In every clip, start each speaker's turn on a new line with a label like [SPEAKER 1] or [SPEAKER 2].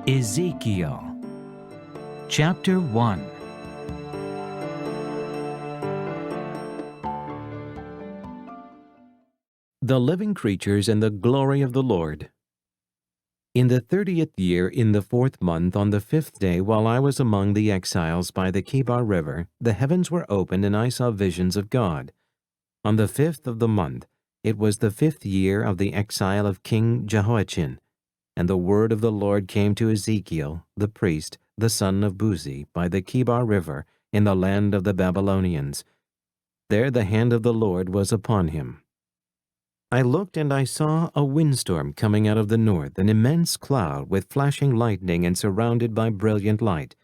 [SPEAKER 1] Ezekiel Chapter 1. The living creatures and the glory of the Lord. In the 30th year, in the 4th month, on the 5th day, while I was among the exiles by the Chebar river, the heavens were opened, and I saw visions of God. On the 5th of the month, it was the 5th year of the exile of King Jehoiachin, and the word of the Lord came to Ezekiel, the priest, the son of Buzi, by the Chebar river, in the land of the Babylonians. There the hand of the Lord was upon him. I looked, and I saw a windstorm coming out of the north, an immense cloud with flashing lightning and surrounded by brilliant light.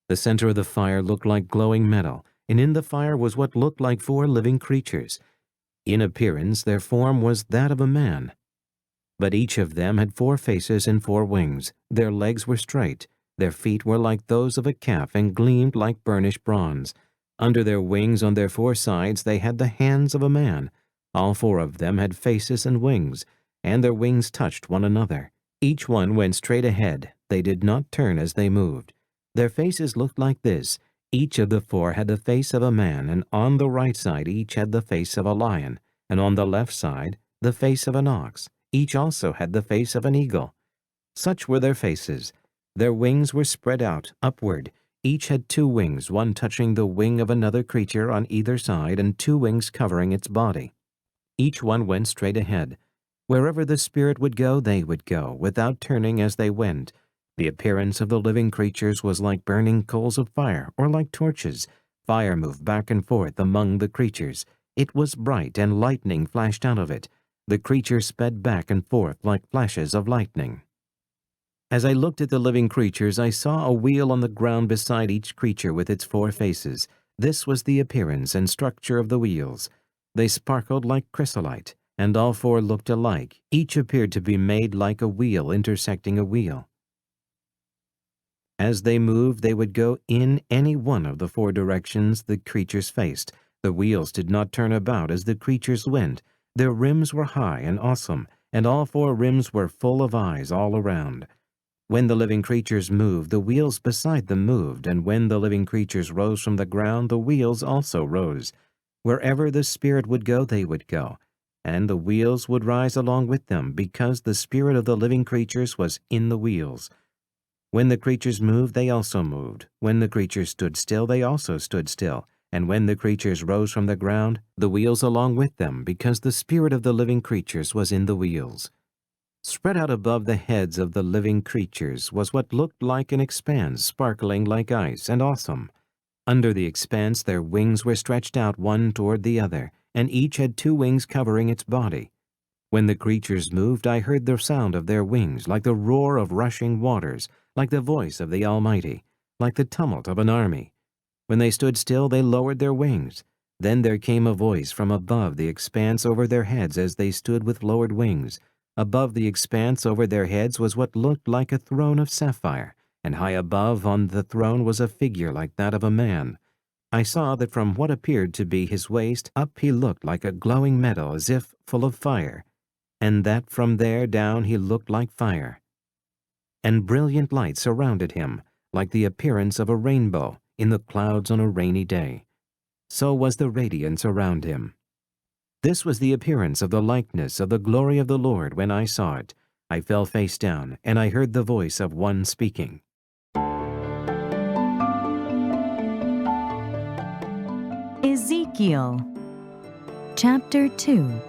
[SPEAKER 1] The center of the fire looked like glowing metal, and in the fire was what looked like 4 living creatures. In appearance their form was that of a man. But each of them had 4 faces and 4 wings. Their legs were straight. Their feet were like those of a calf and gleamed like burnished bronze. Under their wings on their 4 sides they had the hands of a man. All 4 of them had faces and wings, and their wings touched one another. Each one went straight ahead. They did not turn as they moved. Their faces looked like this. Each of the 4 had the face of a man, and on the right side each had the face of a lion, and on the left side the face of an ox. Each also had the face of an eagle. Such were their faces. Their wings were spread out, upward. Each had 2 wings, one touching the wing of another creature on either side, and 2 wings covering its body. Each one went straight ahead. Wherever the Spirit would go, they would go, without turning as they went. The appearance of the living creatures was like burning coals of fire, or like torches. Fire moved back and forth among the creatures. It was bright, and lightning flashed out of it. The creatures sped back and forth like flashes of lightning. As I looked at the living creatures, I saw a wheel on the ground beside each creature with its 4 faces. This was the appearance and structure of the wheels. They sparkled like chrysolite, and all 4 looked alike. Each appeared to be made like a wheel intersecting a wheel. As they moved, they would go in any one of the 4 directions the creatures faced. The wheels did not turn about as the creatures went. Their rims were high and awesome, and all 4 rims were full of eyes all around. When the living creatures moved, the wheels beside them moved, and when the living creatures rose from the ground, the wheels also rose. Wherever the Spirit would go, they would go, and the wheels would rise along with them, because the spirit of the living creatures was in the wheels. When the creatures moved, they also moved. When the creatures stood still, they also stood still. And when the creatures rose from the ground, the wheels along with them, because the spirit of the living creatures was in the wheels. Spread out above the heads of the living creatures was what looked like an expanse, sparkling like ice, and awesome. Under the expanse their wings were stretched out one toward the other, and each had 2 wings covering its body. When the creatures moved, I heard the sound of their wings, like the roar of rushing waters, like the voice of the Almighty, like the tumult of an army. When they stood still, they lowered their wings. Then there came a voice from above the expanse over their heads as they stood with lowered wings. Above the expanse over their heads was what looked like a throne of sapphire, and high above on the throne was a figure like that of a man. I saw that from what appeared to be his waist up he looked like a glowing metal as if full of fire, and that from there down he looked like fire. And brilliant light surrounded him, like the appearance of a rainbow in the clouds on a rainy day. So was the radiance around him. This was the appearance of the likeness of the glory of the Lord when I saw it. I fell face down, and I heard the voice of one speaking.
[SPEAKER 2] Ezekiel Chapter 2.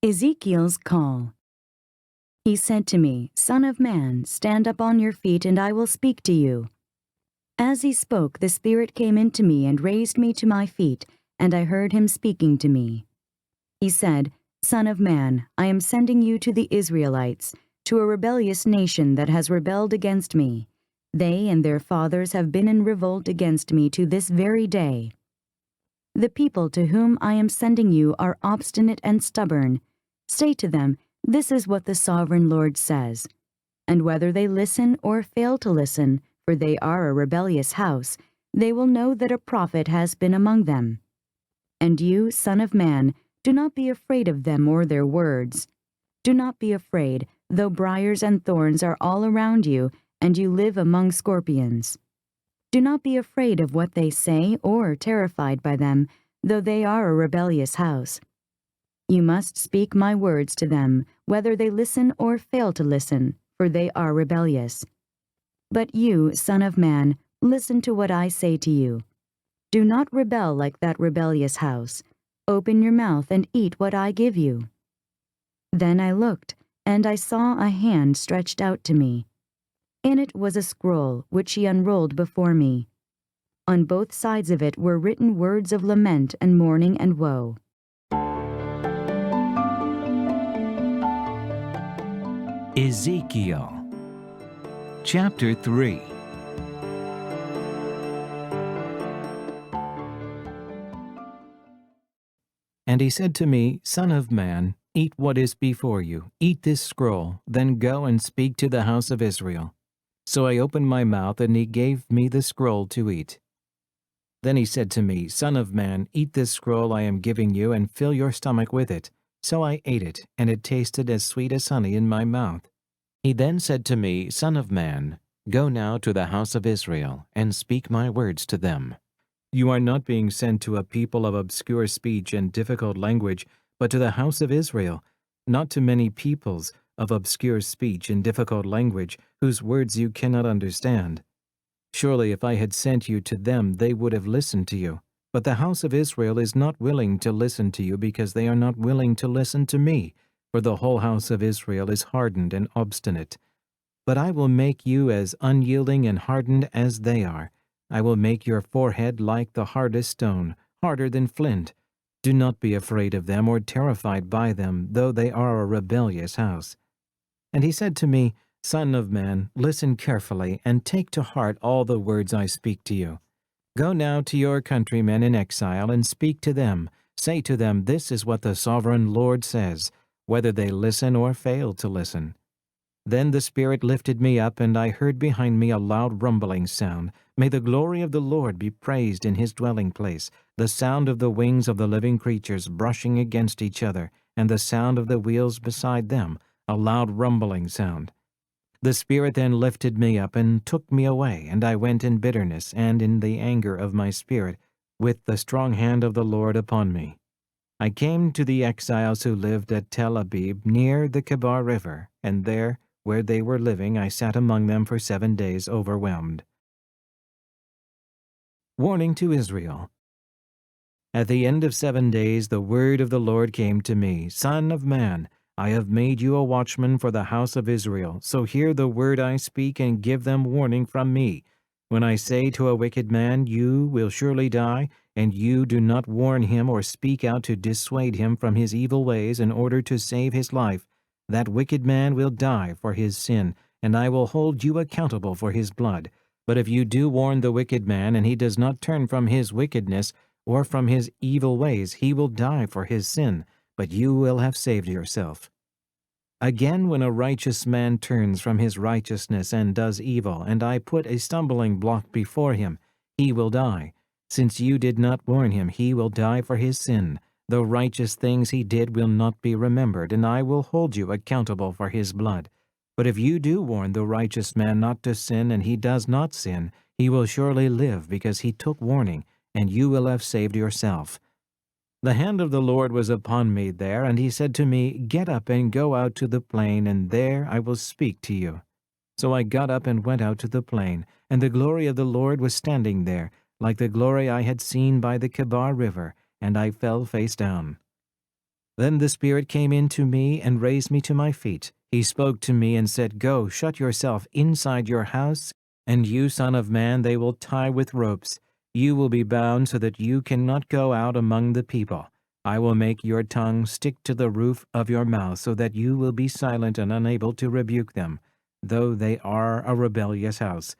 [SPEAKER 2] Ezekiel's call. He said to me, "Son of man, stand up on your feet, and I will speak to you." As he spoke, the Spirit came into me and raised me to my feet, and I heard him speaking to me. He said, "Son of man, I am sending you to the Israelites, to a rebellious nation that has rebelled against me. They and their fathers have been in revolt against me to this very day. The people to whom I am sending you are obstinate and stubborn. Say to them, 'This is what the Sovereign Lord says.' And whether they listen or fail to listen, for they are a rebellious house, they will know that a prophet has been among them. And you, son of man, Do not be afraid of them or their words. Do not be afraid, though briars and thorns are all around you, and you live among scorpions. Do not be afraid of what they say or terrified by them, though they are a rebellious house. You must speak my words to them, whether they listen or fail to listen, for they are rebellious. But you, Son of Man, listen to what I say to you. Do not rebel like that rebellious house. Open your mouth and eat what I give you. Then I looked, and I saw a hand stretched out to me. In it was a scroll, which he unrolled before me. On both sides of it were written words of lament and mourning and woe.
[SPEAKER 1] Ezekiel Chapter 3. And he said to me, Son of man, eat what is before you, eat this scroll, then go and speak to the house of Israel. So I opened my mouth, and he gave me the scroll to eat. Then he said to me, Son of man, eat this scroll I am giving you, and fill your stomach with it. So I ate it, and it tasted as sweet as honey in my mouth. He then said to me, Son of man, go now to the house of Israel, and speak my words to them. You are not being sent to a people of obscure speech and difficult language, but to the house of Israel, not to many peoples of obscure speech and difficult language, whose words you cannot understand. Surely if I had sent you to them, they would have listened to you. But the house of Israel is not willing to listen to you, because they are not willing to listen to me, for the whole house of Israel is hardened and obstinate. But I will make you as unyielding and hardened as they are. I will make your forehead like the hardest stone, harder than flint. Do not be afraid of them or terrified by them, though they are a rebellious house. And he said to me, Son of man, listen carefully, and take to heart all the words I speak to you. Go now to your countrymen in exile, and speak to them. Say to them, This is what the sovereign Lord says, whether they listen or fail to listen. Then the Spirit lifted me up, and I heard behind me a loud rumbling sound. May the glory of the Lord be praised in his dwelling place, the sound of the wings of the living creatures brushing against each other, and the sound of the wheels beside them, a loud rumbling sound. The Spirit then lifted me up and took me away, and I went in bitterness and in the anger of my spirit, with the strong hand of the Lord upon me. I came to the exiles who lived at Tel Abib, near the Kebar River, and there, where they were living, I sat among them for 7 days, overwhelmed. Warning to Israel. At the end of 7 days the word of the Lord came to me, Son of man, I have made you a watchman for the house of Israel, so hear the word I speak and give them warning from me. When I say to a wicked man, You will surely die, and you do not warn him or speak out to dissuade him from his evil ways in order to save his life, that wicked man will die for his sin, and I will hold you accountable for his blood. But if you do warn the wicked man, and he does not turn from his wickedness or from his evil ways, he will die for his sin, but you will have saved yourself. Again, when a righteous man turns from his righteousness and does evil, and I put a stumbling block before him, he will die. Since you did not warn him, he will die for his sin. The righteous things he did will not be remembered, and I will hold you accountable for his blood. But if you do warn the righteous man not to sin, and he does not sin, he will surely live, because he took warning, and you will have saved yourself. The hand of the Lord was upon me there, and he said to me, Get up and go out to the plain, and there I will speak to you. So I got up and went out to the plain, and the glory of the Lord was standing there, like the glory I had seen by the Kebar River, and I fell face down. Then the Spirit came into me and raised me to my feet. He spoke to me and said, Go, shut yourself inside your house, and you, son of man, they will tie with ropes. You will be bound so that you cannot go out among the people. I will make your tongue stick to the roof of your mouth, so that you will be silent and unable to rebuke them, though they are a rebellious house.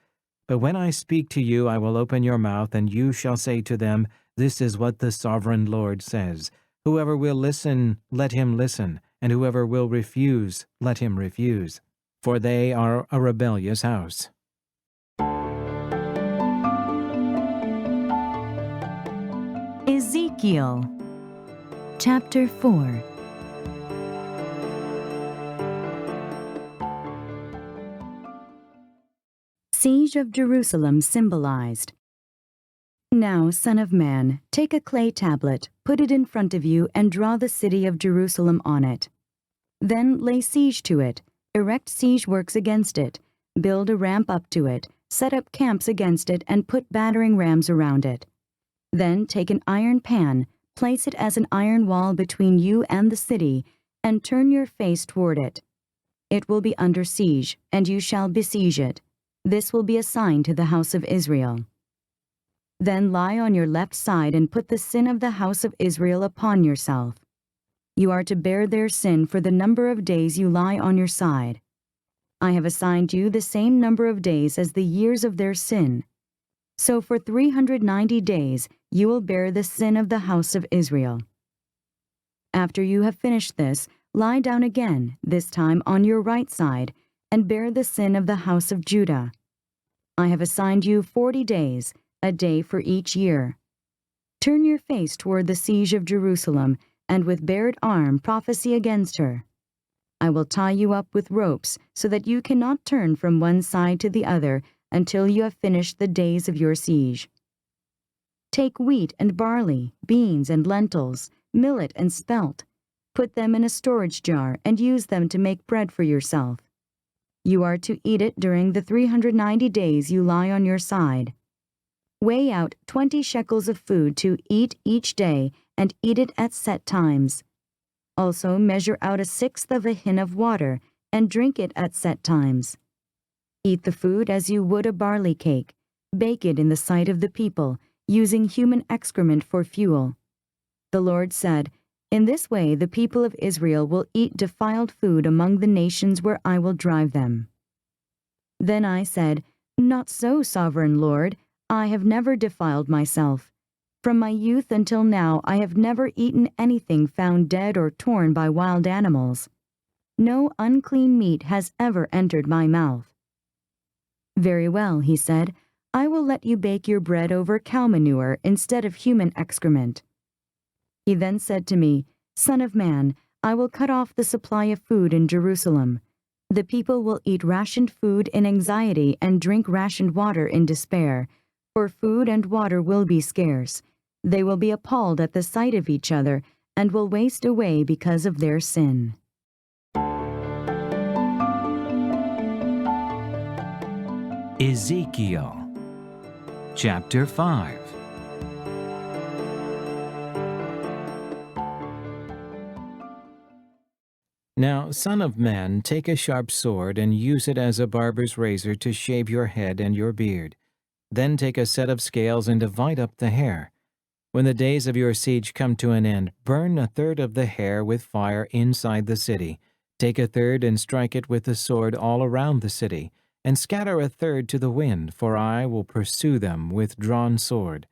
[SPEAKER 1] But when I speak to you, I will open your mouth, and you shall say to them, This is what the sovereign Lord says. Whoever will listen, let him listen, and whoever will refuse, let him refuse. For they are a rebellious house.
[SPEAKER 2] Ezekiel Chapter 4. Siege of Jerusalem symbolized. Now, son of man, take a clay tablet, put it in front of you, and draw the city of Jerusalem on it. Then lay siege to it, erect siege works against it, build a ramp up to it, set up camps against it, and put battering rams around it. Then take an iron pan, place it as an iron wall between you and the city, and turn your face toward it. It will be under siege, and you shall besiege it. This will be a sign to the house of Israel. Then lie on your left side and put the sin of the house of Israel upon yourself. You are to bear their sin for the number of days you lie on your side. I have assigned you the same number of days as the years of their sin. So for 390 days you will bear the sin of the house of Israel. After you have finished this, lie down again, this time on your right side, and bear the sin of the house of Judah. I have assigned you 40 days, a day for each year. Turn your face toward the siege of Jerusalem, and with bared arm prophesy against her. I will tie you up with ropes, so that you cannot turn from one side to the other until you have finished the days of your siege. Take wheat and barley, beans and lentils, millet and spelt. Put them in a storage jar and use them to make bread for yourself. You are to eat it during the 390 days you lie on your side. Weigh out 20 shekels of food to eat each day and eat it at set times. Also measure out 1/6 of a hin of water and drink it at set times. Eat the food as you would a barley cake. Bake it in the sight of the people, using human excrement for fuel. The Lord said, "In this way the people of Israel will eat defiled food among the nations where I will drive them." Then I said, "Not so, sovereign Lord. I have never defiled myself. From my youth until now I have never eaten anything found dead or torn by wild animals. No unclean meat has ever entered my mouth." "Very well," he said, "I will let you bake your bread over cow manure instead of human excrement." He then said to me, "Son of man, I will cut off the supply of food in Jerusalem. The people will eat rationed food in anxiety and drink rationed water in despair, for food and water will be scarce. They will be appalled at the sight of each other and will waste away because of their sin."
[SPEAKER 1] Ezekiel Chapter 5. Now, son of man, take a sharp sword and use it as a barber's razor to shave your head and your beard. Then take a set of scales and divide up the hair. When the days of your siege come to an end, burn 1/3 of the hair with fire inside the city. Take 1/3 and strike it with the sword all around the city, and scatter 1/3 to the wind, for I will pursue them with drawn sword.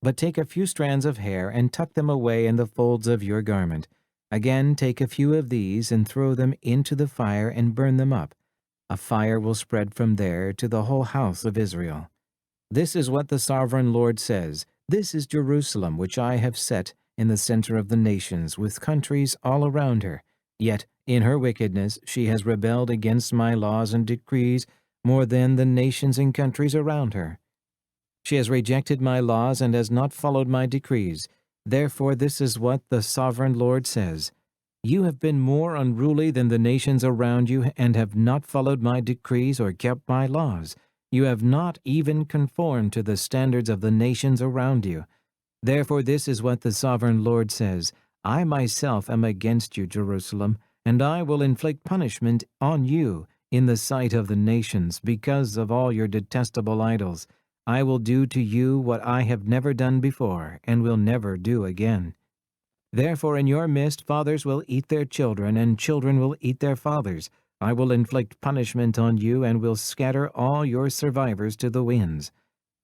[SPEAKER 1] But take a few strands of hair and tuck them away in the folds of your garment. Again take a few of these and throw them into the fire and burn them up. A fire will spread from there to the whole house of Israel. This is what the sovereign Lord says. This is Jerusalem, which I have set in the center of the nations, with countries all around her. Yet in her wickedness she has rebelled against my laws and decrees more than the nations and countries around her. She has rejected my laws and has not followed my decrees. Therefore this is what the sovereign Lord says. You have been more unruly than the nations around you and have not followed my decrees or kept my laws. You have not even conformed to the standards of the nations around you. Therefore this is what the sovereign Lord says. I myself am against you, Jerusalem, and I will inflict punishment on you in the sight of the nations because of all your detestable idols. I will do to you what I have never done before and will never do again. Therefore in your midst fathers will eat their children, and children will eat their fathers. I will inflict punishment on you and will scatter all your survivors to the winds.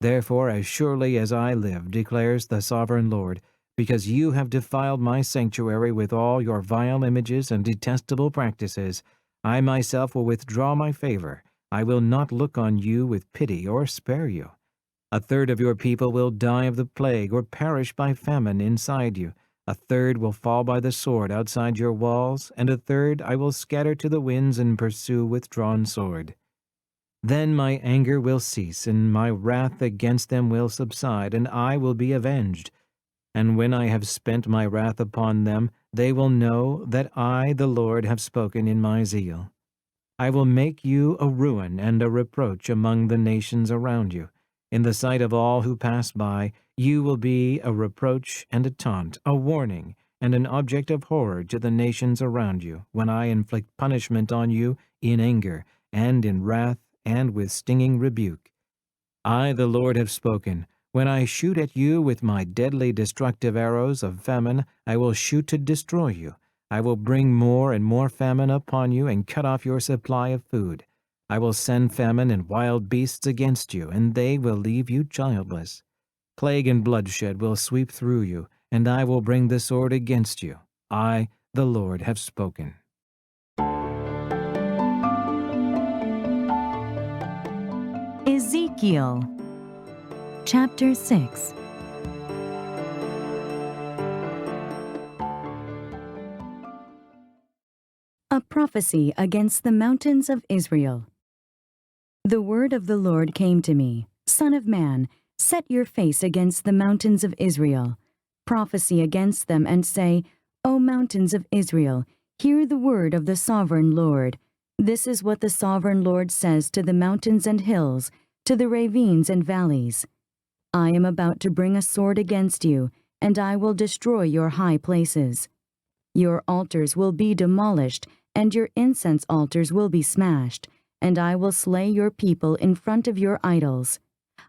[SPEAKER 1] Therefore as surely as I live, declares the sovereign Lord, because you have defiled my sanctuary with all your vile images and detestable practices, I myself will withdraw my favor. I will not look on you with pity or spare you. 1/3 of your people will die of the plague or perish by famine inside you. A third will fall by the sword outside your walls, and a third I will scatter to the winds and pursue with drawn sword. Then my anger will cease, and my wrath against them will subside, and I will be avenged. And when I have spent my wrath upon them, they will know that I, the Lord, have spoken in my zeal. I will make you a ruin and a reproach among the nations around you. In the sight of all who pass by, you will be a reproach and a taunt, a warning, and an object of horror to the nations around you, when I inflict punishment on you in anger, and in wrath, and with stinging rebuke. I, the Lord, have spoken. When I shoot at you with my deadly destructive arrows of famine, I will shoot to destroy you. I will bring more and more famine upon you and cut off your supply of food. I will send famine and wild beasts against you, and they will leave you childless. Plague and bloodshed will sweep through you, and I will bring the sword against you. I, the Lord, have spoken.
[SPEAKER 2] Ezekiel Chapter 6. A prophecy against the mountains of Israel. The word of the Lord came to me, Son of man, set your face against the mountains of Israel. Prophesy against them and say, O mountains of Israel, hear the word of the sovereign Lord. This is what the sovereign Lord says to the mountains and hills, to the ravines and valleys. I am about to bring a sword against you, and I will destroy your high places. Your altars will be demolished, and your incense altars will be smashed, and I will slay your people in front of your idols.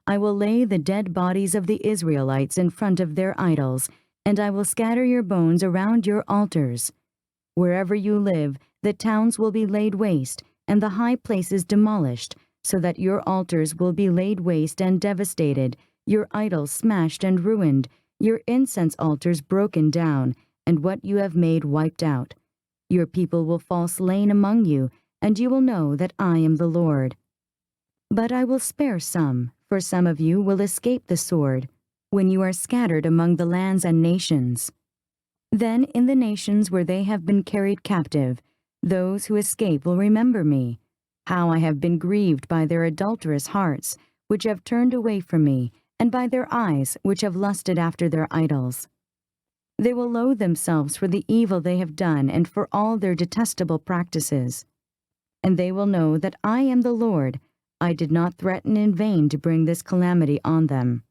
[SPEAKER 2] I will lay the dead bodies of the Israelites in front of their idols, and I will scatter your bones around your altars. Wherever you live, the towns will be laid waste, and the high places demolished, so that your altars will be laid waste and devastated, your idols smashed and ruined, your incense altars broken down, and what you have made wiped out. Your people will fall slain among you, and you will know that I am the Lord. But I will spare some, for some of you will escape the sword, when you are scattered among the lands and nations. Then in the nations where they have been carried captive, those who escape will remember me, how I have been grieved by their adulterous hearts, which have turned away from me, and by their eyes, which have lusted after their idols. They will loathe themselves for the evil they have done and for all their detestable practices. And they will know that I am the Lord. I did not threaten in vain to bring this calamity on them.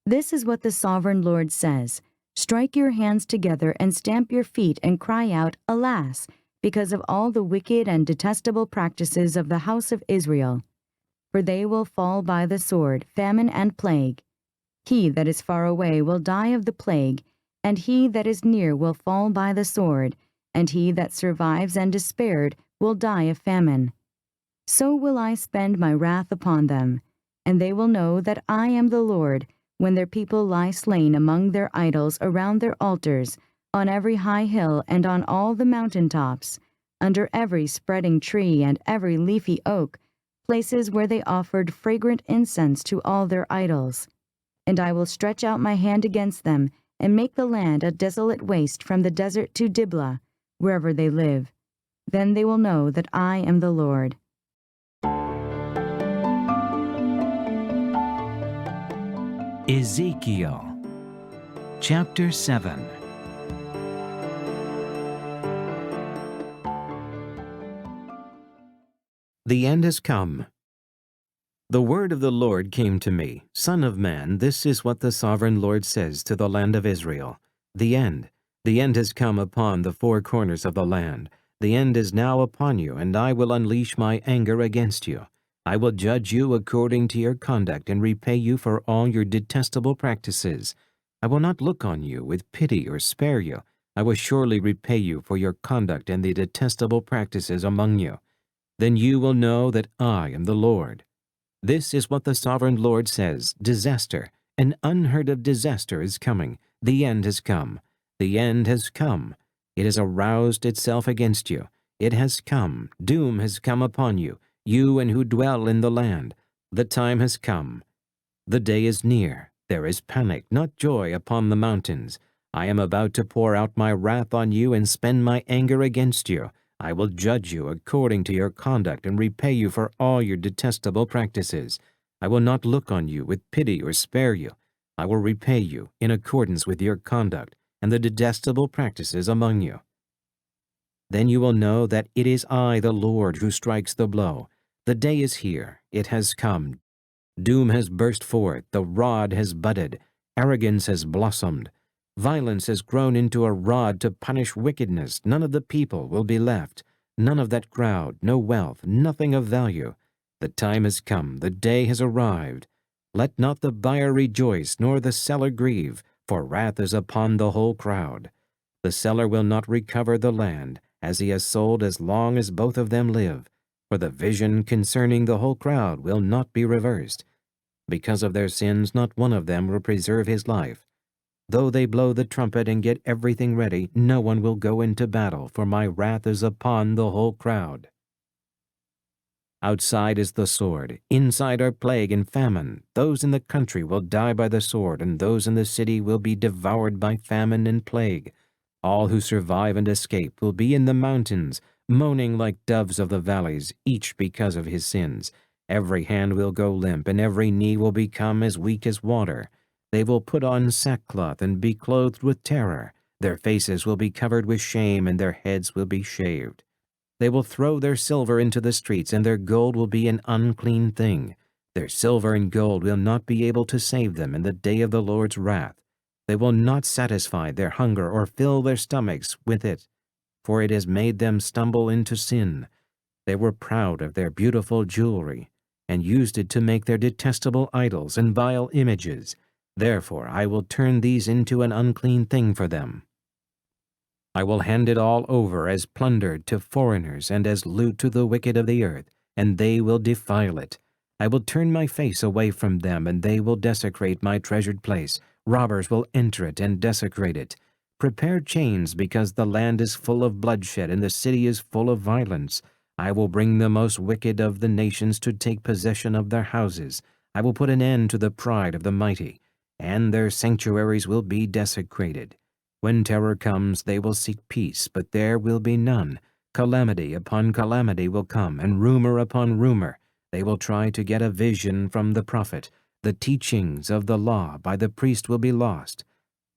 [SPEAKER 2] This is what the sovereign Lord says. Strike your hands together and stamp your feet and cry out, Alas, because of all the wicked and detestable practices of the house of Israel. For they will fall by the sword, famine, and plague. He that is far away will die of the plague, and he that is near will fall by the sword, and he that survives and is spared will die of famine. So will I spend my wrath upon them, and they will know that I am the Lord, when their people lie slain among their idols around their altars, on every high hill and on all the mountain tops, under every spreading tree and every leafy oak, places where they offered fragrant incense to all their idols. And I will stretch out my hand against them, and make the land a desolate waste from the desert to Diblah, wherever they live. Then they will know that I am the Lord.
[SPEAKER 1] Ezekiel Chapter 7. The end has come. The word of the Lord came to me, Son of man, this is what the sovereign Lord says to the land of Israel. The end has come upon the four corners of the land. The end is now upon you, and I will unleash my anger against you. I will judge you according to your conduct and repay you for all your detestable practices. I will not look on you with pity or spare you. I will surely repay you for your conduct and the detestable practices among you. Then you will know that I am the Lord. This is what the sovereign Lord says, Disaster, an unheard of disaster is coming. The end has come. The end has come. It has aroused itself against you. It has come. Doom has come upon you, you and who dwell in the land. The time has come. The day is near. There is panic, not joy, upon the mountains. I am about to pour out my wrath on you and spend my anger against you. I will judge you according to your conduct and repay you for all your detestable practices. I will not look on you with pity or spare you. I will repay you in accordance with your conduct and the detestable practices among you. Then you will know that it is I, the Lord, who strikes the blow. The day is here, it has come. Doom has burst forth, the rod has budded, arrogance has blossomed. Violence has grown into a rod to punish wickedness. None of the people will be left, none of that crowd, no wealth, nothing of value. The time has come, the day has arrived. Let not the buyer rejoice, nor the seller grieve, for wrath is upon the whole crowd. The seller will not recover the land, as he has sold as long as both of them live, for the vision concerning the whole crowd will not be reversed. Because of their sins, not one of them will preserve his life. Though they blow the trumpet and get everything ready, no one will go into battle, for my wrath is upon the whole crowd. Outside is the sword, inside are plague and famine. Those in the country will die by the sword, and those in the city will be devoured by famine and plague. All who survive and escape will be in the mountains, moaning like doves of the valleys, each because of his sins. Every hand will go limp, and every knee will become as weak as water. They will put on sackcloth and be clothed with terror. Their faces will be covered with shame, and their heads will be shaved. They will throw their silver into the streets, and their gold will be an unclean thing. Their silver and gold will not be able to save them in the day of the Lord's wrath. They will not satisfy their hunger or fill their stomachs with it, for it has made them stumble into sin. They were proud of their beautiful jewelry, and used it to make their detestable idols and vile images. Therefore I will turn these into an unclean thing for them. I will hand it all over as plunder to foreigners and as loot to the wicked of the earth, and they will defile it. I will turn my face away from them, and they will desecrate my treasured place. Robbers will enter it and desecrate it. Prepare chains, because the land is full of bloodshed and the city is full of violence. I will bring the most wicked of the nations to take possession of their houses. I will put an end to the pride of the mighty, and their sanctuaries will be desecrated. When terror comes, they will seek peace, but there will be none. Calamity upon calamity will come, and rumor upon rumor. They will try to get a vision from the prophet. The teachings of the law by the priest will be lost,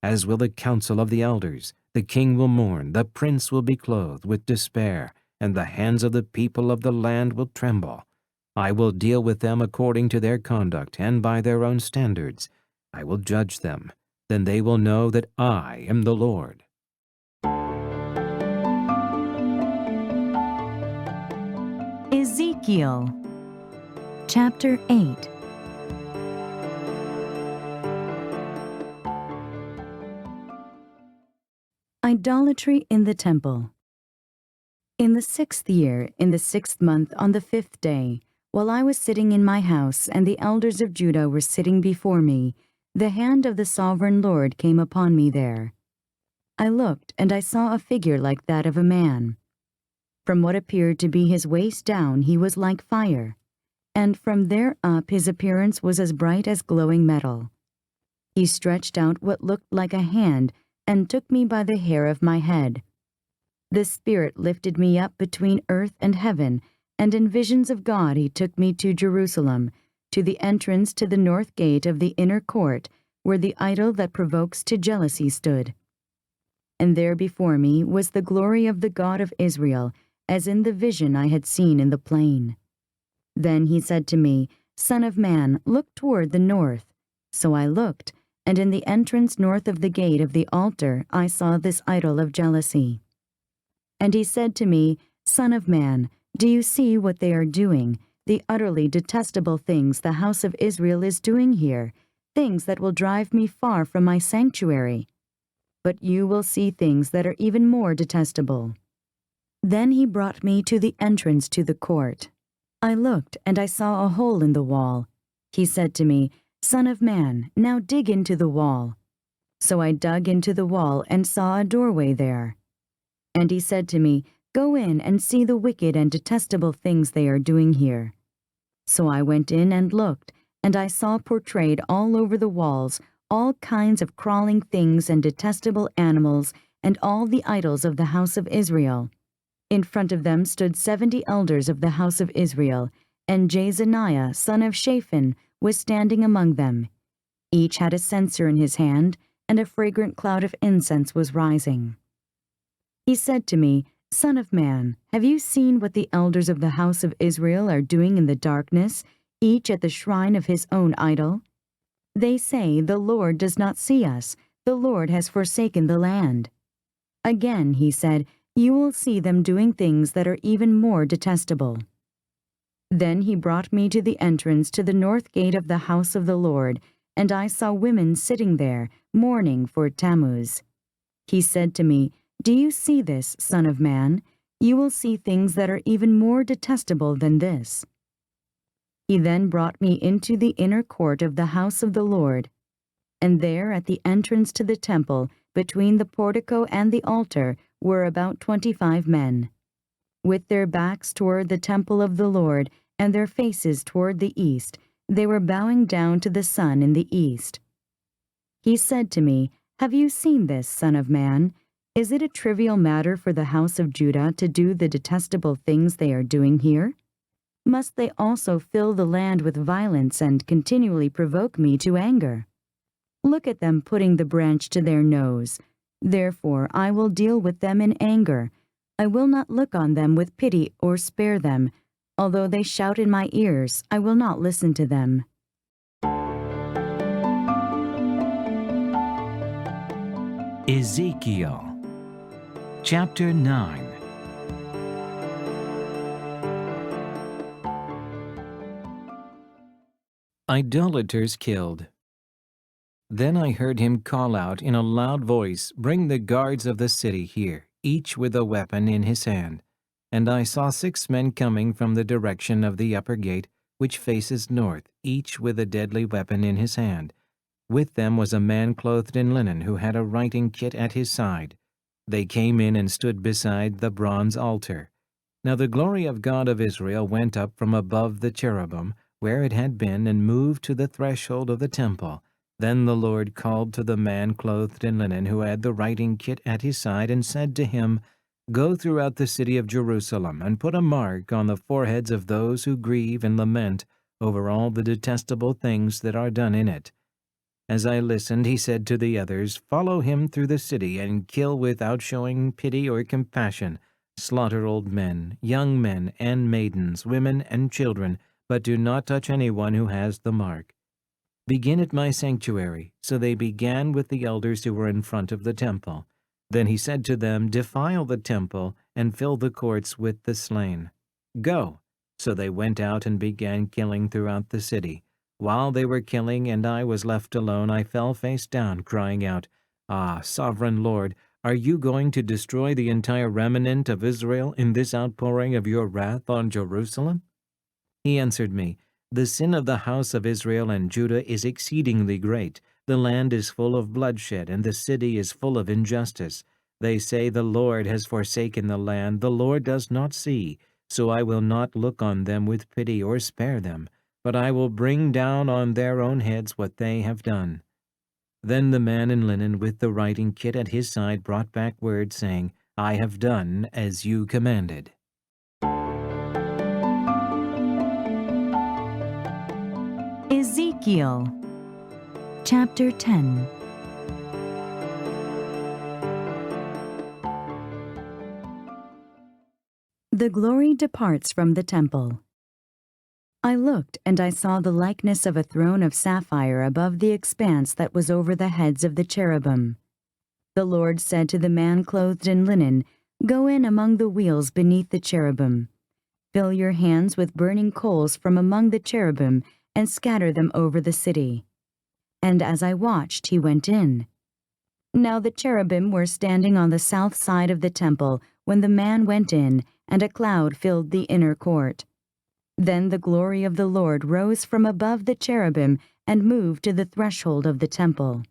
[SPEAKER 1] as will the counsel of the elders. The king will mourn, the prince will be clothed with despair, and the hands of the people of the land will tremble. I will deal with them according to their conduct and by their own standards. I will judge them. Then they will know that I am the Lord.
[SPEAKER 2] Ezekiel Chapter 8. Idolatry in the Temple. In the 6th year, in the 6th month, on the 5th day, while I was sitting in my house, and the elders of Judah were sitting before me, the hand of the sovereign Lord came upon me there. I looked, and I saw a figure like that of a man. From what appeared to be his waist down, he was like fire, and from there up his appearance was as bright as glowing metal. He stretched out what looked like a hand, and took me by the hair of my head. The Spirit lifted me up between earth and heaven, and in visions of God he took me to Jerusalem, to the entrance to the north gate of the inner court, where the idol that provokes to jealousy stood. And there before me was the glory of the God of Israel, as in the vision I had seen in the plain. Then he said to me, Son of man, look toward the north. So I looked, and in the entrance north of the gate of the altar I saw this idol of jealousy. And he said to me, Son of man, do you see what they are doing, the utterly detestable things the house of Israel is doing here, things that will drive me far from my sanctuary? But you will see things that are even more detestable. Then he brought me to the entrance to the court. I looked, and I saw a hole in the wall. He said to me, Son of man, now dig into the wall. So I dug into the wall and saw a doorway there. And he said to me, Go in and see the wicked and detestable things they are doing here. So I went in and looked, and I saw portrayed all over the walls all kinds of crawling things and detestable animals, and all the idols of the house of Israel. In front of them stood 70 elders of the house of Israel, and Jezaniah, son of Shaphan, was standing among them. Each had a censer in his hand, and a fragrant cloud of incense was rising. He said to me, Son of man, have you seen what the elders of the house of Israel are doing in the darkness, each at the shrine of his own idol? They say, The Lord does not see us, the Lord has forsaken the land. Again, he said, you will see them doing things that are even more detestable. Then he brought me to the entrance to the north gate of the house of the Lord, and I saw women sitting there, mourning for Tammuz. He said to me, Do you see this, son of man? You will see things that are even more detestable than this. He then brought me into the inner court of the house of the Lord, and there at the entrance to the temple, between the portico and the altar, were about 25 men. With their backs toward the temple of the Lord, and their faces toward the east, they were bowing down to the sun in the east. He said to me, Have you seen this, son of man? Is it a trivial matter for the house of Judah to do the detestable things they are doing here? Must they also fill the land with violence and continually provoke me to anger? Look at them putting the branch to their nose. Therefore I will deal with them in anger. I will not look on them with pity or spare them. Although they shout in my ears, I will not listen to them.
[SPEAKER 1] Ezekiel Chapter 9. Idolaters killed. Then I heard him call out in a loud voice, Bring the guards of the city here, each with a weapon in his hand. And I saw 6 men coming from the direction of the upper gate, which faces north, each with a deadly weapon in his hand. With them was a man clothed in linen who had a writing kit at his side. They came in and stood beside the bronze altar. Now the glory of God of Israel went up from above the cherubim, where it had been, and moved to the threshold of the temple. Then the Lord called to the man clothed in linen who had the writing kit at his side, and said to him, Go throughout the city of Jerusalem, and put a mark on the foreheads of those who grieve and lament over all the detestable things that are done in it. As I listened, he said to the others, Follow him through the city, and kill without showing pity or compassion. Slaughter old men, young men, and maidens, women and children, but do not touch anyone who has the mark. Begin at my sanctuary. So they began with the elders who were in front of the temple. Then he said to them, Defile the temple, and fill the courts with the slain. Go. So they went out and began killing throughout the city. While they were killing, and I was left alone, I fell face down, crying out, Ah, sovereign Lord, are you going to destroy the entire remnant of Israel in this outpouring of your wrath on Jerusalem? He answered me, The sin of the house of Israel and Judah is exceedingly great. The land is full of bloodshed, and the city is full of injustice. They say, The Lord has forsaken the land, the Lord does not see. So I will not look on them with pity or spare them, but I will bring down on their own heads what they have done. Then the man in linen with the writing kit at his side brought back word, saying, I have done as you commanded.
[SPEAKER 2] Ezekiel Chapter 10. The glory departs from the temple. I looked, and I saw the likeness of a throne of sapphire above the expanse that was over the heads of the cherubim. The Lord said to the man clothed in linen, Go in among the wheels beneath the cherubim. Fill your hands with burning coals from among the cherubim, and scatter them over the city. And as I watched, he went in. Now the cherubim were standing on the south side of the temple when the man went in, and a cloud filled the inner court. Then the glory of the Lord rose from above the cherubim and moved to the threshold of the temple.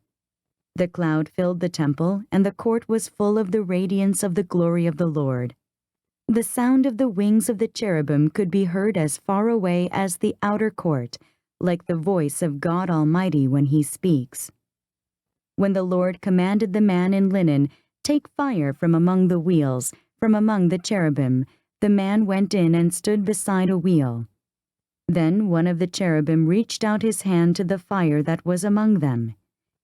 [SPEAKER 2] The cloud filled the temple, and the court was full of the radiance of the glory of the Lord. The sound of the wings of the cherubim could be heard as far away as the outer court, like the voice of God Almighty when he speaks. when the Lord commanded the man in linen, "Take fire from among the wheels, from among the cherubim," the man went in and stood beside a wheel. Then one of the cherubim reached out his hand to the fire that was among them.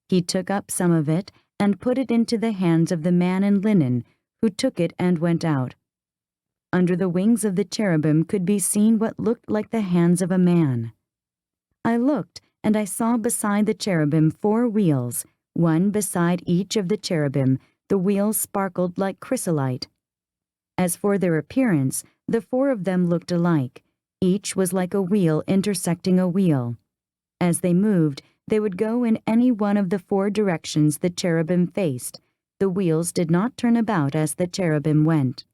[SPEAKER 2] He took up some of it and put it into the hands of the man in linen, who took it and went out. Under the wings of the cherubim could be seen what looked like the hands of a man. I looked, and I saw beside the cherubim 4 wheels, one beside each of the cherubim. The wheels sparkled like chrysolite. As for their appearance, the 4 of them looked alike. Each was like a wheel intersecting a wheel. As they moved, they would go in any one of the 4 directions the cherubim faced. The wheels did not turn about as the cherubim went.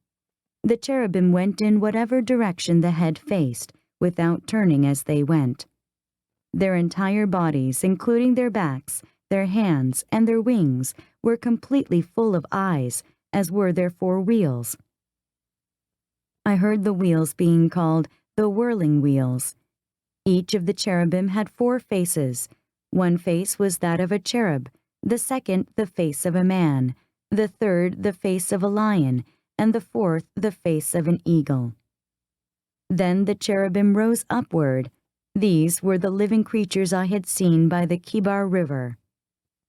[SPEAKER 2] The cherubim went in whatever direction the head faced, without turning as they went. Their entire bodies, including their backs, their hands, and their wings, were completely full of eyes, as were their 4 wheels. I heard the wheels being called the whirling wheels. Each of the cherubim had 4 faces. One face was that of a cherub, the second the face of a man, the third the face of a lion, and the 4th the face of an eagle. Then the cherubim rose upward. These were the living creatures I had seen by the Kibar River.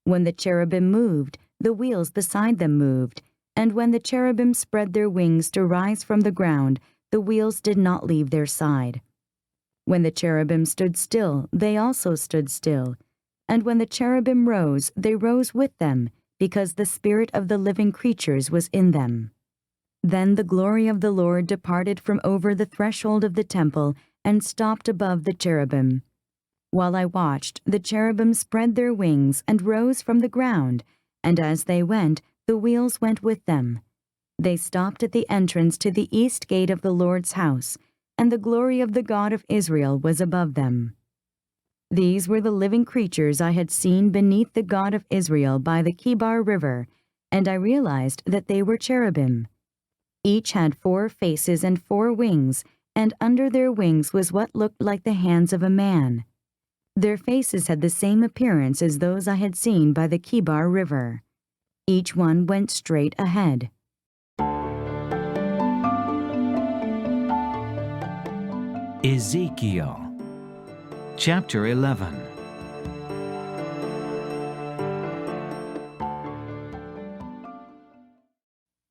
[SPEAKER 2] When the cherubim moved, the wheels beside them moved, and when the cherubim spread their wings to rise from the ground, the wheels did not leave their side. When the cherubim stood still, they also stood still, and when the cherubim rose, they rose with them, because the spirit of the living creatures was in them. Then the glory of the Lord departed from over the threshold of the temple and stopped above the cherubim. While I watched, the cherubim spread their wings and rose from the ground, and as they went, the wheels went with them. They stopped at the entrance to the east gate of the Lord's house, and the glory of the God of Israel was above them. These were the living creatures I had seen beneath the God of Israel by the Kibar River, and I realized that they were cherubim. Each had 4 faces and 4 wings, and under their wings was what looked like the hands of a man. Their faces had the same appearance as those I had seen by the Kibar River. Each one went straight ahead.
[SPEAKER 1] Ezekiel Chapter 11.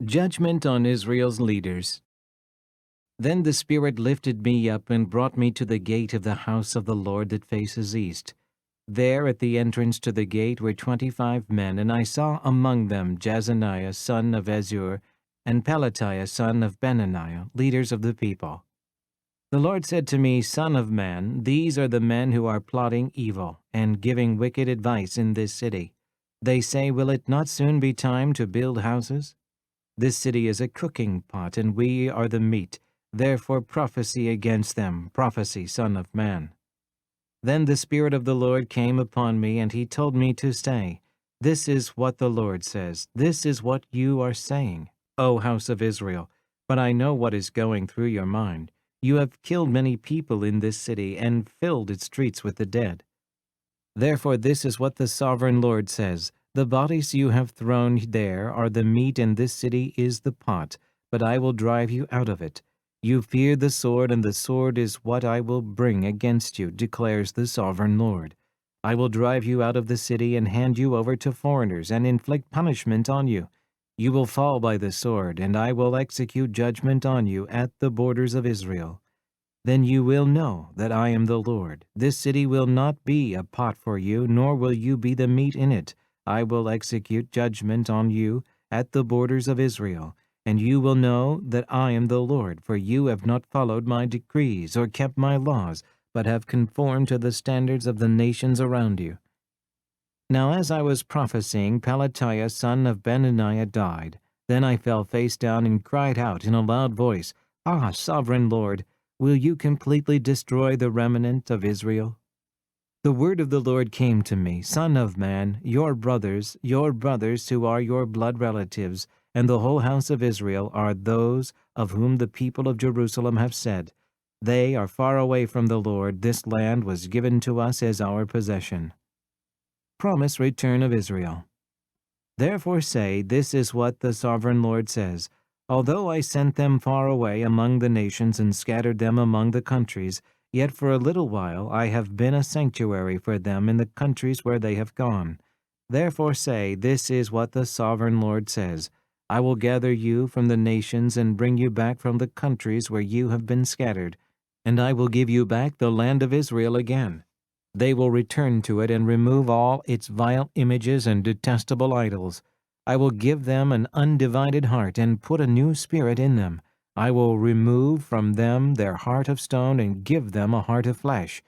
[SPEAKER 1] Judgment on Israel's leaders. Then the Spirit lifted me up and brought me to the gate of the house of the Lord that faces east. There at the entrance to the gate were 25 men, and I saw among them Jazaniah son of Azur and Pelatiah son of Benaniah, leaders of the people. The Lord said to me, "Son of man, these are the men who are plotting evil and giving wicked advice in this city. They say, 'Will it not soon be time to build houses?' This city is a cooking pot, and we are the meat. Therefore prophesy against them, prophesy, son of man." Then the Spirit of the Lord came upon me, and he told me to say, "This is what the Lord says. This is what you are saying, O house of Israel. But I know what is going through your mind. You have killed many people in this city and filled its streets with the dead. Therefore this is what the sovereign Lord says. The bodies you have thrown there are the meat, and this city is the pot, but I will drive you out of it. You fear the sword, and the sword is what I will bring against you, declares the sovereign Lord. I will drive you out of the city and hand you over to foreigners and inflict punishment on you. You will fall by the sword, and I will execute judgment on you at the borders of Israel. Then you will know that I am the Lord. This city will not be a pot for you, nor will you be the meat in it. I will execute judgment on you at the borders of Israel, and you will know that I am the Lord, for you have not followed my decrees or kept my laws, but have conformed to the standards of the nations around you." Now as I was prophesying, Pelatiah son of Benaniah died. Then I fell face down and cried out in a loud voice, "Ah, sovereign Lord, will you completely destroy the remnant of Israel?" The word of the Lord came to me, "Son of man, your brothers who are your blood relatives, and the whole house of Israel are those of whom the people of Jerusalem have said, 'They are far away from the Lord. This land was given to us as our possession.' promised return of Israel. Therefore say, This is what the sovereign Lord says, Although I sent them far away among the nations and scattered them among the countries, yet for a little while I have been a sanctuary for them in the countries where they have gone. Therefore say, This is what the sovereign Lord says, I will gather you from the nations and bring you back from the countries where you have been scattered, and I will give you back the land of Israel again. They will return to it and remove all its vile images and detestable idols. I will give them an undivided heart and put a new spirit in them. I will remove from them their heart of stone and give them a heart of flesh.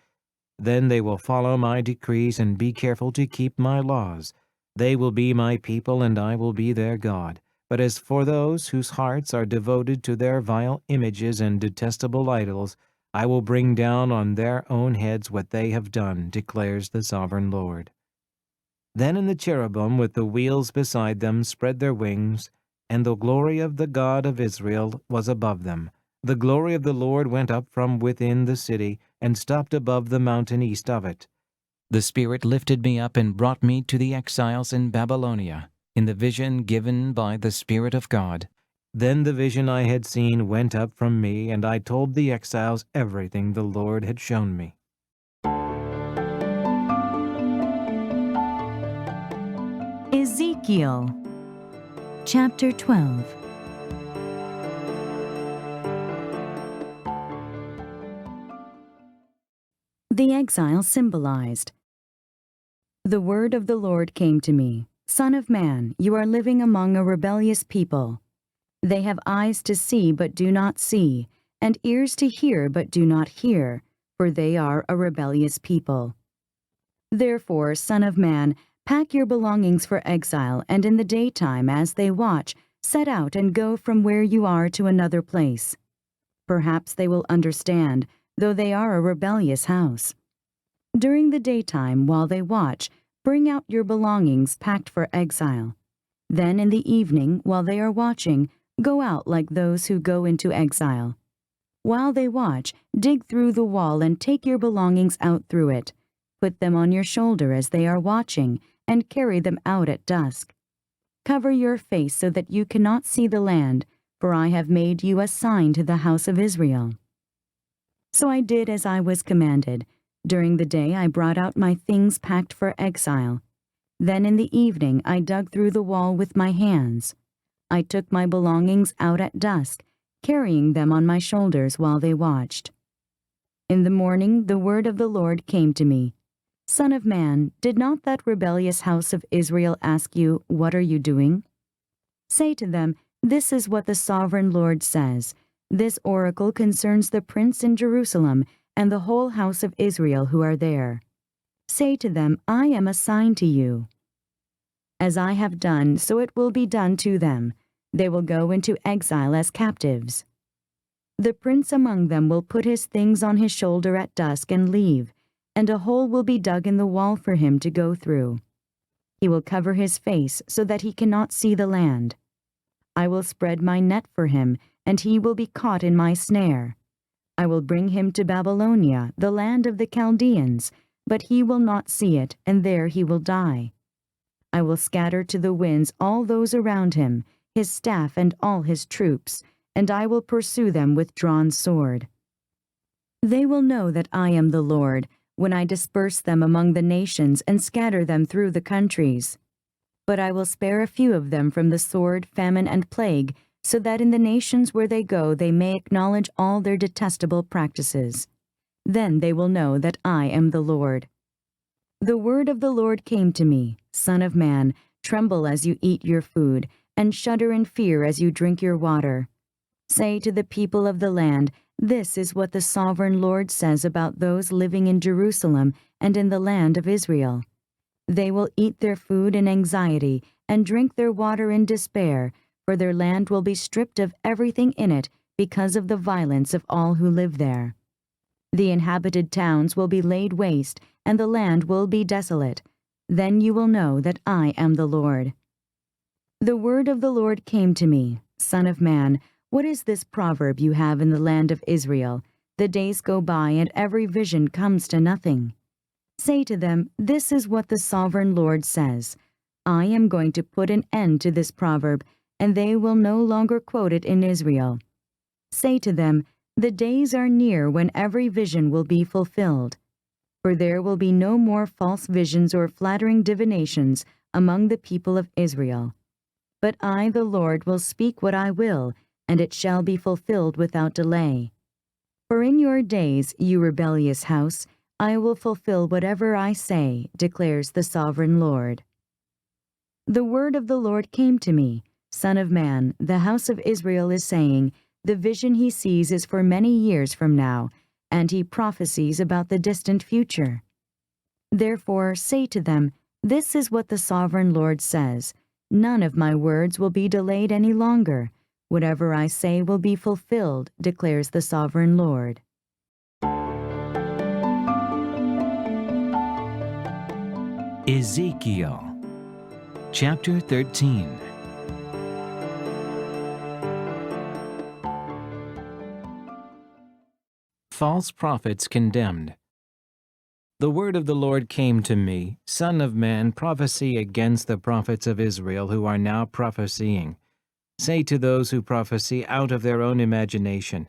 [SPEAKER 1] Then they will follow my decrees and be careful to keep my laws. They will be my people and I will be their God. But as for those whose hearts are devoted to their vile images and detestable idols, I will bring down on their own heads what they have done, declares the sovereign Lord. Then in the cherubim with the wheels beside them spread their wings, and the glory of the God of Israel was above them. The glory of the Lord went up from within the city, and stopped above the mountain east of it. The Spirit lifted me up and brought me to the exiles in Babylonia, in the vision given by the Spirit of God. Then the vision I had seen went up from me, and I told the exiles everything the Lord had shown me.
[SPEAKER 2] Ezekiel Chapter 12. The exile symbolized. The word of the Lord came to me, Son of man, you are living among a rebellious people. They have eyes to see but do not see, and ears to hear but do not hear, for they are a rebellious people. Therefore, Son of man, pack your belongings for exile, and in the daytime, as they watch, set out and go from where you are to another place. Perhaps they will understand, though they are a rebellious house. During the daytime, while they watch, bring out your belongings packed for exile. Then in the evening, while they are watching, go out like those who go into exile. While they watch, dig through the wall and take your belongings out through it. Put them on your shoulder as they are watching, and carry them out at dusk. Cover your face so that you cannot see the land, for I have made you a sign to the house of Israel. So I did as I was commanded. During the day I brought out my things packed for exile. Then in the evening I dug through the wall with my hands. I took my belongings out at dusk, carrying them on my shoulders while they watched. In the morning the word of the Lord came to me. Son of man, did not that rebellious house of Israel ask you, What are you doing? Say to them, This is what the sovereign Lord says. This oracle concerns the prince in Jerusalem and the whole house of Israel who are there. Say to them, I am a sign to you. As I have done, so it will be done to them. They will go into exile as captives. The prince among them will put his things on his shoulder at dusk and leave, and a hole will be dug in the wall for him to go through. He will cover his face so that he cannot see the land. I will spread my net for him, and he will be caught in my snare. I will bring him to Babylonia, the land of the Chaldeans, but he will not see it, and there he will die. I will scatter to the winds all those around him, his staff and all his troops, and I will pursue them with drawn sword. They will know that I am the Lord, when I disperse them among the nations and scatter them through the countries. But I will spare a few of them from the sword, famine, and plague, so that in the nations where they go they may acknowledge all their detestable practices. Then they will know that I am the Lord. The word of the Lord came to me, Son of man, tremble as you eat your food, and shudder in fear as you drink your water. Say to the people of the land, This is what the sovereign Lord says about those living in Jerusalem and in the land of Israel. They will eat their food in anxiety and drink their water in despair, for their land will be stripped of everything in it because of the violence of all who live there. The inhabited towns will be laid waste, and the land will be desolate. Then you will know that I am the Lord. The word of the Lord came to me, Son of man, what is this proverb you have in the land of Israel? The days go by and every vision comes to nothing. Say to them, this is what the sovereign Lord says. I am going to put an end to this proverb, and they will no longer quote it in Israel. Say to them, the days are near when every vision will be fulfilled. For there will be no more false visions or flattering divinations among the people of Israel. But I, the Lord, will speak what I will, and it shall be fulfilled without delay. For in your days, you rebellious house, I will fulfill whatever I say, declares the sovereign Lord. The word of the Lord came to me, Son of man, the house of Israel is saying, the vision he sees is for many years from now, and he prophesies about the distant future. Therefore say to them, this is what the sovereign Lord says, none of my words will be delayed any longer. Whatever I say will be fulfilled, declares the sovereign Lord.
[SPEAKER 1] Ezekiel Chapter 13. False prophets condemned. The word of the Lord came to me, Son of man, prophesy against the prophets of Israel who are now prophesying. Say to those who prophesy out of their own imagination,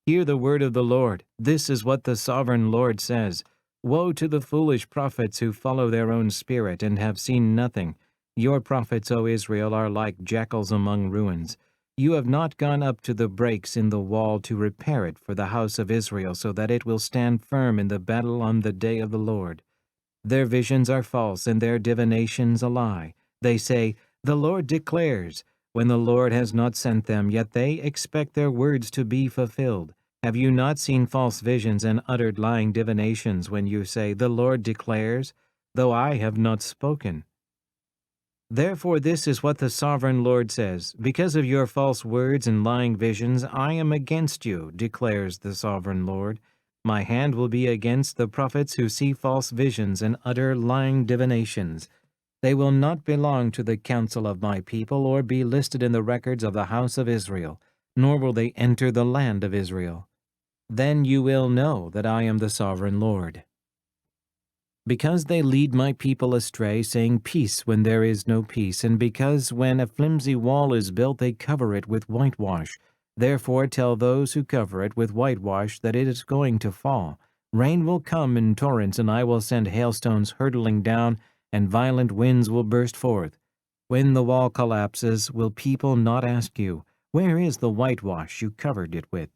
[SPEAKER 1] hear the word of the Lord. This is what the sovereign Lord says. Woe to the foolish prophets who follow their own spirit and have seen nothing. Your prophets, O Israel, are like jackals among ruins. You have not gone up to the breaks in the wall to repair it for the house of Israel, so that it will stand firm in the battle on the day of the Lord. Their visions are false, and their divinations a lie. They say, the Lord declares, when the Lord has not sent them, yet they expect their words to be fulfilled. Have you not seen false visions and uttered lying divinations when you say, the Lord declares, though I have not spoken? Therefore this is what the sovereign Lord says, because of your false words and lying visions, I am against you, declares the sovereign Lord. My hand will be against the prophets who see false visions and utter lying divinations. They will not belong to the council of my people or be listed in the records of the house of Israel, nor will they enter the land of Israel. Then you will know that I am the sovereign Lord. Because they lead my people astray, saying peace when there is no peace, and because when a flimsy wall is built they cover it with whitewash. Therefore tell those who cover it with whitewash that it is going to fall. Rain will come in torrents, and I will send hailstones hurtling down, and violent winds will burst forth. When the wall collapses, will people not ask you, where is the whitewash you covered it with?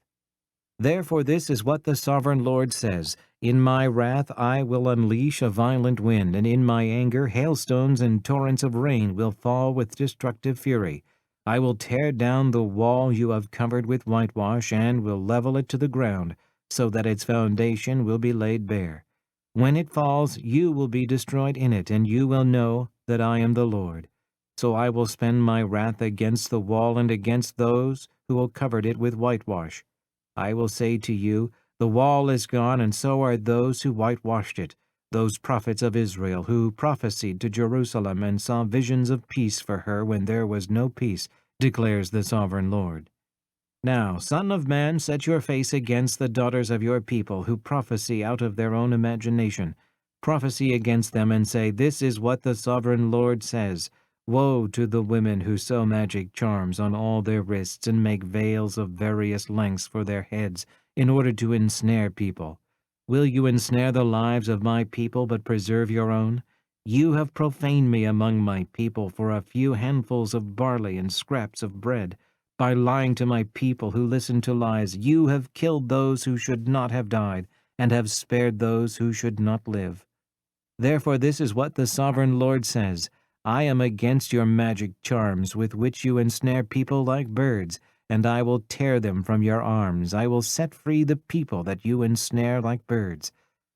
[SPEAKER 1] Therefore this is what the sovereign Lord says, in my wrath I will unleash a violent wind, and in my anger hailstones and torrents of rain will fall with destructive fury. I will tear down the wall you have covered with whitewash, and will level it to the ground, so that its foundation will be laid bare. When it falls, you will be destroyed in it, and you will know that I am the Lord. So I will spend my wrath against the wall and against those who have covered it with whitewash. I will say to you, the wall is gone, and so are those who whitewashed it, those prophets of Israel who prophesied to Jerusalem and saw visions of peace for her when there was no peace, declares the sovereign Lord. Now, Son of man, set your face against the daughters of your people who prophesy out of their own imagination. Prophesy against them and say, this is what the sovereign Lord says. Woe to the women who sew magic charms on all their wrists and make veils of various lengths for their heads in order to ensnare people. Will you ensnare the lives of my people but preserve your own? You have profaned me among my people for a few handfuls of barley and scraps of bread. By lying to my people who listen to lies, you have killed those who should not have died and have spared those who should not live. Therefore this is what the sovereign Lord says. I am against your magic charms with which you ensnare people like birds, and I will tear them from your arms. I will set free the people that you ensnare like birds.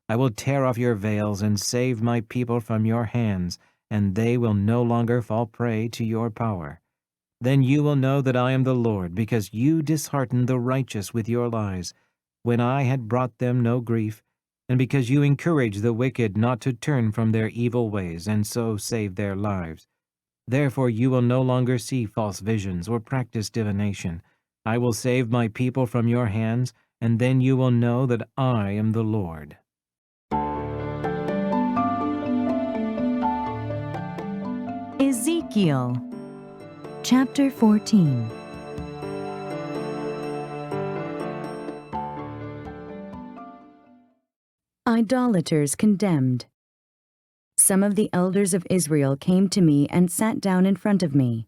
[SPEAKER 1] I will tear off your veils and save my people from your hands, and they will no longer fall prey to your power. Then you will know that I am the Lord, because you disheartened the righteous with your lies, when I had brought them no grief, and because you encourage the wicked not to turn from their evil ways, and so save their lives. Therefore you will no longer see false visions or practice divination. I will save my people from your hands, and then you will know that I am the Lord.
[SPEAKER 2] Ezekiel Chapter 14. Idolaters Condemned. Some of the elders of Israel came to me and sat down in front of me.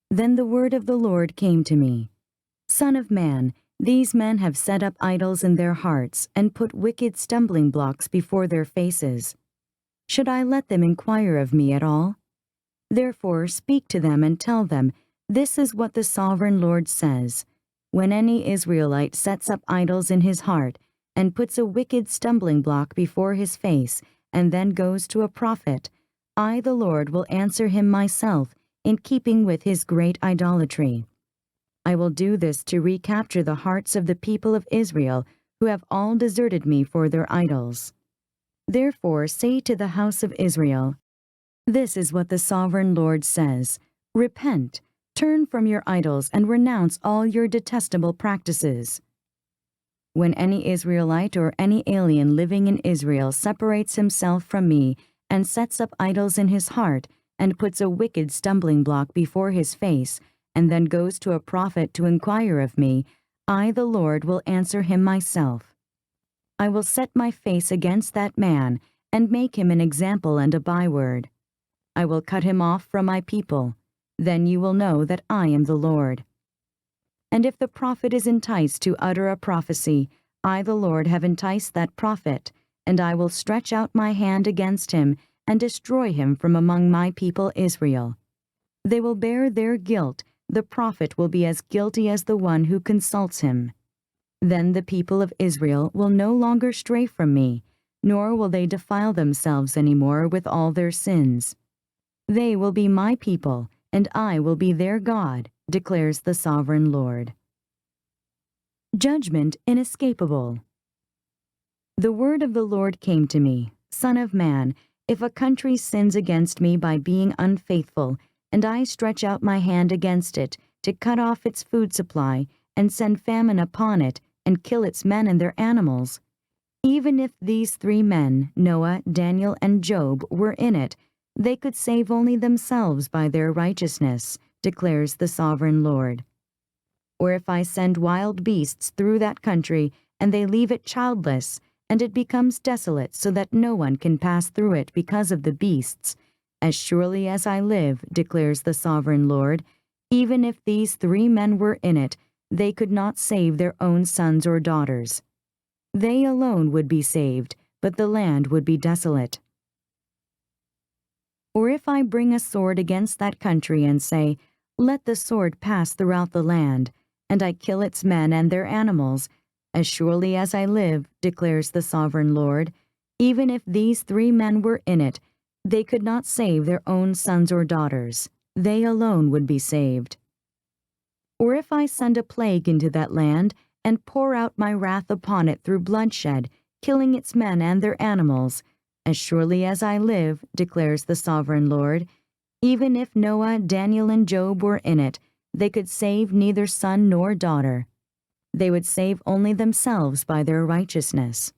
[SPEAKER 2] Then the word of the Lord came to me. Son of man, these men have set up idols in their hearts and put wicked stumbling blocks before their faces. Should I let them inquire of me at all? Therefore speak to them and tell them, this is what the sovereign Lord says. When any Israelite sets up idols in his heart and puts a wicked stumbling block before his face and then goes to a prophet, I, the Lord, will answer him myself in keeping with his great idolatry. I will do this to recapture the hearts of the people of Israel who have all deserted me for their idols. Therefore say to the house of Israel, this is what the sovereign Lord says. Repent, turn from your idols, and renounce all your detestable practices. When any Israelite or any alien living in Israel separates himself from me and sets up idols in his heart and puts a wicked stumbling block before his face and then goes to a prophet to inquire of me, I, the Lord, will answer him myself. I will set my face against that man and make him an example and a byword. I will cut him off from my people. Then you will know that I am the Lord. And if the prophet is enticed to utter a prophecy, I, the Lord, have enticed that prophet, and I will stretch out my hand against him and destroy him from among my people Israel. They will bear their guilt. The prophet will be as guilty as the one who consults him. Then the people of Israel will no longer stray from me, nor will they defile themselves any more with all their sins. They will be my people, and I will be their God, declares the sovereign Lord. Judgment inescapable. The word of the Lord came to me, Son of man, if a country sins against me by being unfaithful, and I stretch out my hand against it to cut off its food supply and send famine upon it and kill its men and their animals, even if these three men, Noah, Daniel, and Job, were in it, they could save only themselves by their righteousness, declares the sovereign Lord. Or if I send wild beasts through that country, and they leave it childless, and it becomes desolate so that no one can pass through it because of the beasts, as surely as I live, declares the sovereign Lord, even if these three men were in it, they could not save their own sons or daughters. They alone would be saved, but the land would be desolate. Or if I bring a sword against that country and say, let the sword pass throughout the land, and I kill its men and their animals, as surely as I live, declares the sovereign Lord, even if these three men were in it, they could not save their own sons or daughters. They alone would be saved. Or if I send a plague into that land and pour out my wrath upon it through bloodshed, killing its men and their animals, as surely as I live, declares the sovereign Lord, even if Noah, Daniel, and Job were in it, they could save neither son nor daughter. They would save only themselves by their righteousness.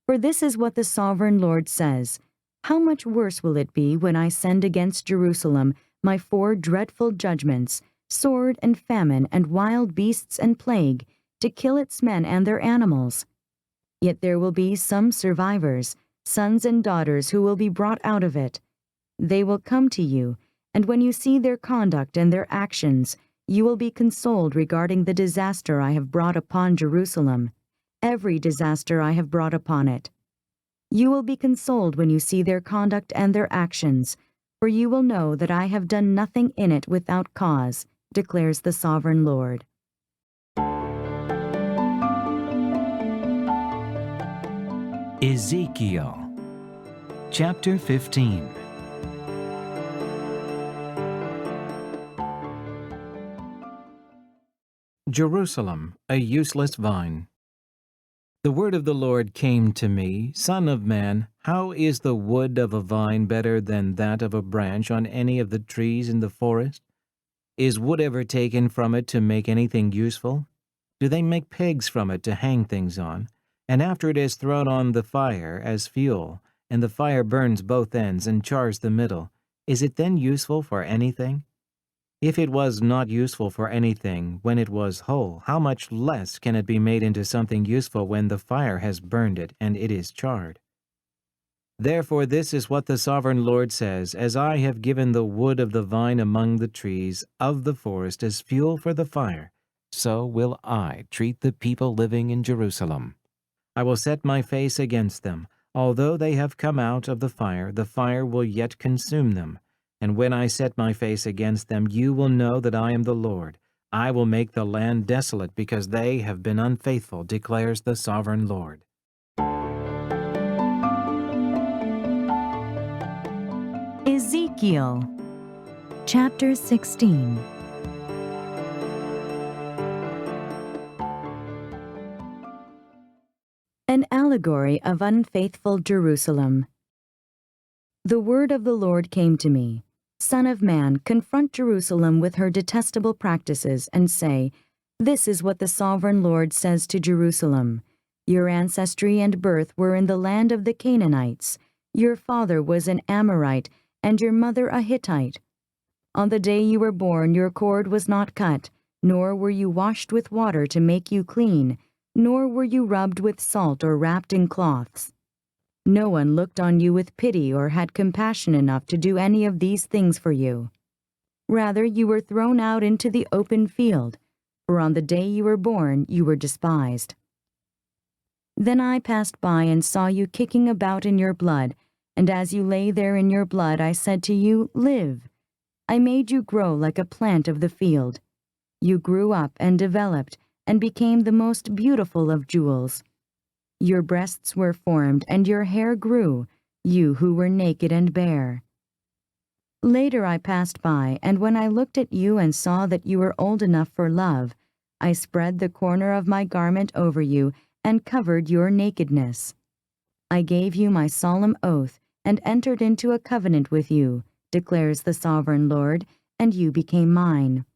[SPEAKER 2] For this is what the sovereign Lord says, how much worse will it be when I send against Jerusalem my 4 dreadful judgments, sword and famine and wild beasts and plague, to kill its men and their animals. Yet there will be some survivors, sons and daughters who will be brought out of it. They will come to you, and when you see their conduct and their actions, you will be consoled regarding the disaster I have brought upon Jerusalem, every disaster I have brought upon it. You will be consoled when you see their conduct and their actions, for you will know that I have done nothing in it without cause, declares the sovereign Lord.
[SPEAKER 1] Ezekiel Chapter 15. Jerusalem, a useless vine. The word of the Lord came to me, Son of man, how is the wood of a vine better than that of a branch on any of the trees in the forest? Is wood ever taken from it to make anything useful? Do they make pegs from it to hang things on? And after it is thrown on the fire as fuel, and the fire burns both ends and chars the middle, Is it then useful for anything? If it was not useful for anything when it was whole, how much less can it be made into something useful when the fire has burned it and it is charred? Therefore this is what the sovereign Lord says, as I have given the wood of the vine among the trees of the forest as fuel for the fire, so will I treat the people living in Jerusalem. I will set my face against them. Although they have come out of the fire will yet consume them. And when I set my face against them, you will know that I am the Lord. I will make the land desolate because they have been unfaithful, declares the sovereign Lord.
[SPEAKER 2] Ezekiel Chapter 16. An allegory of unfaithful Jerusalem. The word of the Lord came to me. Son of man, confront Jerusalem with her detestable practices and say, This is what the sovereign Lord says to Jerusalem. Your ancestry and birth were in the land of the Canaanites. Your father was an Amorite, and your mother a Hittite. On the day you were born, your cord was not cut, nor were you washed with water to make you clean, nor were you rubbed with salt or wrapped in cloths. No one looked on you with pity or had compassion enough to do any of these things for you. Rather, you were thrown out into the open field, for on the day you were born you were despised. Then I passed by and saw you kicking about in your blood, and as you lay there in your blood I said to you, Live. I made you grow like a plant of the field. You grew up and developed, and became the most beautiful of jewels. Your breasts were formed, and your hair grew, you who were naked and bare. Later I passed by, and when I looked at you and saw that you were old enough for love, I spread the corner of my garment over you and covered your nakedness. I gave you my solemn oath and entered into a covenant with you, declares the sovereign Lord, and you became mine.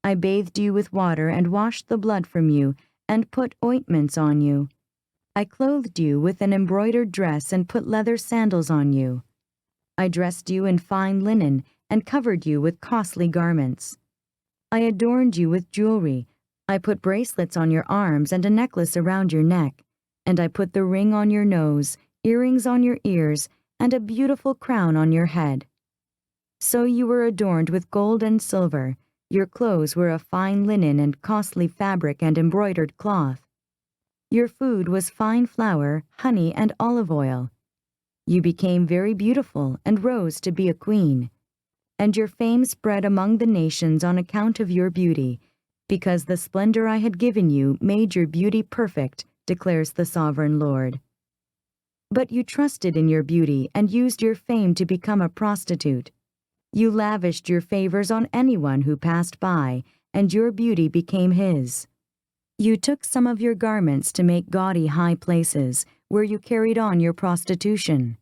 [SPEAKER 2] I bathed you with water and washed the blood from you and put ointments on you. I clothed you with an embroidered dress and put leather sandals on you. I dressed you in fine linen and covered you with costly garments. I adorned you with jewelry. I put bracelets on your arms and a necklace around your neck, and I put the ring on your nose, earrings on your ears, and a beautiful crown on your head. So you were adorned with gold and silver. Your clothes were of fine linen and costly fabric and embroidered cloth. Your food was fine flour, honey, and olive oil. You became very beautiful and rose to be a queen. And your fame spread among the nations on account of your beauty, because the splendor I had given you made your beauty perfect, declares the sovereign Lord. But you trusted in your beauty and used your fame to become a prostitute. You lavished your favors on anyone who passed by, and your beauty became his. You took some of your garments to make gaudy high places, where you carried on your prostitution.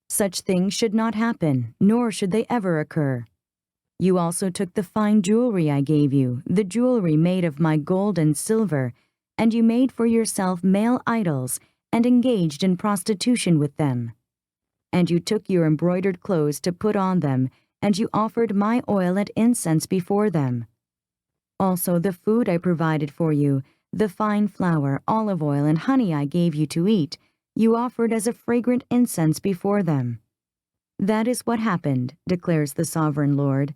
[SPEAKER 2] Such things should not happen, nor should they ever occur. You also took the fine jewelry I gave you, the jewelry made of my gold and silver, and you made for yourself male idols, and engaged in prostitution with them. And you took your embroidered clothes to put on them, and you offered my oil and incense before them. Also the food I provided for you, the fine flour, olive oil, and honey I gave you to eat, you offered as a fragrant incense before them. That is what happened, declares the sovereign Lord.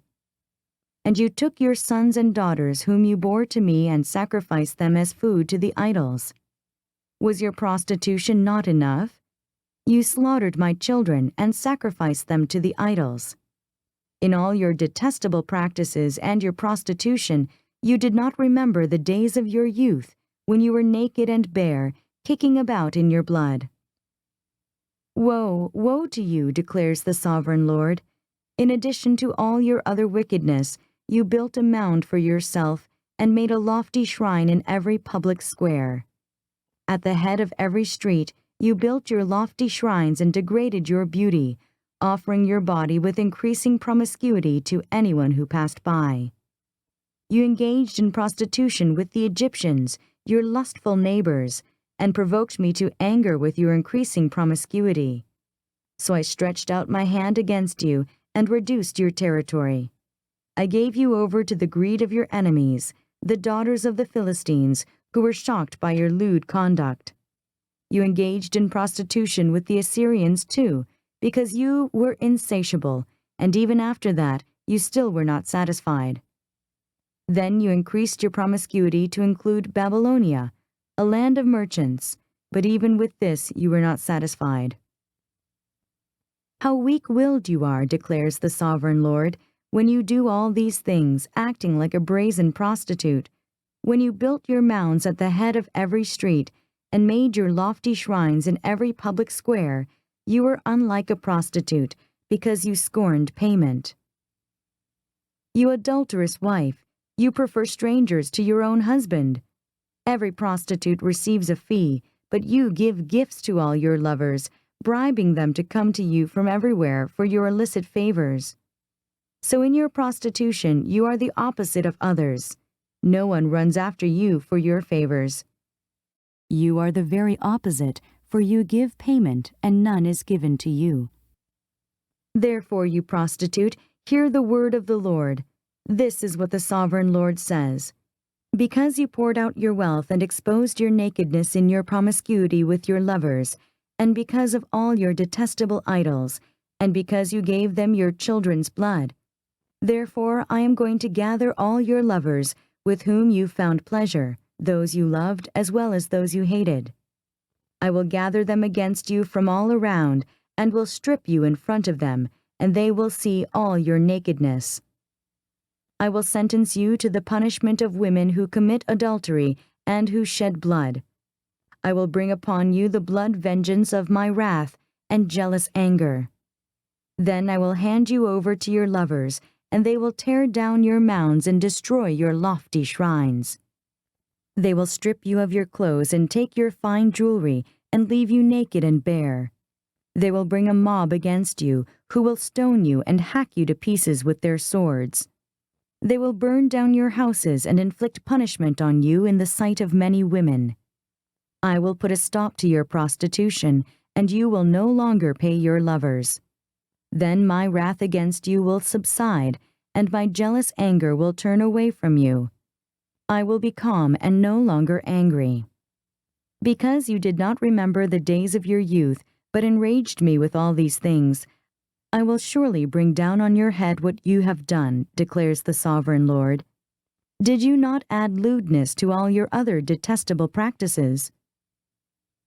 [SPEAKER 2] And you took your sons and daughters whom you bore to me and sacrificed them as food to the idols. Was your prostitution not enough? You slaughtered my children and sacrificed them to the idols. In all your detestable practices and your prostitution, you did not remember the days of your youth, when you were naked and bare, kicking about in your blood. Woe, woe to you, declares the sovereign Lord. In addition to all your other wickedness, you built a mound for yourself and made a lofty shrine in every public square. At the head of every street, you built your lofty shrines and degraded your beauty, offering your body with increasing promiscuity to anyone who passed by. You engaged in prostitution with the Egyptians, your lustful neighbors, and provoked me to anger with your increasing promiscuity. So I stretched out my hand against you and reduced your territory. I gave you over to the greed of your enemies, the daughters of the Philistines, who were shocked by your lewd conduct. You engaged in prostitution with the Assyrians too, because you were insatiable, and even after that you still were not satisfied. Then you increased your promiscuity to include Babylonia, a land of merchants, but even with this you were not satisfied. How weak-willed you are, declares the Sovereign Lord, when you do all these things, acting like a brazen prostitute, when you built your mounds at the head of every street and made your lofty shrines in every public square. You were unlike a prostitute, because you scorned payment. You adulterous wife, you prefer strangers to your own husband. Every prostitute receives a fee, but you give gifts to all your lovers, bribing them to come to you from everywhere for your illicit favors. So in your prostitution you are the opposite of others. No one runs after you for your favors. You are the very opposite, for you give payment, and none is given to you. Therefore, you prostitute, hear the word of the Lord. This is what the Sovereign Lord says. Because you poured out your wealth and exposed your nakedness in your promiscuity with your lovers, and because of all your detestable idols, and because you gave them your children's blood, therefore I am going to gather all your lovers with whom you found pleasure, those you loved as well as those you hated. I will gather them against you from all around, and will strip you in front of them, and they will see all your nakedness. I will sentence you to the punishment of women who commit adultery and who shed blood. I will bring upon you the blood vengeance of my wrath and jealous anger. Then I will hand you over to your lovers, and they will tear down your mounds and destroy your lofty shrines. They will strip you of your clothes and take your fine jewelry and leave you naked and bare. They will bring a mob against you, who will stone you and hack you to pieces with their swords. They will burn down your houses and inflict punishment on you in the sight of many women. I will put a stop to your prostitution, and you will no longer pay your lovers. Then my wrath against you will subside, and my jealous anger will turn away from you. I will be calm and no longer angry. Because you did not remember the days of your youth, but enraged me with all these things, I will surely bring down on your head what you have done, declares the Sovereign Lord. Did you not add lewdness to all your other detestable practices?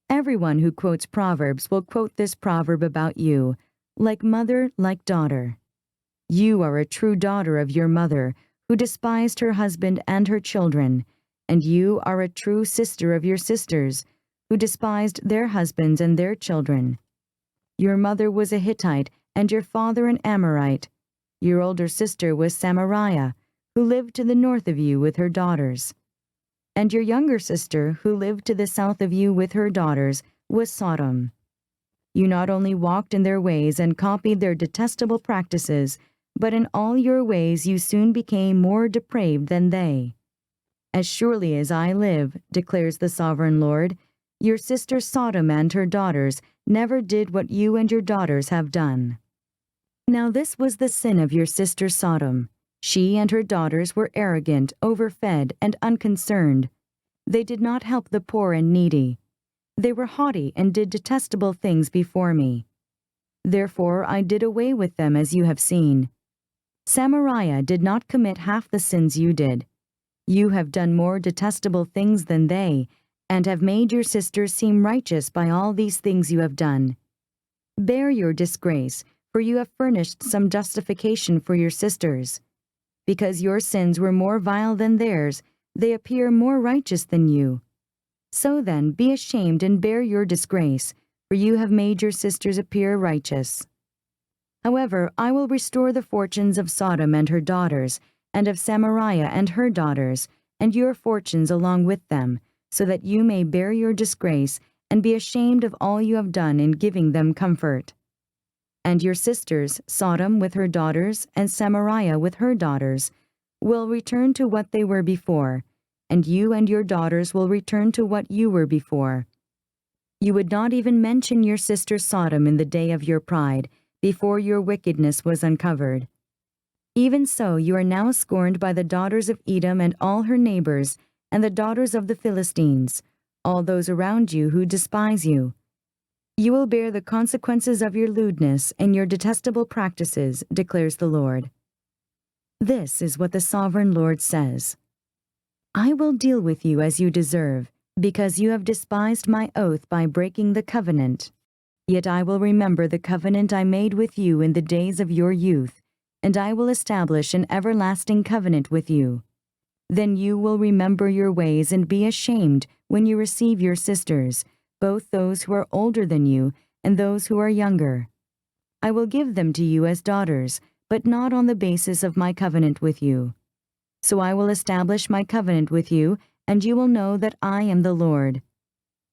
[SPEAKER 2] Everyone who quotes Proverbs will quote this proverb about you, like mother, like daughter. You are a true daughter of your mother, who despised her husband and her children, and you are a true sister of your sisters, who despised their husbands and their children. Your mother was a Hittite, and your father an Amorite. Your older sister was Samaria, who lived to the north of you with her daughters. And your younger sister, who lived to the south of you with her daughters, was Sodom. You not only walked in their ways and copied their detestable practices, but in all your ways you soon became more depraved than they. As surely as I live, declares the Sovereign Lord, your sister Sodom and her daughters never did what you and your daughters have done. Now this was the sin of your sister Sodom. She and her daughters were arrogant, overfed, and unconcerned. They did not help the poor and needy. They were haughty and did detestable things before me. Therefore I did away with them, as you have seen. Samaria did not commit half the sins you did. You have done more detestable things than they, and have made your sisters seem righteous by all these things you have done. Bear your disgrace, for you have furnished some justification for your sisters. Because your sins were more vile than theirs, they appear more righteous than you. So then, be ashamed and bear your disgrace, for you have made your sisters appear righteous. However, I will restore the fortunes of Sodom and her daughters, and of Samaria and her daughters, and your fortunes along with them, so that you may bear your disgrace and be ashamed of all you have done in giving them comfort. And your sisters, Sodom with her daughters, and Samaria with her daughters, will return to what they were before, and you and your daughters will return to what you were before. You would not even mention your sister Sodom in the day of your pride, before your wickedness was uncovered. Even so, you are now scorned by the daughters of Edom and all her neighbors, and the daughters of the Philistines, all those around you who despise you. You will bear the consequences of your lewdness and your detestable practices, declares the Lord. This is what the sovereign Lord says. I will deal with you as you deserve, because you have despised my oath by breaking the covenant. Yet I will remember the covenant I made with you in the days of your youth, and I will establish an everlasting covenant with you. Then you will remember your ways and be ashamed when you receive your sisters, both those who are older than you and those who are younger. I will give them to you as daughters, but not on the basis of my covenant with you. So I will establish my covenant with you, and you will know that I am the Lord.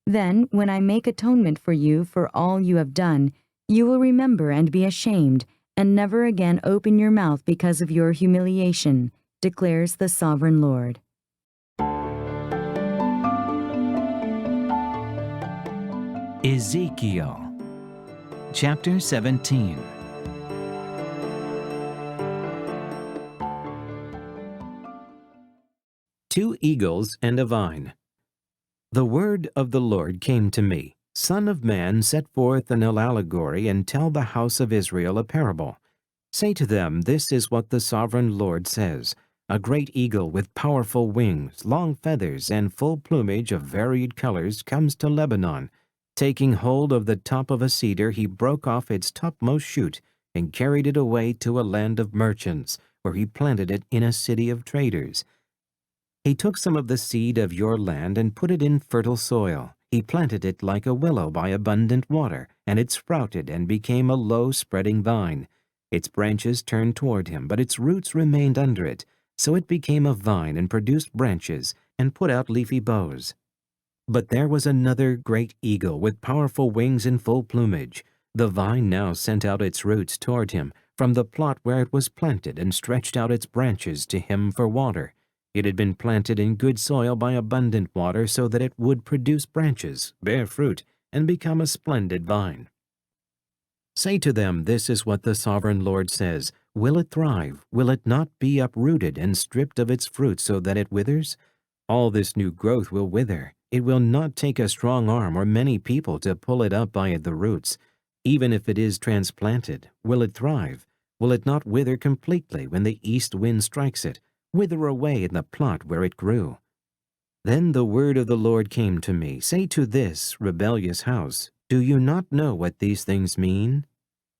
[SPEAKER 2] Then, when I make atonement for you for all you have done, you will remember and be ashamed, and never again open your mouth because of your humiliation, declares the sovereign Lord.
[SPEAKER 1] Ezekiel Chapter 17. Two eagles and a vine. The word of the Lord came to me, Son of man, set forth an allegory and tell the house of Israel a parable. Say to them, this is what the sovereign Lord says. A great eagle with powerful wings, long feathers, and full plumage of varied colors comes to Lebanon. Taking hold of the top of a cedar, he broke off its topmost shoot and carried it away to a land of merchants, where he planted it in a city of traders. He took some of the seed of your land and put it in fertile soil. He planted it like a willow by abundant water, and it sprouted and became a low spreading vine. Its branches turned toward him, but its roots remained under it. So it became a vine and produced branches and put out leafy boughs. But there was another great eagle with powerful wings and full plumage. The vine now sent out its roots toward him from the plot where it was planted and stretched out its branches to him for water. It had been planted in good soil by abundant water so that it would produce branches, bear fruit, and become a splendid vine. Say to them, this is what the sovereign Lord says. Will it thrive? Will it not be uprooted and stripped of its fruit so that it withers? All this new growth will wither. It will not take a strong arm or many people to pull it up by the roots. Even if it is transplanted, will it thrive? Will it not wither completely when the east wind strikes it, wither away in the plot where it grew? Then the word of the Lord came to me. Say to this rebellious house, do you not know what these things mean?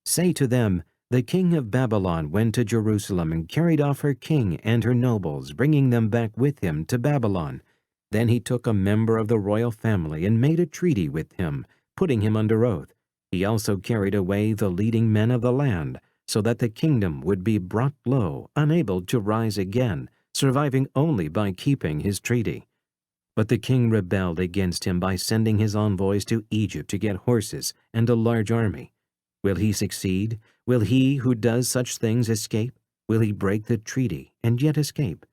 [SPEAKER 1] Say to them, the king of Babylon went to Jerusalem and carried off her king and her nobles, bringing them back with him to Babylon. Then he took a member of the royal family and made a treaty with him, putting him under oath. He also carried away the leading men of the land, so that the kingdom would be brought low, unable to rise again, surviving only by keeping his treaty. But the king rebelled against him by sending his envoys to Egypt to get horses and a large army. Will he succeed? Will he who does such things escape? Will he break the treaty and yet escape?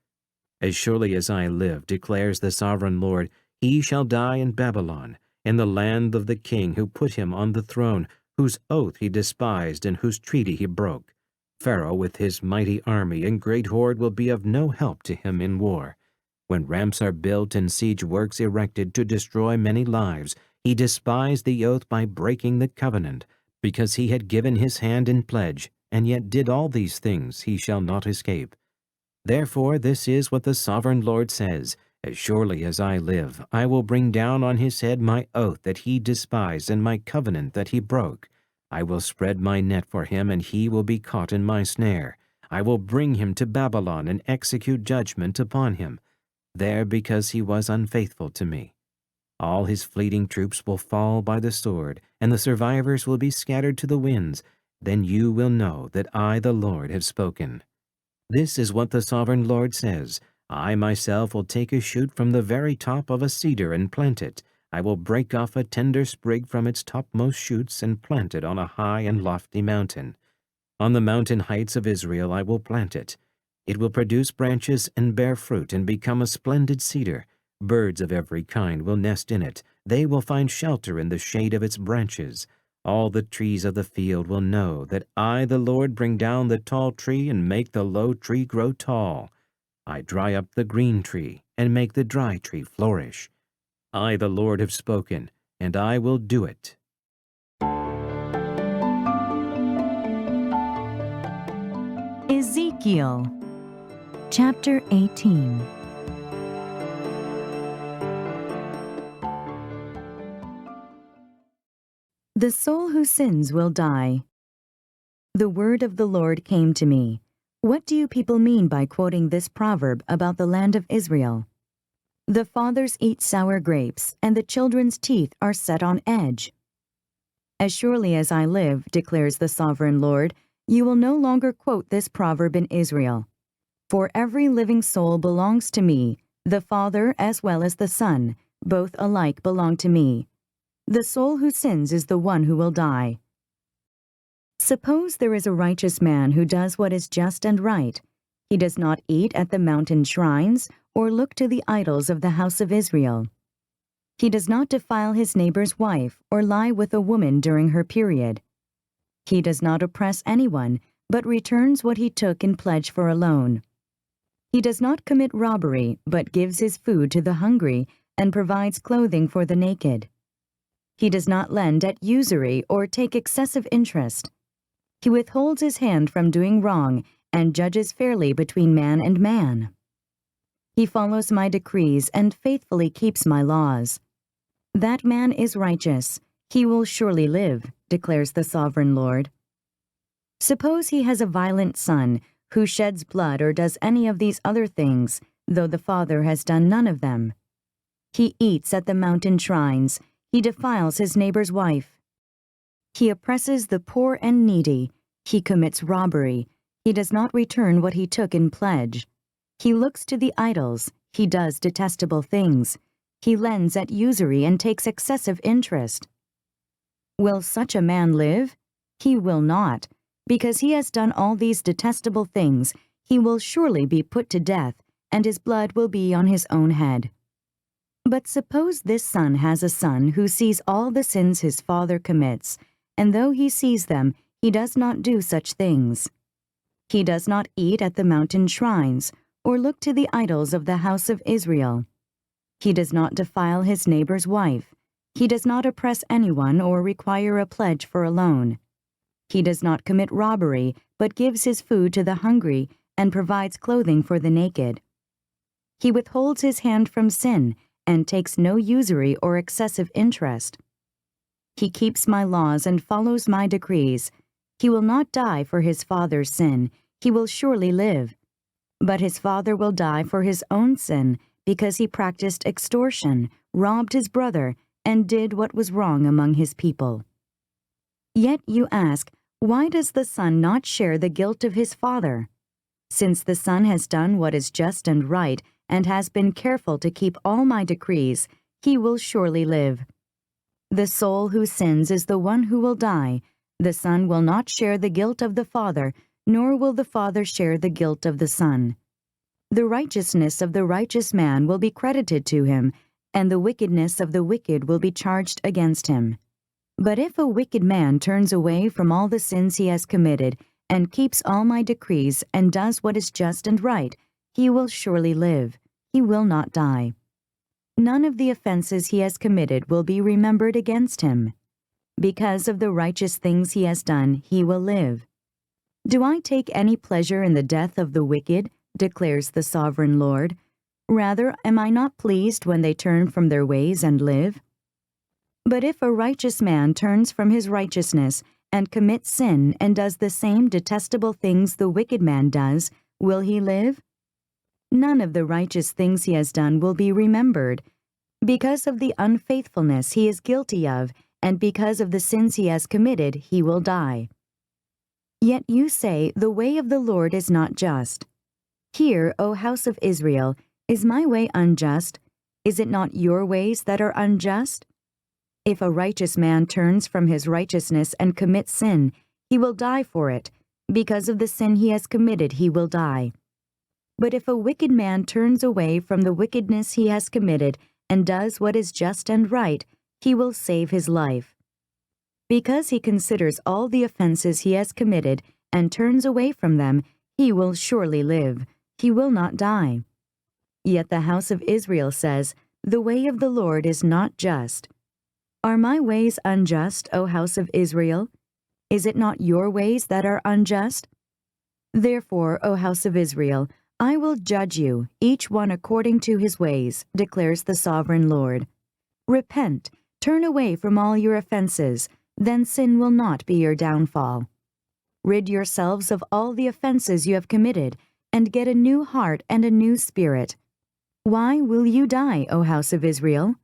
[SPEAKER 1] As surely as I live, declares the sovereign Lord, he shall die in Babylon, in the land of the king who put him on the throne, whose oath he despised and whose treaty he broke. Pharaoh with his mighty army and great horde will be of no help to him in war. When ramps are built and siege works erected to destroy many lives, he despised the oath by breaking the covenant, because he had given his hand in pledge, and yet did all these things, he shall not escape. Therefore this is what the sovereign Lord says, as surely as I live, I will bring down on his head my oath that he despised and my covenant that he broke. I will spread my net for him, and he will be caught in my snare. I will bring him to Babylon and execute judgment upon him, there because he was unfaithful to me. All his fleeting troops will fall by the sword, and the survivors will be scattered to the winds. Then you will know that I, the Lord, have spoken. This is what the sovereign Lord says. I myself will take a shoot from the very top of a cedar and plant it. I will break off a tender sprig from its topmost shoots and plant it on a high and lofty mountain. On the mountain heights of Israel I will plant it. It will produce branches and bear fruit and become a splendid cedar. Birds of every kind will nest in it. They will find shelter in the shade of its branches. All the trees of the field will know that I, the Lord, bring down the tall tree and make the low tree grow tall. I dry up the green tree and make the dry tree flourish. I, the Lord, have spoken, and I will do it.
[SPEAKER 2] Ezekiel Chapter 18. The soul who sins will die. The word of the Lord came to me. What do you people mean by quoting this proverb about the land of Israel? The fathers eat sour grapes, and the children's teeth are set on edge. As surely as I live, declares the sovereign Lord, you will no longer quote this proverb in Israel. For every living soul belongs to me, the Father as well as the Son, both alike belong to me. The soul who sins is the one who will die. Suppose there is a righteous man who does what is just and right. He does not eat at the mountain shrines or look to the idols of the house of Israel. He does not defile his neighbor's wife or lie with a woman during her period. He does not oppress anyone, but returns what he took in pledge for a loan. He does not commit robbery, but gives his food to the hungry and provides clothing for the naked. He does not lend at usury or take excessive interest. He withholds his hand from doing wrong and judges fairly between man and man. He follows my decrees and faithfully keeps my laws. That man is righteous. He will surely live, declares the sovereign Lord. Suppose he has a violent son who sheds blood or does any of these other things, though the father has done none of them. He eats at the mountain shrines. He defiles his neighbor's wife. He oppresses the poor and needy. He commits robbery. He does not return what he took in pledge. He looks to the idols. He does detestable things. He lends at usury and takes excessive interest. Will such a man live? He will not. Because he has done all these detestable things, he will surely be put to death, and his blood will be on his own head. But suppose this son has a son who sees all the sins his father commits, and though he sees them, he does not do such things. He does not eat at the mountain shrines, or look to the idols of the house of Israel. He does not defile his neighbor's wife. He does not oppress anyone or require a pledge for a loan. He does not commit robbery, but gives his food to the hungry and provides clothing for the naked. He withholds his hand from sin and takes no usury or excessive interest. He keeps my laws and follows my decrees. He will not die for his father's sin. He will surely live. But his father will die for his own sin because he practiced extortion, robbed his brother, and did what was wrong among his people. Yet you ask, why does the son not share the guilt of his father? Since the son has done what is just and right and has been careful to keep all my decrees, he will surely live. The soul who sins is the one who will die. The son will not share the guilt of the father, nor will the father share the guilt of the son. The righteousness of the righteous man will be credited to him, and the wickedness of the wicked will be charged against him. But if a wicked man turns away from all the sins he has committed, and keeps all my decrees, and does what is just and right, he will surely live. He will not die. None of the offenses he has committed will be remembered against him. Because of the righteous things he has done, he will live. Do I take any pleasure in the death of the wicked, declares the sovereign Lord? Rather, am I not pleased when they turn from their ways and live? But if a righteous man turns from his righteousness and commits sin and does the same detestable things the wicked man does, will he live? None of the righteous things he has done will be remembered. Because of the unfaithfulness he is guilty of, and because of the sins he has committed, he will die. Yet you say, the way of the Lord is not just. Hear, O house of Israel, is my way unjust? Is it not your ways that are unjust? If a righteous man turns from his righteousness and commits sin, he will die for it. Because of the sin he has committed, he will die. But if a wicked man turns away from the wickedness he has committed and does what is just and right, he will save his life. Because he considers all the offenses he has committed and turns away from them, he will surely live. He will not die. Yet the house of Israel says, "The way of the Lord is not just." Are my ways unjust, O house of Israel? Is it not your ways that are unjust? Therefore, O house of Israel, I will judge you, each one according to his ways, declares the sovereign Lord. Repent, turn away from all your offenses, then sin will not be your downfall. Rid yourselves of all the offenses you have committed, and get a new heart and a new spirit. Why will you die, O house of Israel?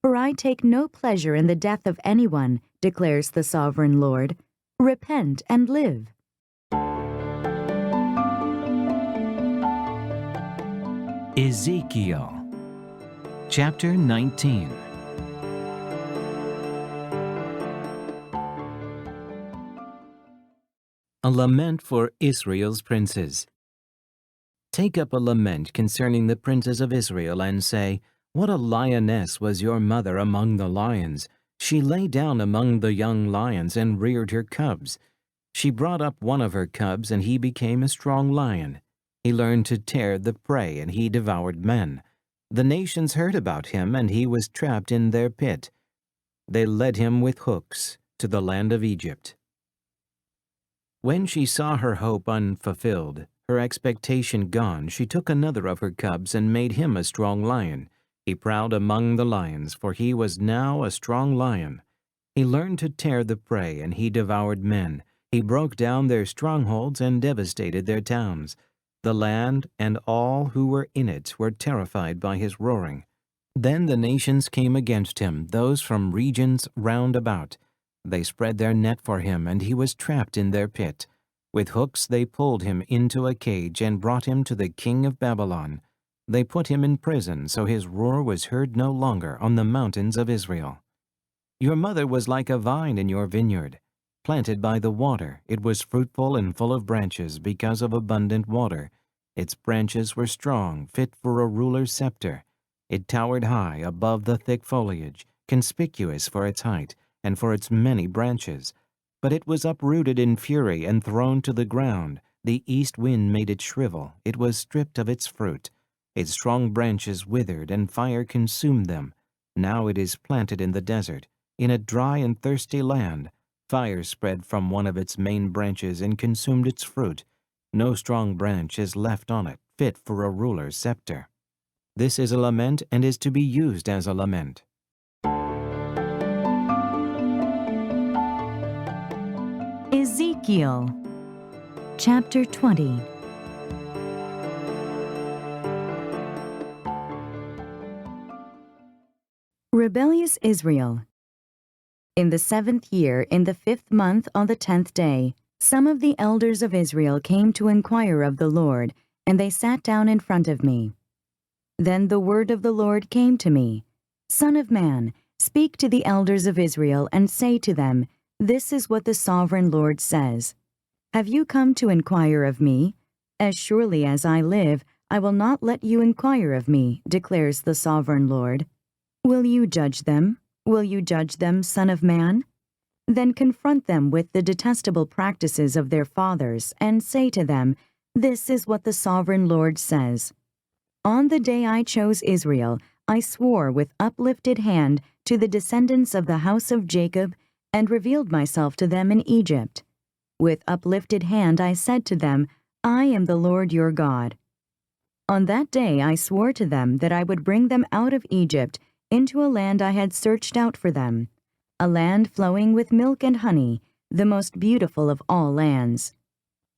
[SPEAKER 2] For I take no pleasure in the death of anyone, declares the sovereign Lord. Repent and live.
[SPEAKER 1] Ezekiel Chapter 19. A lament for Israel's princes. Take up a lament concerning the princes of Israel, and say, "What a lioness was your mother among the lions! She lay down among the young lions and reared her cubs. She brought up one of her cubs, and he became a strong lion. He learned to tear the prey, and he devoured men. The nations heard about him, and he was trapped in their pit. They led him with hooks to the land of Egypt." When she saw her hope unfulfilled, her expectation gone, she took another of her cubs and made him a strong lion. He prowled among the lions, for he was now a strong lion. He learned to tear the prey, and he devoured men. He broke down their strongholds and devastated their towns. The land and all who were in it were terrified by his roaring. Then the nations came against him, those from regions round about. They spread their net for him, and he was trapped in their pit. With hooks they pulled him into a cage and brought him to the king of Babylon. They put him in prison, so his roar was heard no longer on the mountains of Israel. Your mother was like a vine in your vineyard. Planted by the water, it was fruitful and full of branches because of abundant water. Its branches were strong, fit for a ruler's scepter. It towered high above the thick foliage, conspicuous for its height and for its many branches. But it was uprooted in fury and thrown to the ground. The east wind made it shrivel. It was stripped of its fruit. Its strong branches withered, and fire consumed them. Now it is planted in the desert, in a dry and thirsty land. Fire spread from one of its main branches and consumed its fruit. No strong branch is left on it, fit for a ruler's scepter. This is a lament, and is to be used as a lament.
[SPEAKER 2] Ezekiel Chapter 20. Rebellious Israel. In the 7th year, in the 5th month, on the 10th day, some of the elders of Israel came to inquire of the Lord, and they sat down in front of me. Then the word of the Lord came to me, "Son of man, speak to the elders of Israel, and say to them, This is what the sovereign Lord says. Have you come to inquire of me? As surely as I live, I will not let you inquire of me, declares the sovereign Lord. Will you judge them? Will you judge them, son of man? Then confront them with the detestable practices of their fathers, and say to them, This is what the sovereign Lord says. On the day I chose Israel, I swore with uplifted hand to the descendants of the house of Jacob, and revealed myself to them in Egypt. With uplifted hand I said to them, I am the Lord your God. On that day I swore to them that I would bring them out of Egypt into a land I had searched out for them, a land flowing with milk and honey, the most beautiful of all lands.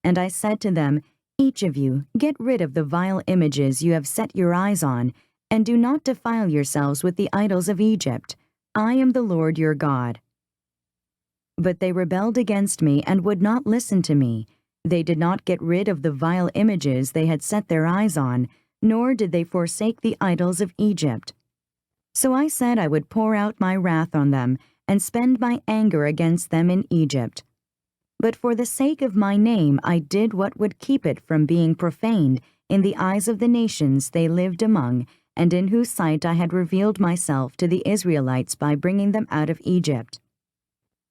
[SPEAKER 2] And I said to them, Each of you, get rid of the vile images you have set your eyes on, and do not defile yourselves with the idols of Egypt. I am the Lord your God. But they rebelled against me and would not listen to me. They did not get rid of the vile images they had set their eyes on, nor did they forsake the idols of Egypt. So I said I would pour out my wrath on them and spend my anger against them in Egypt. But for the sake of my name I did what would keep it from being profaned in the eyes of the nations they lived among, and in whose sight I had revealed myself to the Israelites by bringing them out of Egypt.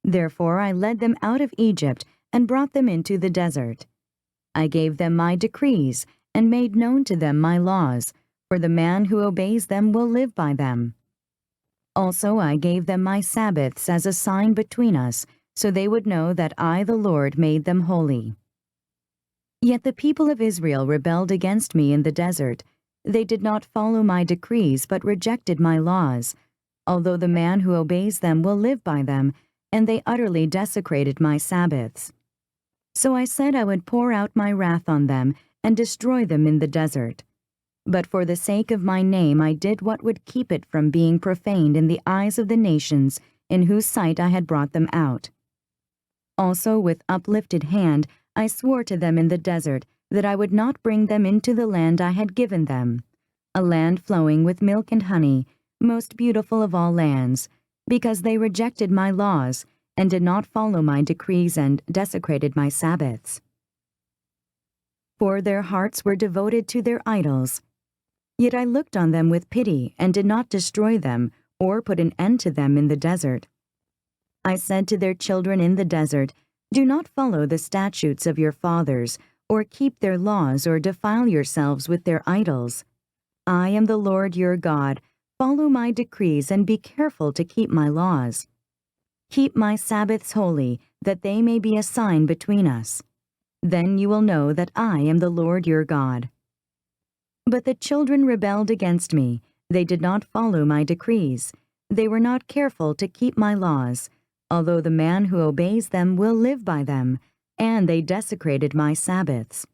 [SPEAKER 2] Therefore I led them out of Egypt and brought them into the desert. I gave them my decrees and made known to them my laws, for the man who obeys them will live by them. Also I gave them my Sabbaths as a sign between us, so they would know that I, the Lord, made them holy. Yet the people of Israel rebelled against me in the desert. They did not follow my decrees, but rejected my laws, although the man who obeys them will live by them, and they utterly desecrated my Sabbaths. So I said I would pour out my wrath on them and destroy them in the desert. But for the sake of my name I did what would keep it from being profaned in the eyes of the nations in whose sight I had brought them out. Also with uplifted hand I swore to them in the desert that I would not bring them into the land I had given them, a land flowing with milk and honey, most beautiful of all lands, because they rejected my laws and did not follow my decrees and desecrated my Sabbaths. For their hearts were devoted to their idols. Yet I looked on them with pity and did not destroy them or put an end to them in the desert. I said to their children in the desert, "Do not follow the statutes of your fathers, or keep their laws, or defile yourselves with their idols. I am the Lord your God. Follow my decrees and be careful to keep my laws. Keep my Sabbaths holy, that they may be a sign between us. Then you will know that I am the Lord your God." But the children rebelled against me. They did not follow my decrees. They were not careful to keep my laws, although the man who obeys them will live by them, and they desecrated my Sabbaths.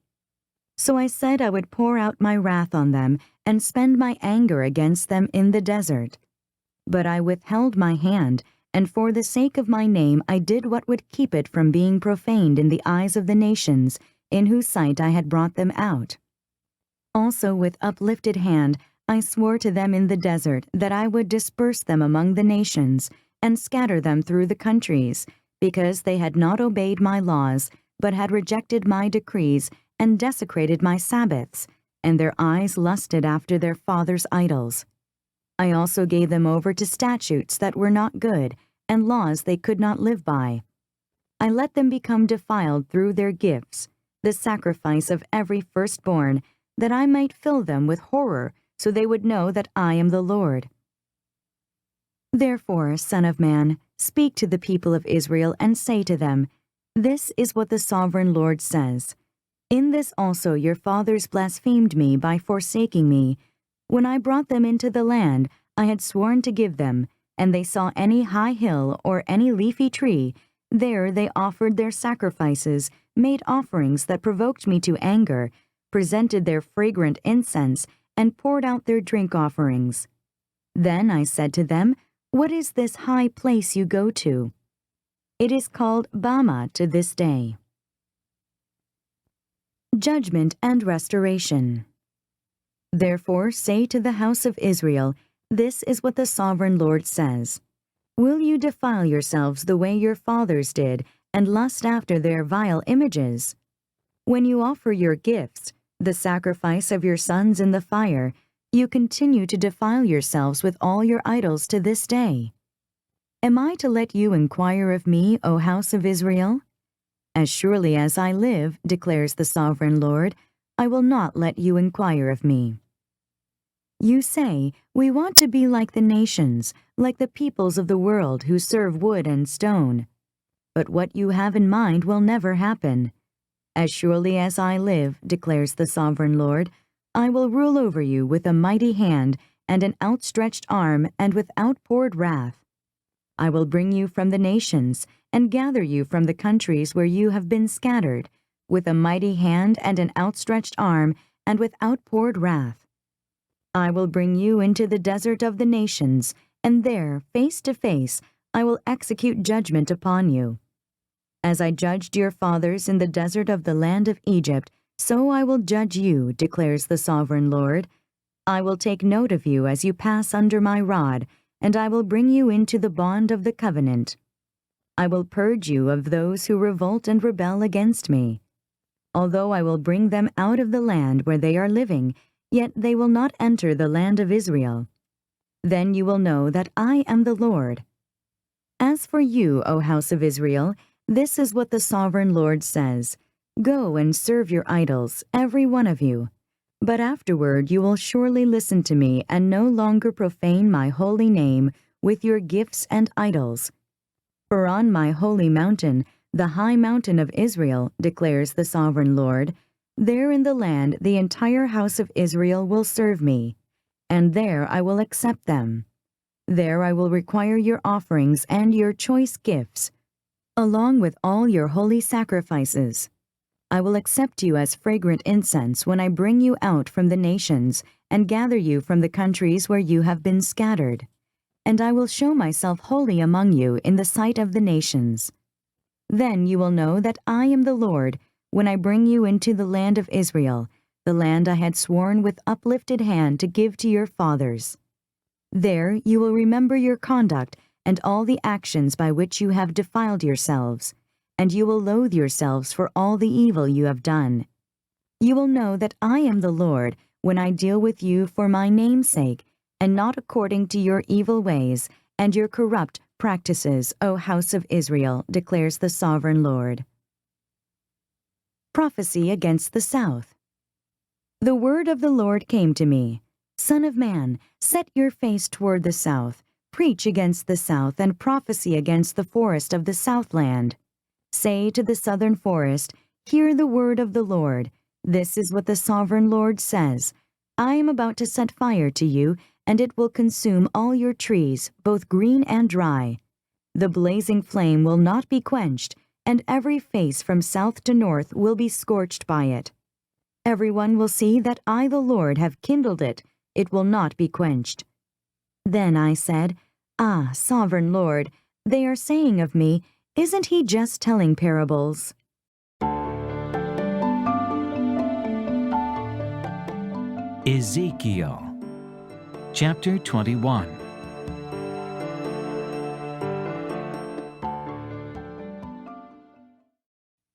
[SPEAKER 2] So I said I would pour out my wrath on them and spend my anger against them in the desert. But I withheld my hand, and for the sake of my name I did what would keep it from being profaned in the eyes of the nations in whose sight I had brought them out. Also with uplifted hand I swore to them in the desert that I would disperse them among the nations and scatter them through the countries, because they had not obeyed my laws, but had rejected my decrees and desecrated my Sabbaths, and their eyes lusted after their fathers' idols. I also gave them over to statutes that were not good, and laws they could not live by. I let them become defiled through their gifts, the sacrifice of every firstborn, that I might fill them with horror, so they would know that I am the Lord. Therefore, Son of man, speak to the people of Israel and say to them, "This is what the sovereign Lord says. In this also your fathers blasphemed me by forsaking me. When I brought them into the land I had sworn to give them, and they saw any high hill or any leafy tree, there they offered their sacrifices, made offerings that provoked me to anger, presented their fragrant incense, and poured out their drink offerings. Then I said to them, 'What is this high place you go to?' It is called Bama to this day." Judgment and Restoration. Therefore say to the house of Israel, "This is what the sovereign Lord says. Will you defile yourselves the way your fathers did, and lust after their vile images? When you offer your gifts, the sacrifice of your sons in the fire, you continue to defile yourselves with all your idols to this day. Am I to let you inquire of me, O house of Israel? As surely as I live, declares the sovereign Lord, I will not let you inquire of me. You say, we want to be like the nations, like the peoples of the world who serve wood and stone. But what you have in mind will never happen. As surely as I live, declares the sovereign Lord, I will rule over you with a mighty hand and an outstretched arm and with outpoured wrath. I will bring you from the nations and gather you from the countries where you have been scattered, with a mighty hand and an outstretched arm and with outpoured wrath. I will bring you into the desert of the nations, and there, face to face, I will execute judgment upon you. As I judged your fathers in the desert of the land of Egypt, so I will judge you, declares the sovereign Lord. I will take note of you as you pass under my rod, and I will bring you into the bond of the covenant. I will purge you of those who revolt and rebel against me. Although I will bring them out of the land where they are living, yet they will not enter the land of Israel. Then you will know that I am the Lord. As for you, O house of Israel, this is what the sovereign Lord says. Go and serve your idols, every one of you. But afterward you will surely listen to me and no longer profane my holy name with your gifts and idols. For on my holy mountain, the high mountain of Israel, declares the sovereign Lord, there in the land the entire house of Israel will serve me, and there I will accept them. There I will require your offerings and your choice gifts, along with all your holy sacrifices. I will accept you as fragrant incense when I bring you out from the nations and gather you from the countries where you have been scattered. And I will show myself holy among you in the sight of the nations. Then you will know that I am the Lord when I bring you into the land of Israel, the land I had sworn with uplifted hand to give to your fathers. There you will remember your conduct and all the actions by which you have defiled yourselves, and you will loathe yourselves for all the evil you have done. You will know that I am the Lord when I deal with you for my name's sake, and not according to your evil ways and your corrupt practices, O house of Israel, declares the sovereign Lord. Prophecy against the south. The word of the Lord came to me. Son of man, set your face toward the south, preach against the south, and prophesy against the forest of the southland. Say to the southern forest, hear the word of the Lord. This is what the sovereign Lord says. I am about to set fire to you, and it will consume all your trees, both green and dry. The blazing flame will not be quenched, and every face from south to north will be scorched by it. Everyone will see that I, the Lord, have kindled it. It will not be quenched. Then I said, Ah, sovereign Lord, they are saying of me, isn't he just telling parables?
[SPEAKER 1] Ezekiel Chapter 21.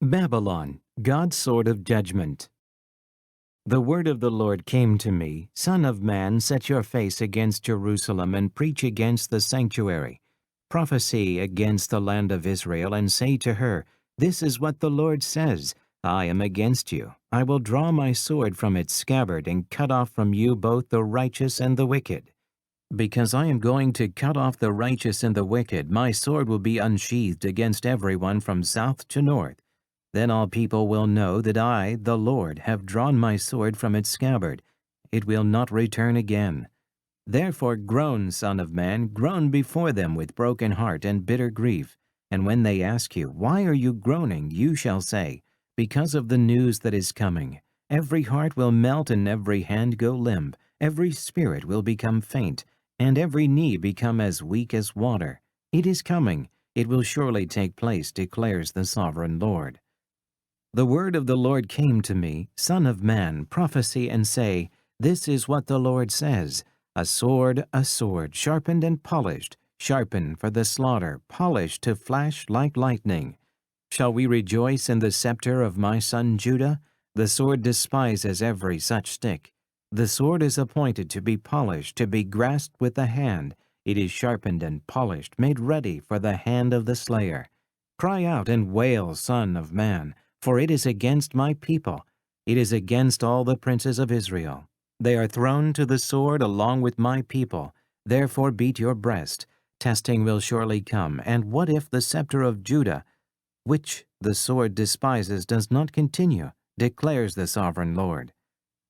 [SPEAKER 1] Babylon, God's sword of judgment. The word of the Lord came to me, Son of man, set your face against Jerusalem and preach against the sanctuary. Prophesy against the land of Israel and say to her, This is what the Lord says, I am against you. I will draw my sword from its scabbard and cut off from you both the righteous and the wicked. Because I am going to cut off the righteous and the wicked, my sword will be unsheathed against everyone from south to north. Then all people will know that I, the Lord, have drawn my sword from its scabbard. It will not return again. Therefore groan, Son of man, groan before them with broken heart and bitter grief. And when they ask you, Why are you groaning? You shall say, Because of the news that is coming. Every heart will melt and every hand go limp. Every spirit will become faint, and every knee become as weak as water. It is coming. It will surely take place, declares the sovereign Lord. The word of the Lord came to me, Son of man, prophesy and say, This is what the Lord says, a sword, sharpened and polished, sharpened for the slaughter, polished to flash like lightning. Shall we rejoice in the scepter of my son Judah? The sword despises every such stick. The sword is appointed to be polished, to be grasped with the hand. It is sharpened and polished, made ready for the hand of the slayer. Cry out and wail, Son of man, for it is against my people. It is against all the princes of Israel. They are thrown to the sword along with my people. Therefore beat your breast. Testing will surely come. And what if the scepter of Judah, which the sword despises, does not continue, declares the sovereign Lord.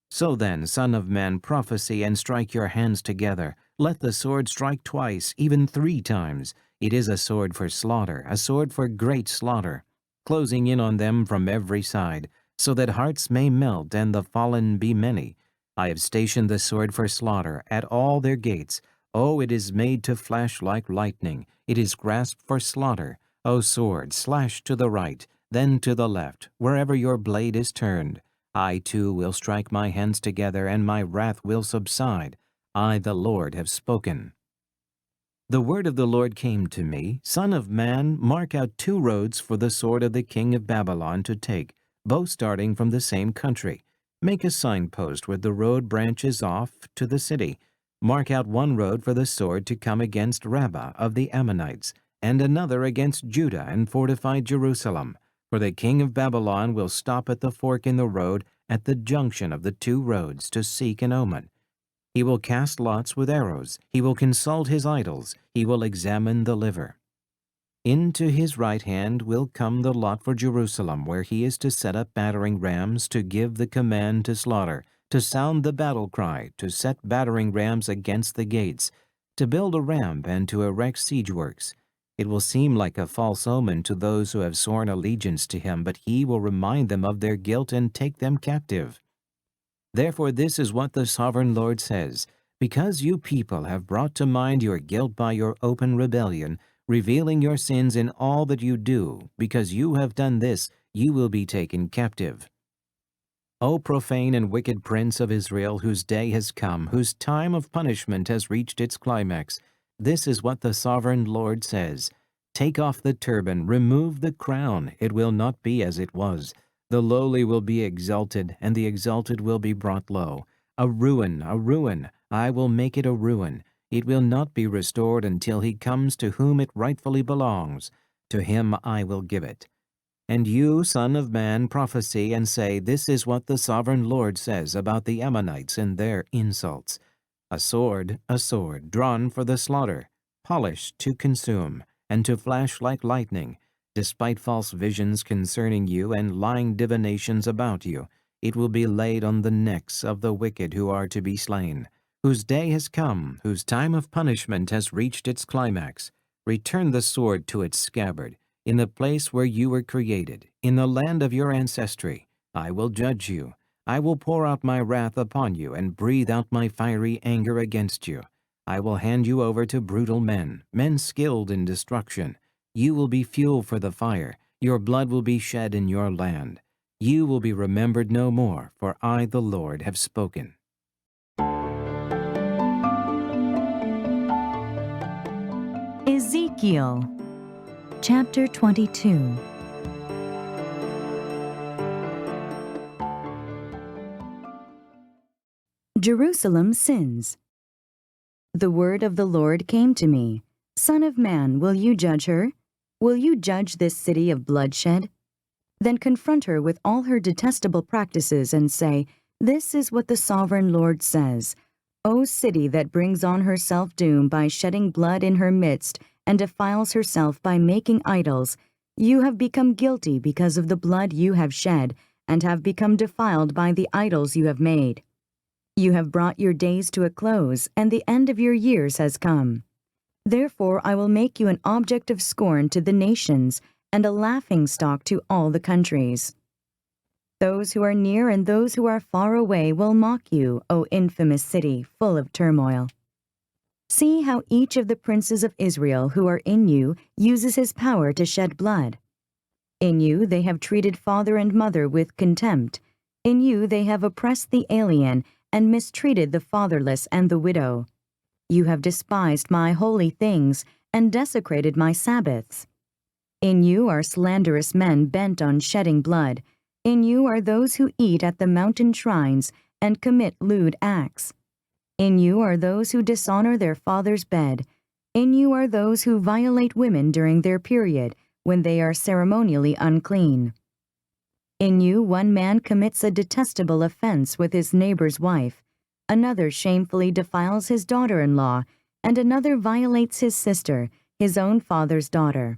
[SPEAKER 1] So then, Son of man, prophesy and strike your hands together. Let the sword strike twice, even 3 times. It is a sword for slaughter, a sword for great slaughter, closing in on them from every side, so that hearts may melt and the fallen be many. I have stationed the sword for slaughter at all their gates. Oh, it is made to flash like lightning. It is grasped for slaughter. O sword, slash to the right, then to the left, wherever your blade is turned. I too will strike my hands together, and my wrath will subside. I, the Lord, have spoken. The word of the Lord came to me, Son of man, mark out 2 roads for the sword of the king of Babylon to take, both starting from the same country. Make a signpost where the road branches off to the city. Mark out one road for the sword to come against Rabbah of the Ammonites, and another against Judah and fortify Jerusalem. For the king of Babylon will stop at the fork in the road at the junction of the two roads to seek an omen. He will cast lots with arrows. He will consult his idols. He will examine the liver. Into his right hand will come the lot for Jerusalem, where he is to set up battering rams, to give the command to slaughter, to sound the battle cry, to set battering rams against the gates, to build a ramp and to erect siege works. It will seem like a false omen to those who have sworn allegiance to him, but he will remind them of their guilt and take them captive. Therefore this is what the sovereign Lord says: because you people have brought to mind your guilt by your open rebellion, revealing your sins in all that you do, because you have done this, you will be taken captive. O profane and wicked prince of Israel, whose day has come, whose time of punishment has reached its climax, this is what the sovereign Lord says: take off the turban, remove the crown, it will not be as it was. The lowly will be exalted, and the exalted will be brought low. A ruin, I will make it a ruin. It will not be restored until he comes to whom it rightfully belongs. To him I will give it. And you, son of man, prophesy and say, this is what the sovereign Lord says about the Ammonites and their insults. A sword, drawn for the slaughter, polished to consume, and to flash like lightning. Despite false visions concerning you and lying divinations about you, it will be laid on the necks of the wicked who are to be slain, whose day has come, whose time of punishment has reached its climax. Return the sword to its scabbard. In the place where you were created, in the land of your ancestry, I will judge you. I will pour out my wrath upon you and breathe out my fiery anger against you. I will hand you over to brutal men, men skilled in destruction. You will be fuel for the fire. Your blood will be shed in your land. You will be remembered no more, for I, the Lord, have spoken.
[SPEAKER 2] Ezekiel Chapter 22. Jerusalem sins. The word of the Lord came to me. Son of man, will you judge her? Will you judge this city of bloodshed? Then confront her with all her detestable practices and say, this is what the sovereign Lord says: O city that brings on herself doom by shedding blood in her midst and defiles herself by making idols, you have become guilty because of the blood you have shed, and have become defiled by the idols you have made. You have brought your days to a close, and the end of your years has come. Therefore I will make you an object of scorn to the nations, and a laughingstock to all the countries. Those who are near and those who are far away will mock you, O infamous city, full of turmoil. See how each of the princes of Israel who are in you uses his power to shed blood. In you they have treated father and mother with contempt. In you they have oppressed the alien and mistreated the fatherless and the widow. You have despised my holy things and desecrated my Sabbaths. In you are slanderous men bent on shedding blood. In you are those who eat at the mountain shrines and commit lewd acts. In you are those who dishonor their father's bed. In you are those who violate women during their period, when they are ceremonially unclean. In you one man commits a detestable offense with his neighbor's wife, another shamefully defiles his daughter-in-law, and another violates his sister, his own father's daughter.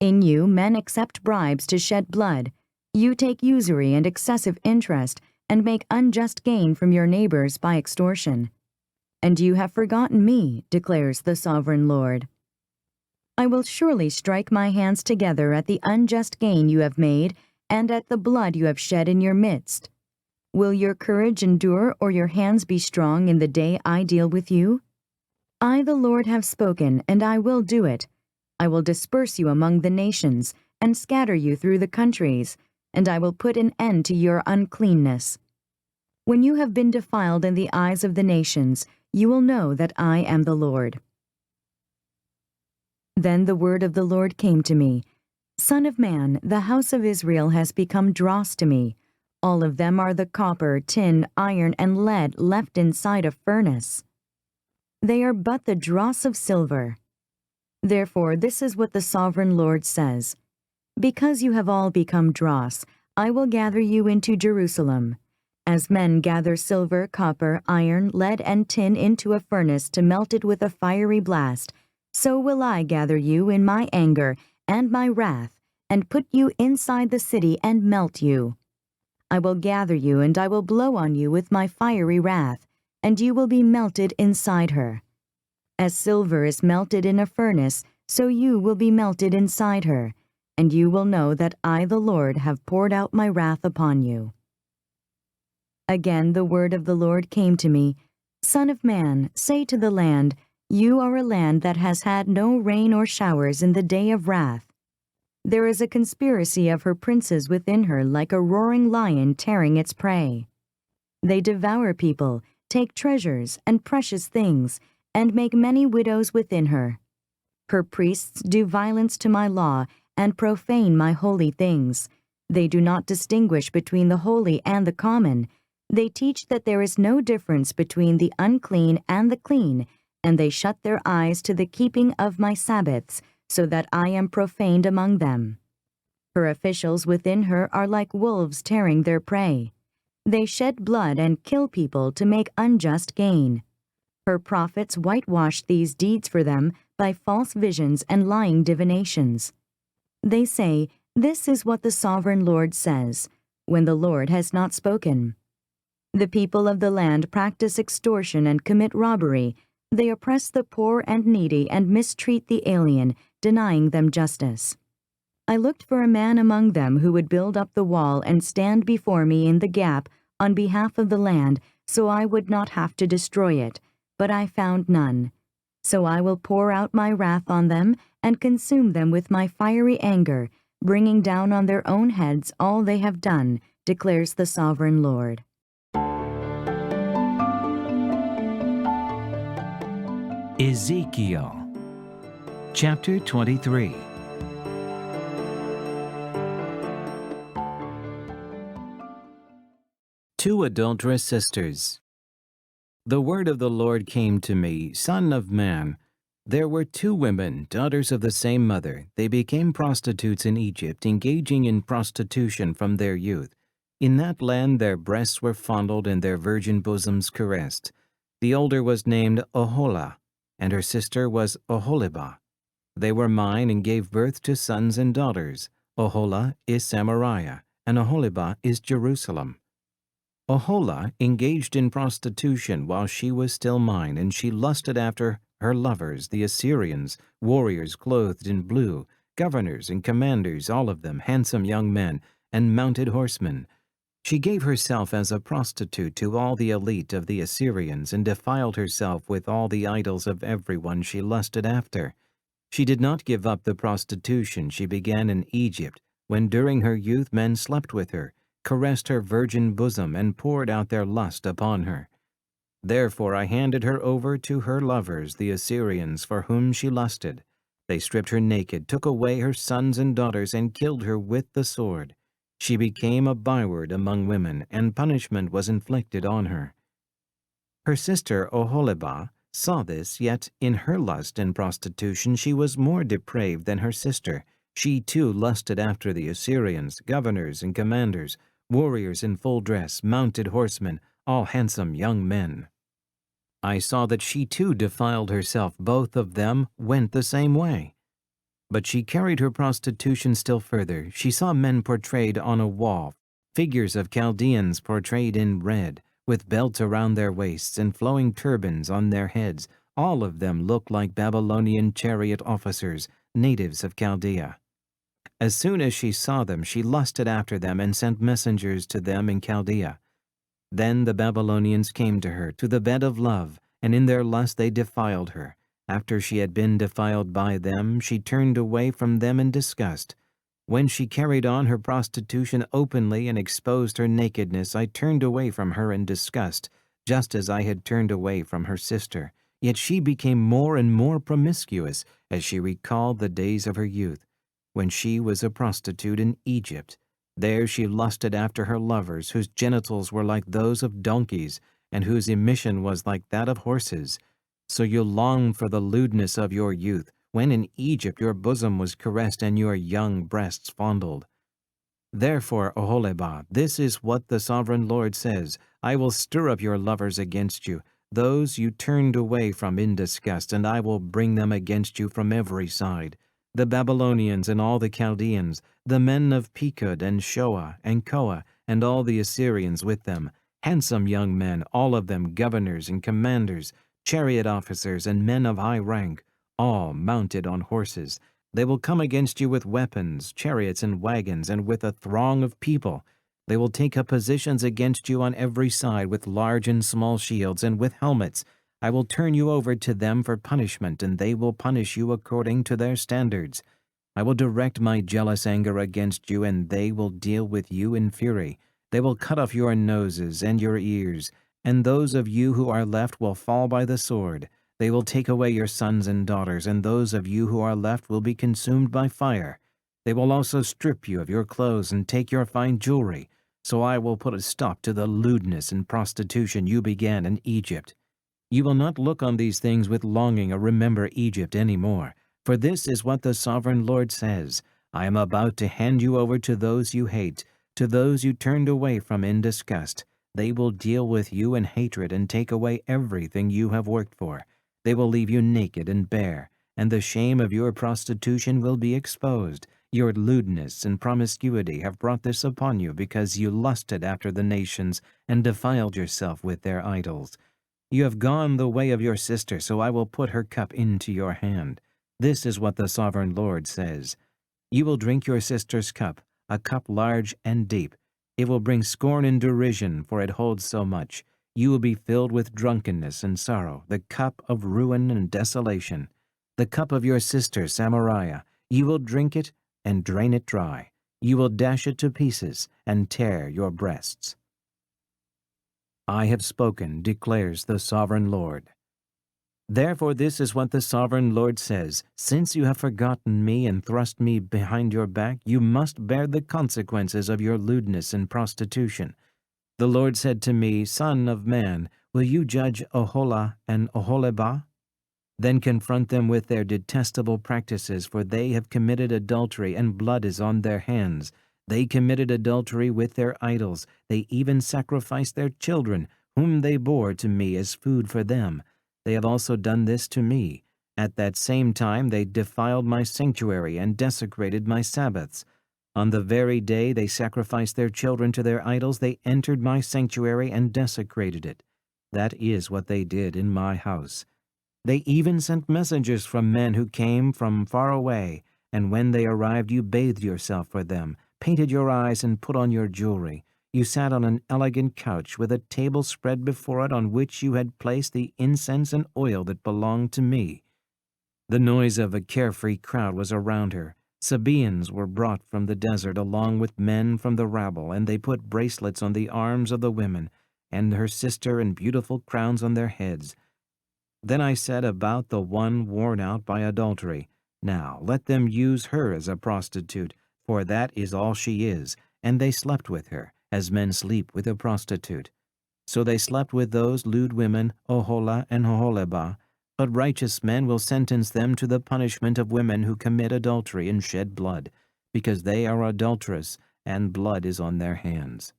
[SPEAKER 2] In you men accept bribes to shed blood. You take usury and excessive interest, and make unjust gain from your neighbors by extortion. And you have forgotten me, declares the sovereign Lord. I will surely strike my hands together at the unjust gain you have made, and at the blood you have shed in your midst. Will your courage endure, or your hands be strong in the day I deal with you? I, the Lord, have spoken, and I will do it. I will disperse you among the nations, and scatter you through the countries, and I will put an end to your uncleanness. When you have been defiled in the eyes of the nations, you will know that I am the Lord. Then the word of the Lord came to me. Son of man, the house of Israel has become dross to me. All of them are the copper, tin, iron, and lead left inside a furnace. They are but the dross of silver. Therefore, this is what the Sovereign Lord says: Because you have all become dross, I will gather you into Jerusalem. As men gather silver, copper, iron, lead, and tin into a furnace to melt it with a fiery blast, so will I gather you in my anger and my wrath, and put you inside the city and melt you. I will gather you, and I will blow on you with my fiery wrath, and you will be melted inside her. As silver is melted in a furnace, so you will be melted inside her, and you will know that I, the Lord, have poured out my wrath upon you. Again the word of the Lord came to me: Son of man, say to the land, You are a land that has had no rain or showers in the day of wrath. There is a conspiracy of her princes within her, like a roaring lion tearing its prey. They devour people, take treasures and precious things, and make many widows within her. Her priests do violence to my law and profane my holy things. They do not distinguish between the holy and the common. They teach that there is no difference between the unclean and the clean, and they shut their eyes to the keeping of my Sabbaths, so that I am profaned among them. Her officials within her are like wolves tearing their prey. They shed blood and kill people to make unjust gain. Her prophets whitewash these deeds for them by false visions and lying divinations. They say, This is what the Sovereign Lord says, when the Lord has not spoken. The people of the land practice extortion and commit robbery. They oppress the poor and needy and mistreat the alien, denying them justice. I looked for a man among them who would build up the wall and stand before me in the gap on behalf of the land, so I would not have to destroy it, but I found none. So I will pour out my wrath on them and consume them with my fiery anger, bringing down on their own heads all they have done, declares the Sovereign Lord.
[SPEAKER 1] Ezekiel Chapter 23. Two adulterous sisters. The word of the Lord came to me, Son of man. There were two women, daughters of the same mother. They became prostitutes in Egypt, engaging in prostitution from their youth. In that land their breasts were fondled and their virgin bosoms caressed. The older was named Oholah, and her sister was Oholibah. They were mine and gave birth to sons and daughters. Oholah is Samaria, and Oholibah is Jerusalem. Oholah engaged in prostitution while she was still mine, and she lusted after her lovers, the Assyrians, warriors clothed in blue, governors and commanders, all of them handsome young men, and mounted horsemen. She gave herself as a prostitute to all the elite of the Assyrians, and defiled herself with all the idols of everyone she lusted after. She did not give up the prostitution she began in Egypt, when during her youth men slept with her, caressed her virgin bosom, and poured out their lust upon her. Therefore I handed her over to her lovers, the Assyrians, for whom she lusted. They stripped her naked, took away her sons and daughters, and killed her with the sword. She became a byword among women, and punishment was inflicted on her. Her sister Oholibah saw this, yet in her lust and prostitution she was more depraved than her sister. She too lusted after the Assyrians, governors and commanders, warriors in full dress, mounted horsemen, all handsome young men. I saw that she too defiled herself. Both of them went the same way. But she carried her prostitution still further. She saw men portrayed on a wall, figures of Chaldeans portrayed in red, with belts around their waists and flowing turbans on their heads. All of them looked like Babylonian chariot officers, natives of Chaldea. As soon as she saw them, she lusted after them and sent messengers to them in Chaldea. Then the Babylonians came to her, to the bed of love, and in their lust they defiled her. After she had been defiled by them, she turned away from them in disgust. When she carried on her prostitution openly and exposed her nakedness, I turned away from her in disgust, just as I had turned away from her sister. Yet she became more and more promiscuous as she recalled the days of her youth, when she was a prostitute in Egypt. There she lusted after her lovers, whose genitals were like those of donkeys, and whose emission was like that of horses. So you longed for the lewdness of your youth, when in Egypt your bosom was caressed and your young breasts fondled. Therefore, Oholibah, this is what the sovereign Lord says, I will stir up your lovers against you, those you turned away from in disgust, and I will bring them against you from every side. The Babylonians and all the Chaldeans, the men of Pekod and Shoah and Koah, and all the Assyrians with them, handsome young men, all of them governors and commanders, chariot officers and men of high rank, all mounted on horses. They will come against you with weapons, chariots and wagons, and with a throng of people. They will take up positions against you on every side with large and small shields and with helmets. I will turn you over to them for punishment, and they will punish you according to their standards. I will direct my jealous anger against you, and they will deal with you in fury. They will cut off your noses and your ears, and those of you who are left will fall by the sword. They will take away your sons and daughters, and those of you who are left will be consumed by fire. They will also strip you of your clothes and take your fine jewelry. So I will put a stop to the lewdness and prostitution you began in Egypt. You will not look on these things with longing or remember Egypt any more. For this is what the sovereign Lord says, I am about to hand you over to those you hate, to those you turned away from in disgust. They will deal with you in hatred and take away everything you have worked for. They will leave you naked and bare, and the shame of your prostitution will be exposed. Your lewdness and promiscuity have brought this upon you because you lusted after the nations and defiled yourself with their idols. You have gone the way of your sister, so I will put her cup into your hand. This is what the sovereign Lord says. You will drink your sister's cup, a cup large and deep. It will bring scorn and derision, for it holds so much. You will be filled with drunkenness and sorrow, the cup of ruin and desolation. The cup of your sister Samaria, you will drink it and drain it dry. You will dash it to pieces and tear your breasts. I have spoken, declares the sovereign Lord. Therefore this is what the sovereign Lord says, since you have forgotten me and thrust me behind your back, you must bear the consequences of your lewdness and prostitution. The Lord said to me, Son of man, will you judge Oholah and Oholibah? Then confront them with their detestable practices, for they have committed adultery, and blood is on their hands. They committed adultery with their idols. They even sacrificed their children, whom they bore to me as food for them. They have also done this to me. At that same time they defiled my sanctuary and desecrated my Sabbaths. On the very day they sacrificed their children to their idols, they entered my sanctuary and desecrated it. That is what they did in my house. They even sent messengers from men who came from far away, and when they arrived you bathed yourself for them, painted your eyes and put on your jewelry. You sat on an elegant couch with a table spread before it on which you had placed the incense and oil that belonged to me. The noise of a carefree crowd was around her. Sabaeans were brought from the desert along with men from the rabble, and they put bracelets on the arms of the women, and her sister and beautiful crowns on their heads. Then I said about the one worn out by adultery, Now let them use her as a prostitute, for that is all she is, and they slept with her, as men sleep with a prostitute. So they slept with those lewd women, Oholah and Oholibah, but righteous men will sentence them to the punishment of women who commit adultery and shed blood, because they are adulterous, and blood is on their hands.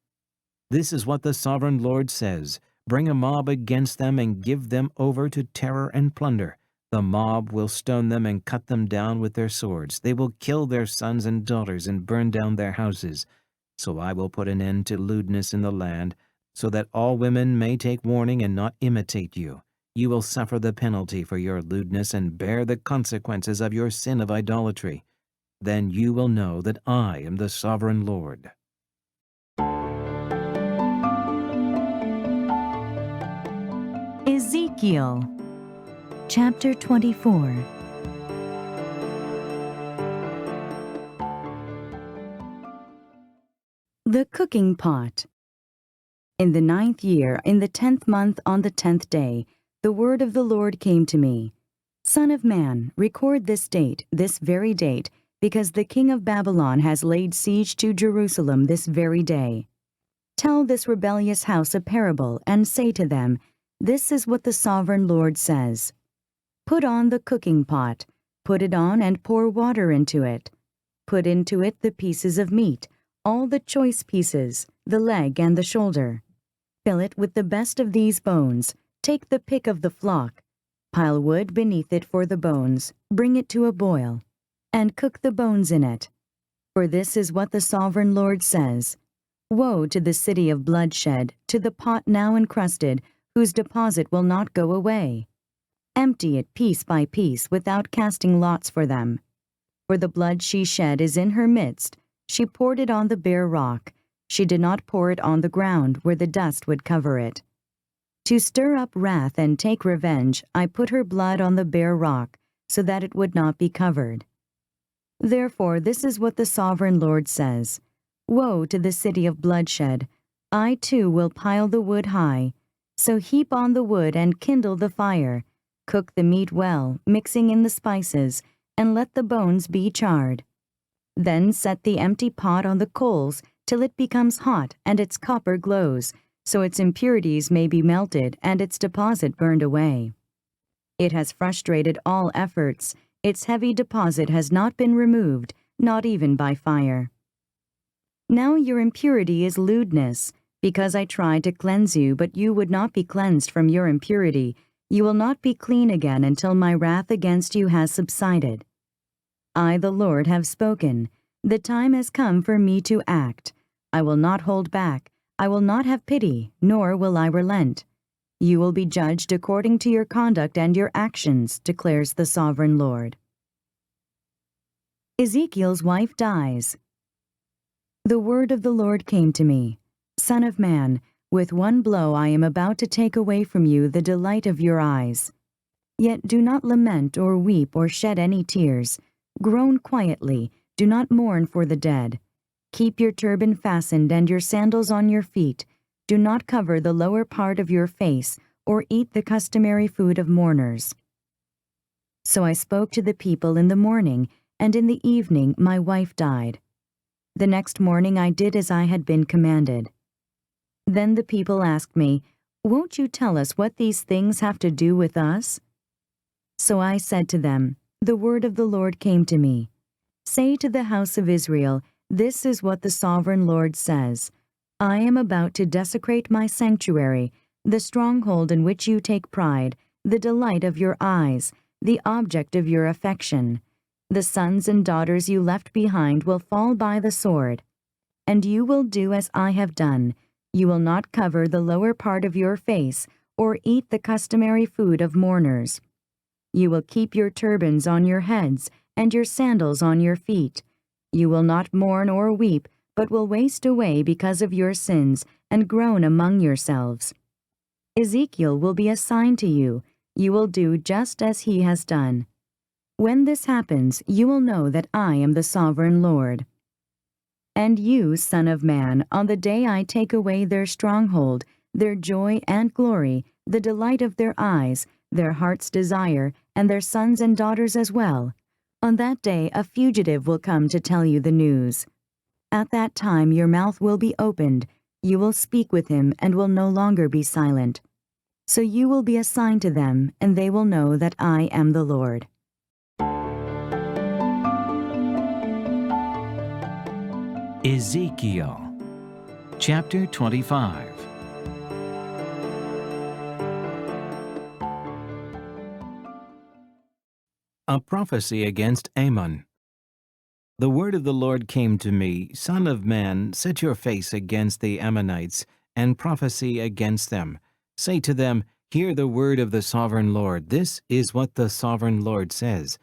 [SPEAKER 1] This is what the sovereign Lord says, Bring a mob against them and give them over to terror and plunder. The mob will stone them and cut them down with their swords. They will kill their sons and daughters and burn down their houses. So I will put an end to lewdness in the land, so that all women may take warning and not imitate you. You will suffer the penalty for your lewdness and bear the consequences of your sin of idolatry. Then you will know that I am the sovereign Lord.
[SPEAKER 2] Ezekiel Chapter 24. The cooking pot. In the 9th year, in the 10th month, on the 10th day, the word of the Lord came to me. Son of man, record this date, this very date, because the king of Babylon has laid siege to Jerusalem this very day. Tell this rebellious house a parable, and say to them, This is what the sovereign Lord says. Put on the cooking pot, put it on and pour water into it. Put into it the pieces of meat, all the choice pieces, the leg and the shoulder. Fill it with the best of these bones. Take the pick of the flock. Pile wood beneath it for the bones. Bring it to a boil, and cook the bones in it. For this is what the sovereign Lord says. Woe to the city of bloodshed, to the pot now encrusted, whose deposit will not go away. Empty it piece by piece without casting lots for them. For the blood she shed is in her midst. She poured it on the bare rock. She did not pour it on the ground where the dust would cover it. To stir up wrath and take revenge, I put her blood on the bare rock, so that it would not be covered. Therefore this is what the sovereign Lord says. Woe to the city of bloodshed! I too will pile the wood high. So heap on the wood and kindle the fire. Cook the meat well, mixing in the spices, and let the bones be charred. Then set the empty pot on the coals till it becomes hot and its copper glows, so its impurities may be melted and its deposit burned away. It has frustrated all efforts. Its heavy deposit has not been removed, not even by fire. Now your impurity is lewdness. Because I tried to cleanse you, but you would not be cleansed from your impurity, you will not be clean again until my wrath against you has subsided. I, the Lord, have spoken. The time has come for me to act. I will not hold back. I will not have pity, nor will I relent. You will be judged according to your conduct and your actions, declares the sovereign Lord. Ezekiel's wife dies. The word of the Lord came to me. Son of man, with one blow I am about to take away from you the delight of your eyes. Yet do not lament or weep or shed any tears. Groan quietly, do not mourn for the dead. Keep your turban fastened and your sandals on your feet. Do not cover the lower part of your face or eat the customary food of mourners. So I spoke to the people in the morning, and in the evening my wife died. The next morning I did as I had been commanded. Then the people asked me, Won't you tell us what these things have to do with us? So I said to them, The word of the Lord came to me. Say to the house of Israel, This is what the sovereign Lord says. I am about to desecrate my sanctuary, the stronghold in which you take pride, the delight of your eyes, the object of your affection. The sons and daughters you left behind will fall by the sword. And you will do as I have done. You will not cover the lower part of your face or eat the customary food of mourners. You will keep your turbans on your heads and your sandals on your feet. You will not mourn or weep, but will waste away because of your sins and groan among yourselves. Ezekiel will be a sign to you. You will do just as he has done. When this happens, you will know that I am the sovereign Lord. And you, son of man, on the day I take away their stronghold, their joy and glory, the delight of their eyes, their heart's desire, and their sons and daughters as well, on that day a fugitive will come to tell you the news. At that time your mouth will be opened, you will speak with him and will no longer be silent. So you will be a sign to them, and they will know that I am the Lord.
[SPEAKER 1] Ezekiel Chapter 25. A prophecy against Aemon. The word of the Lord came to me, Son of man, set your face against the Ammonites, and prophesy against them. Say to them, Hear the word of the sovereign Lord. This is what the sovereign Lord says.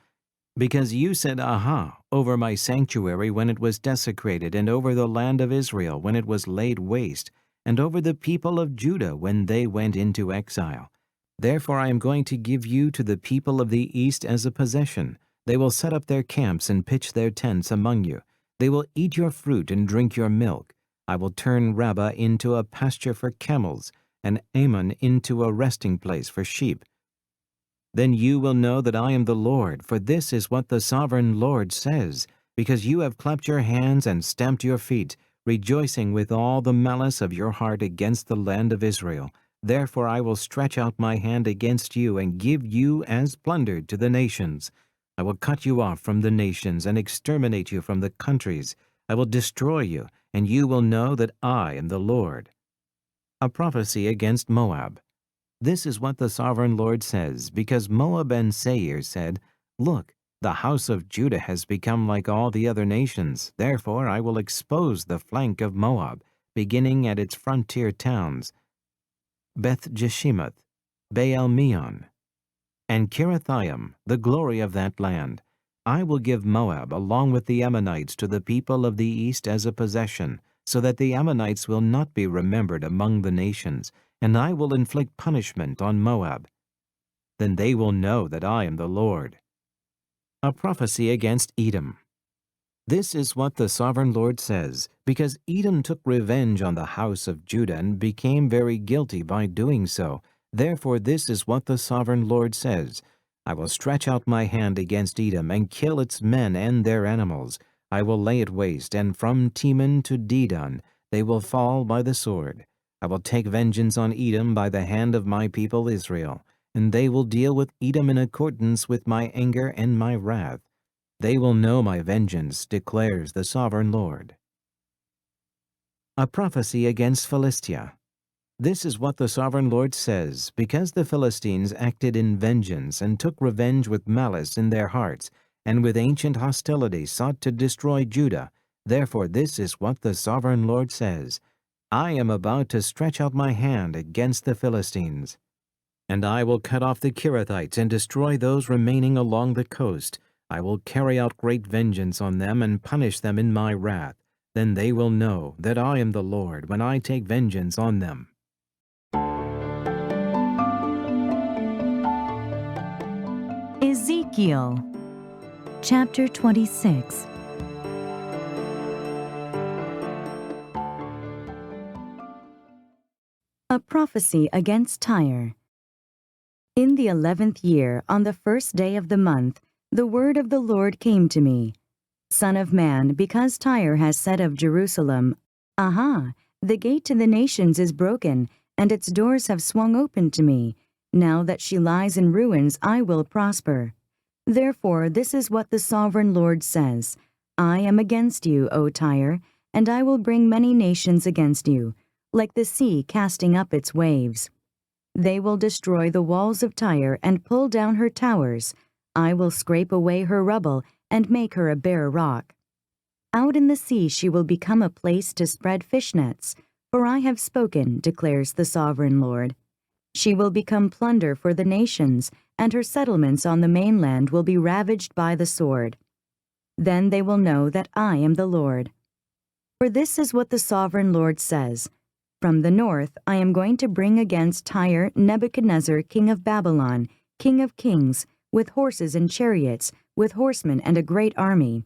[SPEAKER 1] Because you said, Aha, over my sanctuary when it was desecrated, and over the land of Israel when it was laid waste, and over the people of Judah when they went into exile. Therefore I am going to give you to the people of the east as a possession. They will set up their camps and pitch their tents among you. They will eat your fruit and drink your milk. I will turn Rabbah into a pasture for camels, and Aemon into a resting place for sheep. Then you will know that I am the Lord, for this is what the sovereign Lord says. because you have clapped your hands and stamped your feet, rejoicing with all the malice of your heart against the land of Israel. Therefore I will stretch out my hand against you and give you as plunder to the nations. I will cut you off from the nations and exterminate you from the countries. I will destroy you, and you will know that I am the Lord. A prophecy against Moab. This is what the sovereign Lord says, because Moab and Seir said, Look, the house of Judah has become like all the other nations. Therefore I will expose the flank of Moab, beginning at its frontier towns, Beth-Jeshimoth, Baal-Meon, and Kirithaim, the glory of that land. I will give Moab along with the Ammonites to the people of the east as a possession, so that the Ammonites will not be remembered among the nations, and I will inflict punishment on Moab. Then they will know that I am the Lord. A prophecy against Edom. This is what the sovereign Lord says, because Edom took revenge on the house of Judah and became very guilty by doing so. Therefore this is what the sovereign Lord says, I will stretch out my hand against Edom and kill its men and their animals. I will lay it waste, and from Teman to Dedan they will fall by the sword. I will take vengeance on Edom by the hand of my people Israel, and they will deal with Edom in accordance with my anger and my wrath. They will know my vengeance, declares the sovereign Lord. A prophecy against Philistia. This is what the sovereign Lord says, because the Philistines acted in vengeance and took revenge with malice in their hearts, and with ancient hostility sought to destroy Judah. Therefore this is what the sovereign Lord says, I am about to stretch out my hand against the Philistines, and I will cut off the Kirithites and destroy those remaining along the coast. I will carry out great vengeance on them and punish them in my wrath. Then they will know that I am the Lord when I take vengeance on them.
[SPEAKER 2] Ezekiel Chapter 26. A prophecy against Tyre. In the 11th year, on the first day of the month, the word of the Lord came to me. Son of man, because Tyre has said of Jerusalem, Aha, the gate to the nations is broken, and its doors have swung open to me. Now that she lies in ruins, I will prosper. Therefore, this is what the sovereign Lord says, I am against you, O Tyre, and I will bring many nations against you, like the sea casting up its waves. They will destroy the walls of Tyre and pull down her towers. I will scrape away her rubble and make her a bare rock. Out in the sea she will become a place to spread fish nets, for I have spoken, declares the sovereign Lord. She will become plunder for the nations, and her settlements on the mainland will be ravaged by the sword. Then they will know that I am the Lord. For this is what the sovereign Lord says, From the north I am going to bring against Tyre Nebuchadnezzar, king of Babylon, king of kings, with horses and chariots, with horsemen and a great army.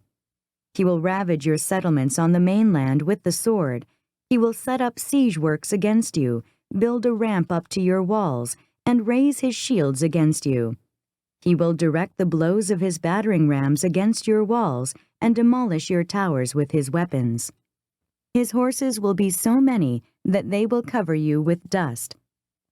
[SPEAKER 2] He will ravage your settlements on the mainland with the sword. He will set up siege works against you, build a ramp up to your walls, and raise his shields against you. He will direct the blows of his battering rams against your walls and demolish your towers with his weapons. His horses will be so many that they will cover you with dust.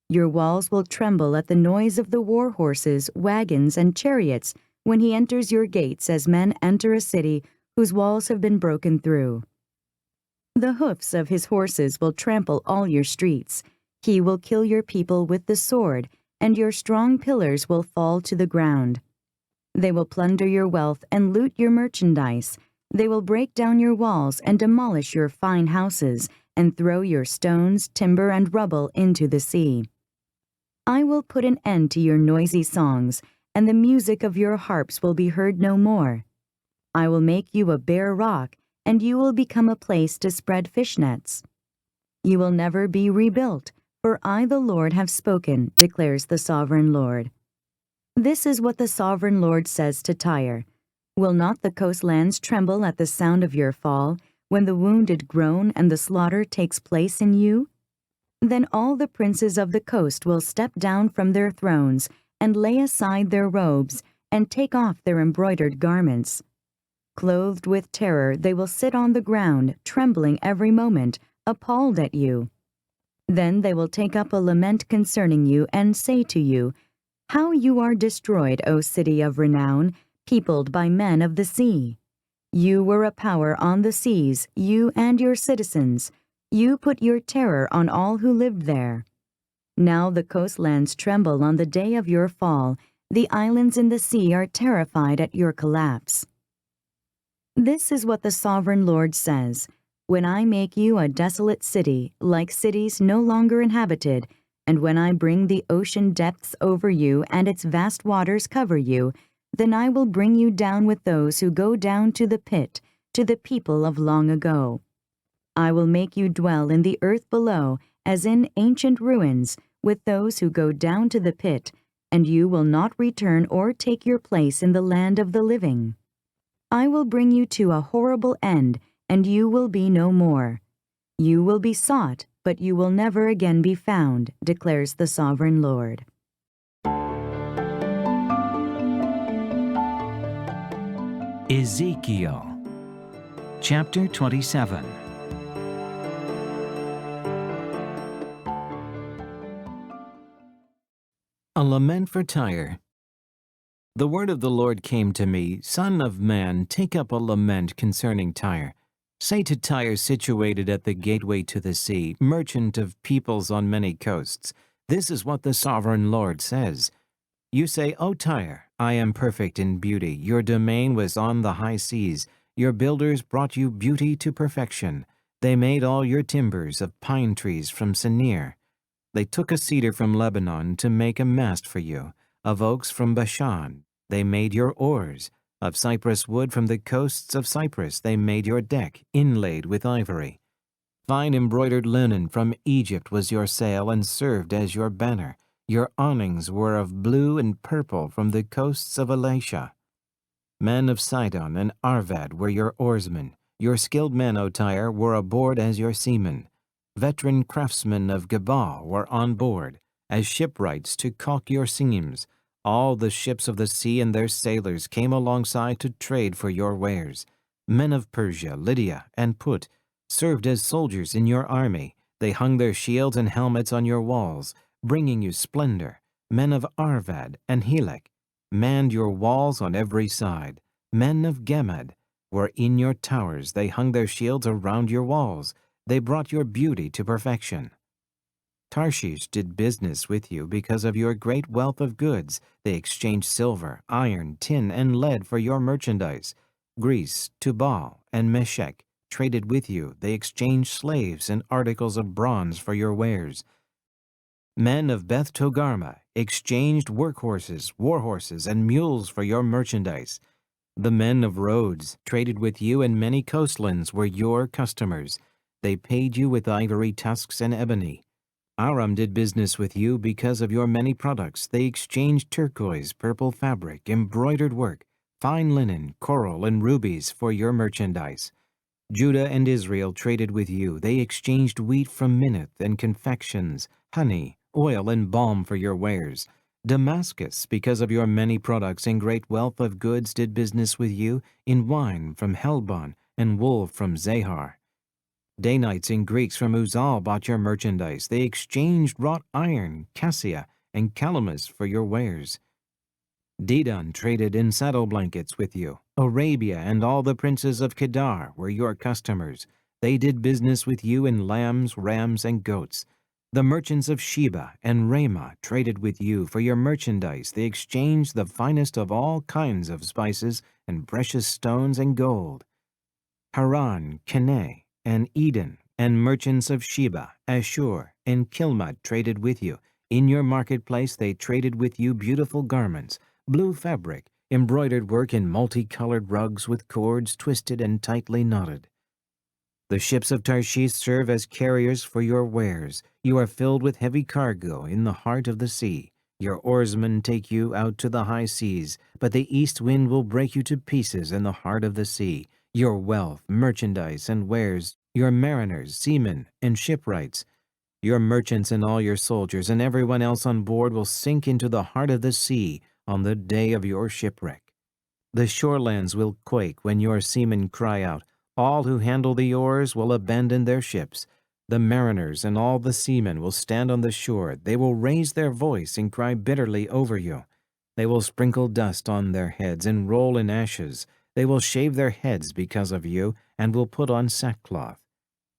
[SPEAKER 2] Your walls will tremble at the noise of the war horses, wagons, and chariots when he enters your gates as men enter a city whose walls have been broken through. The hoofs of his horses will trample all your streets. He will kill your people with the sword, and your strong pillars will fall to the ground. They will plunder your wealth and loot your merchandise. They will break down your walls and demolish your fine houses, and throw your stones, timber, and rubble into the sea. I will put an end to your noisy songs, and the music of your harps will be heard no more. I will make you a bare rock, and you will become a place to spread fish nets. You will never be rebuilt, for I, the Lord, have spoken, declares the sovereign Lord. This is what the sovereign Lord says to Tyre. Will not the coastlands tremble at the sound of your fall, when the wounded groan and the slaughter takes place in you? Then all the princes of the coast will step down from their thrones and lay aside their robes and take off their embroidered garments. Clothed with terror, they will sit on the ground, trembling every moment, appalled at you. Then they will take up a lament concerning you and say to you, "How you are destroyed, O city of renown, peopled by men of the sea! You were a power on the seas, you and your citizens. You put your terror on all who lived there. Now the coastlands tremble on the day of your fall. The islands in the sea are terrified at your collapse." This is what the Sovereign Lord says: "When I make you a desolate city, like cities no longer inhabited, and when I bring the ocean depths over you and its vast waters cover you, then I will bring you down with those who go down to the pit, to the people of long ago. I will make you dwell in the earth below, as in ancient ruins, with those who go down to the pit, and you will not return or take your place in the land of the living. I will bring you to a horrible end, and you will be no more. You will be sought, but you will never again be found, declares the Sovereign Lord."
[SPEAKER 1] Ezekiel Chapter 27. A lament for Tyre. The word of the Lord came to me, "Son of man, take up a lament concerning Tyre. Say to Tyre, situated at the gateway to the sea, merchant of peoples on many coasts, this is what the Sovereign Lord says. You say, O Tyre, I am perfect in beauty. Your domain was on the high seas. Your builders brought you beauty to perfection. They made all your timbers of pine trees from Sinir. They took a cedar from Lebanon to make a mast for you. Of oaks from Bashan they made your oars. Of cypress wood from the coasts of Cyprus they made your deck, inlaid with ivory. Fine embroidered linen from Egypt was your sail and served as your banner. Your awnings were of blue and purple from the coasts of Elisha. Men of Sidon and Arvad were your oarsmen. Your skilled men, O Tyre, were aboard as your seamen. Veteran craftsmen of Gebal were on board, as shipwrights to caulk your seams. All the ships of the sea and their sailors came alongside to trade for your wares. Men of Persia, Lydia, and Put served as soldiers in your army. They hung their shields and helmets on your walls, bringing you splendor. Men of Arvad and Helek manned your walls on every side. Men of Gemad were in your towers. They hung their shields around your walls. They brought your beauty to perfection. Tarshish did business with you because of your great wealth of goods. They exchanged silver, iron, tin, and lead for your merchandise. Greece, Tubal, and Meshech traded with you. They exchanged slaves and articles of bronze for your wares. Men of Beth Togarmah exchanged workhorses, war horses, and mules for your merchandise. The men of Rhodes traded with you, and many coastlands were your customers. They paid you with ivory tusks and ebony. Aram did business with you because of your many products. They exchanged turquoise, purple fabric, embroidered work, fine linen, coral, and rubies for your merchandise. Judah and Israel traded with you. They exchanged wheat from Minnith and confections, honey, oil, and balm for your wares. Damascus, because of your many products and great wealth of goods, did business with you in wine from Helbon and wool from Zahar. Danites and Greeks from Uzal bought your merchandise. They exchanged wrought iron, cassia, and calamus for your wares. Dedan traded in saddle blankets with you. Arabia and all the princes of Kedar were your customers. They did business with you in lambs, rams, and goats. The merchants of Sheba and Ramah traded with you for your merchandise. They exchanged the finest of all kinds of spices and precious stones and gold. Haran, Caneh, and Eden, and merchants of Sheba, Ashur, and Kilmad traded with you. In your marketplace they traded with you beautiful garments, blue fabric, embroidered work in multicolored rugs with cords twisted and tightly knotted. The ships of Tarshish serve as carriers for your wares. You are filled with heavy cargo in the heart of the sea. Your oarsmen take you out to the high seas, but the east wind will break you to pieces in the heart of the sea. Your wealth, merchandise, and wares, your mariners, seamen, and shipwrights, your merchants and all your soldiers, and everyone else on board will sink into the heart of the sea on the day of your shipwreck. The shorelands will quake when your seamen cry out. All who handle the oars will abandon their ships. The mariners and all the seamen will stand on the shore. They will raise their voice and cry bitterly over you. They will sprinkle dust on their heads and roll in ashes. They will shave their heads because of you and will put on sackcloth.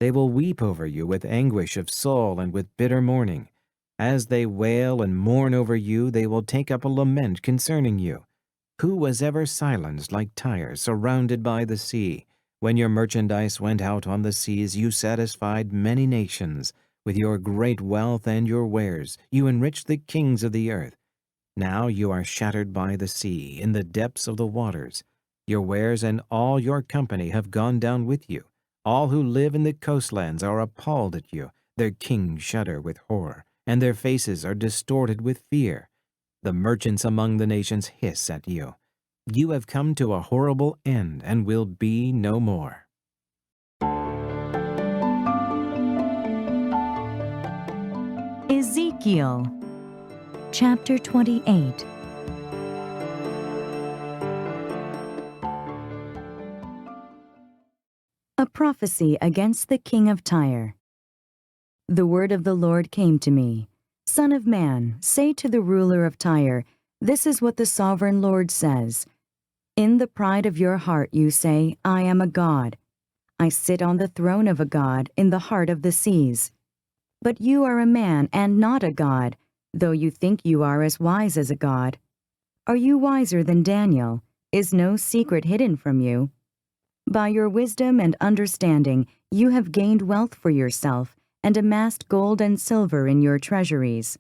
[SPEAKER 1] They will weep over you with anguish of soul and with bitter mourning. As they wail and mourn over you, they will take up a lament concerning you. Who was ever silenced like Tyre, surrounded by the sea? When your merchandise went out on the seas, you satisfied many nations. With your great wealth and your wares, you enriched the kings of the earth. Now you are shattered by the sea, in the depths of the waters. Your wares and all your company have gone down with you. All who live in the coastlands are appalled at you. Their kings shudder with horror, and their faces are distorted with fear. The merchants among the nations hiss at you. You have come to a horrible end and will be no more.
[SPEAKER 2] Ezekiel Chapter 28. A prophecy against the king of Tyre. The word of the Lord came to me. Son of man, say to the ruler of Tyre, this is what the sovereign Lord says. In the pride of your heart you say, I am a god. I sit on the throne of a god in the heart of the seas. But you are a man and not a god, though you think you are as wise as a god. Are you wiser than Daniel? Is no secret hidden from you? By your wisdom and understanding you have gained wealth for yourself and amassed gold and silver in your treasuries.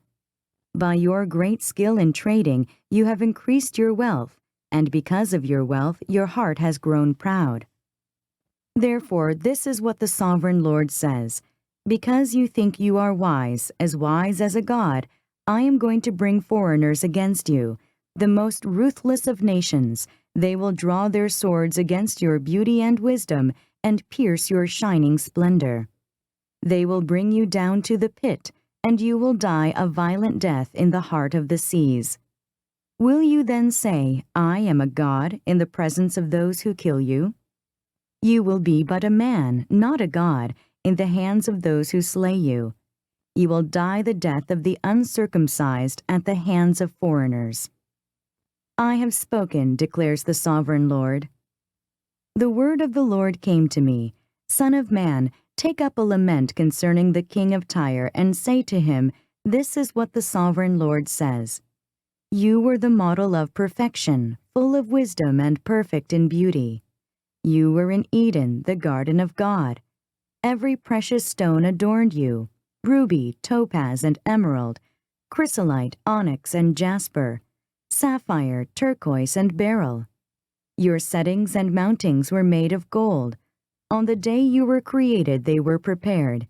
[SPEAKER 2] By your great skill in trading you have increased your wealth, and because of your wealth your heart has grown proud. Therefore this is what the sovereign Lord says, because you think you are wise as a god, I am going to bring foreigners against you, the most ruthless of nations. They will draw their swords against your beauty and wisdom and pierce your shining splendor. They will bring you down to the pit, and you will die a violent death in the heart of the seas. Will you then say, I am a god, in the presence of those who kill you? You will be but a man, not a god, in the hands of those who slay you. You will die the death of the uncircumcised at the hands of foreigners. I have spoken, declares the sovereign Lord. The word of the Lord came to me, Son of man, take up a lament concerning the king of Tyre, and say to him, this is what the sovereign Lord says. You were the model of perfection, full of wisdom and perfect in beauty. You were in Eden, the garden of God. Every precious stone adorned you, ruby, topaz, and emerald, chrysolite, onyx, and jasper, sapphire, turquoise, and beryl. Your settings and mountings were made of gold. On the day you were created they were prepared.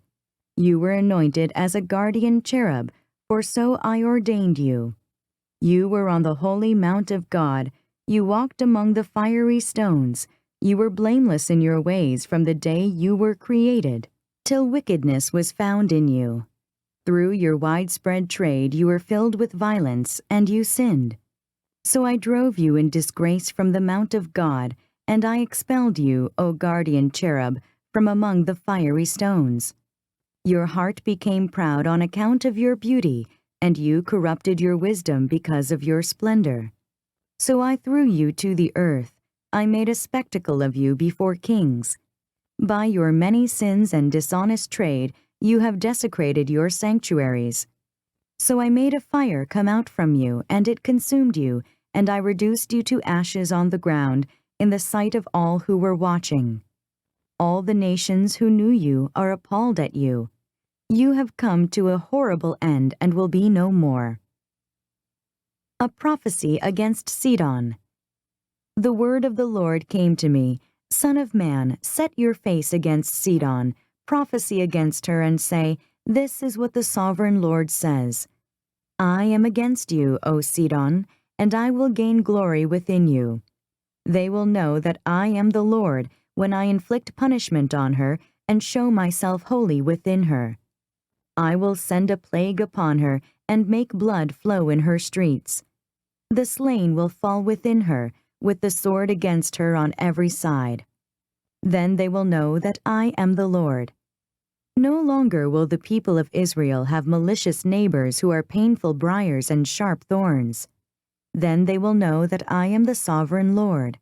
[SPEAKER 2] You were anointed as a guardian cherub, for so I ordained you. You were on the holy mount of God. You walked among the fiery stones. You were blameless in your ways from the day you were created, till wickedness was found in you. Through your widespread trade you were filled with violence, and you sinned. So I drove you in disgrace from the mount of God, and I expelled you, O guardian cherub, from among the fiery stones. Your heart became proud on account of your beauty, and you corrupted your wisdom because of your splendor. So I threw you to the earth. I made a spectacle of you before kings. By your many sins and dishonest trade, you have desecrated your sanctuaries. So I made a fire come out from you, and it consumed you, and I reduced you to ashes on the ground, in the sight of all who were watching. All the nations who knew you are appalled at you. You have come to a horrible end and will be no more. A prophecy against Sidon. The word of the Lord came to me, Son of man, set your face against Sidon, prophesy against her, and say, this is what the sovereign Lord says. I am against you, O Sidon, and I will gain glory within you. They will know that I am the Lord when I inflict punishment on her and show myself holy within her. I will send a plague upon her and make blood flow in her streets. The slain will fall within her, with the sword against her on every side. Then they will know that I am the Lord. No longer will the people of Israel have malicious neighbors who are painful briars and sharp thorns. Then they will know that I am the sovereign Lord.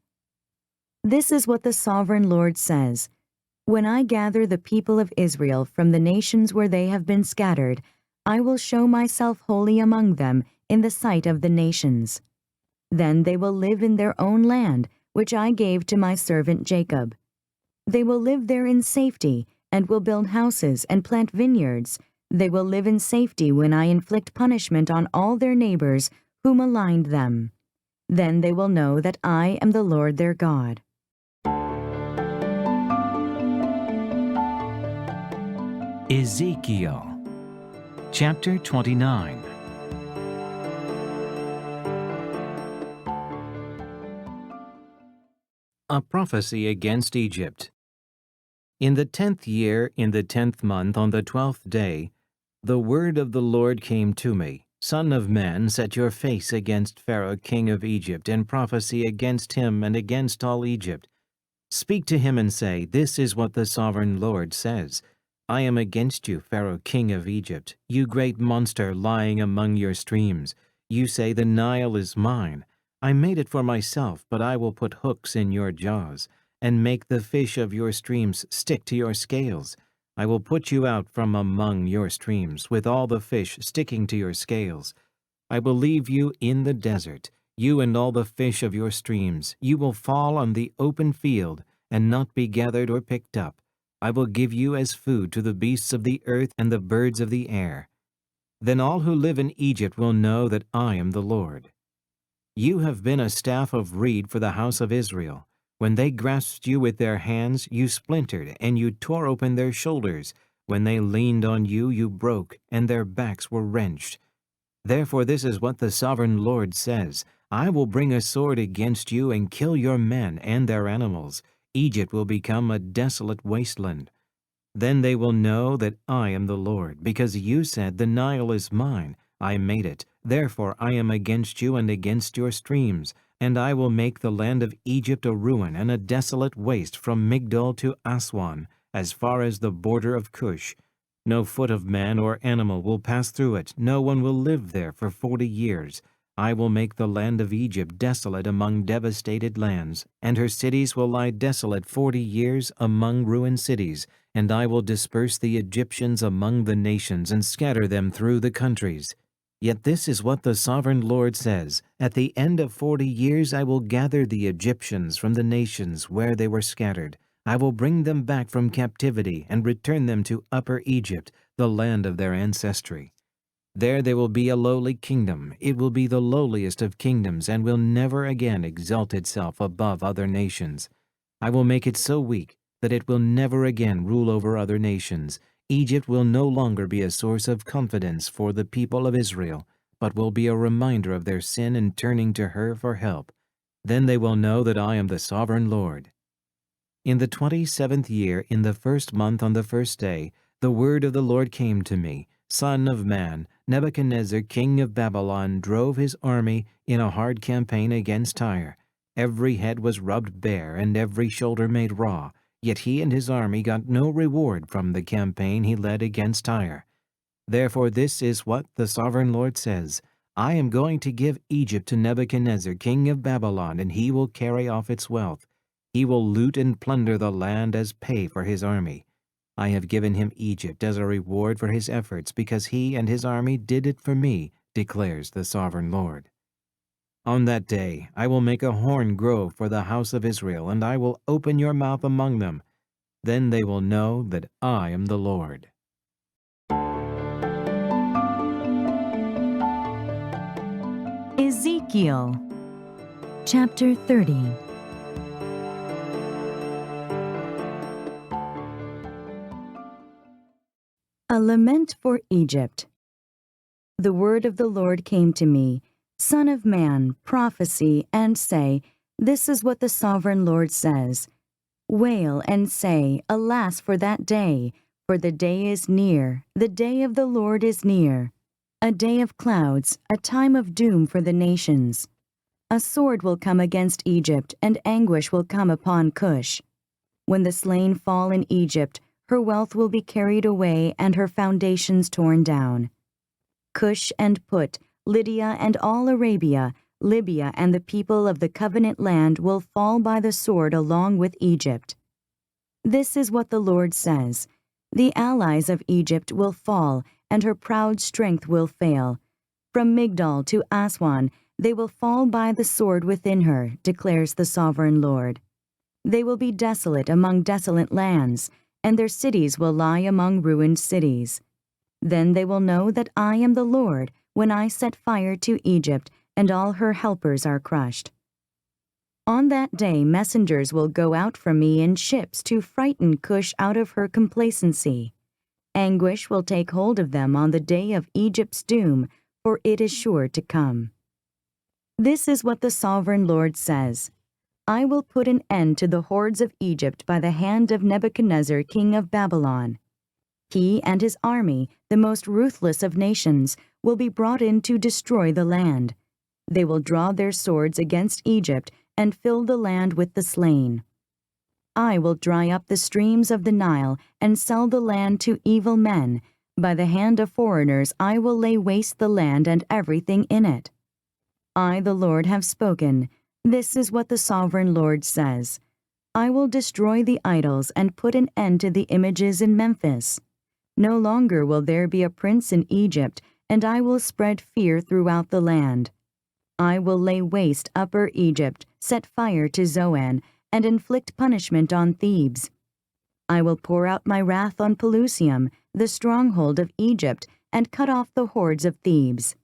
[SPEAKER 2] This is what the sovereign Lord says: when I gather the people of Israel from the nations where they have been scattered, I will show myself holy among them in the sight of the nations. Then they will live in their own land, which I gave to my servant Jacob. They will live there in safety, and will build houses and plant vineyards. They will live in safety when I inflict punishment on all their neighbors who maligned them. Then they will know that I am the Lord their God.
[SPEAKER 1] Ezekiel Chapter 29. A prophecy against Egypt. In the 10th year, in the 10th month, on the 12th day, the word of the Lord came to me. Son of man, set your face against Pharaoh king of Egypt, and prophesy against him and against all Egypt. Speak to him and say, This is what the sovereign Lord says. I am against you, Pharaoh king of Egypt, you great monster lying among your streams. You say, The Nile is mine. I made it for myself, but I will put hooks in your jaws, and make the fish of your streams stick to your scales. I will put you out from among your streams, with all the fish sticking to your scales. I will leave you in the desert, you and all the fish of your streams. You will fall on the open field, and not be gathered or picked up. I will give you as food to the beasts of the earth and the birds of the air. Then all who live in Egypt will know that I am the Lord. You have been a staff of reed for the house of Israel. When they grasped you with their hands, you splintered, and you tore open their shoulders. When they leaned on you, you broke, and their backs were wrenched. Therefore this is what the sovereign Lord says: I will bring a sword against you and kill your men and their animals. Egypt will become a desolate wasteland. Then they will know that I am the Lord, because you said, The Nile is mine. I made it. Therefore I am against you and against your streams, and I will make the land of Egypt a ruin and a desolate waste from Migdol to Aswan, as far as the border of Cush. No foot of man or animal will pass through it. No one will live there for 40 years. I will make the land of Egypt desolate among devastated lands, and her cities will lie desolate 40 years among ruined cities, and I will disperse the Egyptians among the nations and scatter them through the countries. Yet this is what the sovereign Lord says: At the end of 40 years I will gather the Egyptians from the nations where they were scattered. I will bring them back from captivity and return them to Upper Egypt, the land of their ancestry. There they will be a lowly kingdom. It will be the lowliest of kingdoms, and will never again exalt itself above other nations. I will make it so weak that it will never again rule over other nations. Egypt will no longer be a source of confidence for the people of Israel, but will be a reminder of their sin in turning to her for help. Then they will know that I am the sovereign Lord. In the 27th year, in the 1st month, on the 1st day, the word of the Lord came to me: Son of man, Nebuchadnezzar, king of Babylon, drove his army in a hard campaign against Tyre. Every head was rubbed bare, and every shoulder made raw. Yet he and his army got no reward from the campaign he led against Tyre. Therefore this is what the sovereign Lord says: I am going to give Egypt to Nebuchadnezzar, king of Babylon, and he will carry off its wealth. He will loot and plunder the land as pay for his army. I have given him Egypt as a reward for his efforts, because he and his army did it for me, declares the sovereign Lord. On that day I will make a horn grow for the house of Israel, and I will open your mouth among them. Then they will know that I am the Lord.
[SPEAKER 2] Ezekiel Chapter 30. A lament for Egypt. The word of the Lord came to me: Son of man, prophesy and say, This is what the sovereign Lord says. Wail and say, Alas for that day, for the day is near, the day of the Lord is near. A day of clouds, a time of doom for the nations. A sword will come against Egypt, and anguish will come upon Cush. When the slain fall in Egypt, her wealth will be carried away and her foundations torn down. Cush and Put, Lydia and all Arabia, Libya and the people of the covenant land will fall by the sword along with Egypt. This is what the Lord says: the allies of Egypt will fall, and her proud strength will fail. From Migdol to Aswan, they will fall by the sword within her, declares the sovereign Lord. They will be desolate among desolate lands, and their cities will lie among ruined cities. Then they will know that I am the Lord, when I set fire to Egypt, and all her helpers are crushed. On that day messengers will go out from me in ships to frighten Cush out of her complacency. Anguish will take hold of them on the day of Egypt's doom, for it is sure to come. This is what the sovereign Lord says: I will put an end to the hordes of Egypt by the hand of Nebuchadnezzar, king of Babylon. He and his army, the most ruthless of nations, will be brought in to destroy the land. They will draw their swords against Egypt and fill the land with the slain. I will dry up the streams of the Nile and sell the land to evil men. By the hand of foreigners I will lay waste the land and everything in it. I, the Lord, have spoken. This is what the sovereign Lord says: I will destroy the idols and put an end to the images in Memphis. No longer will there be a prince in Egypt, and I will spread fear throughout the land. I will lay waste Upper Egypt, set fire to Zoan, and inflict punishment on Thebes. I will pour out my wrath on Pelusium, the stronghold of Egypt, and cut off the hordes of Thebes.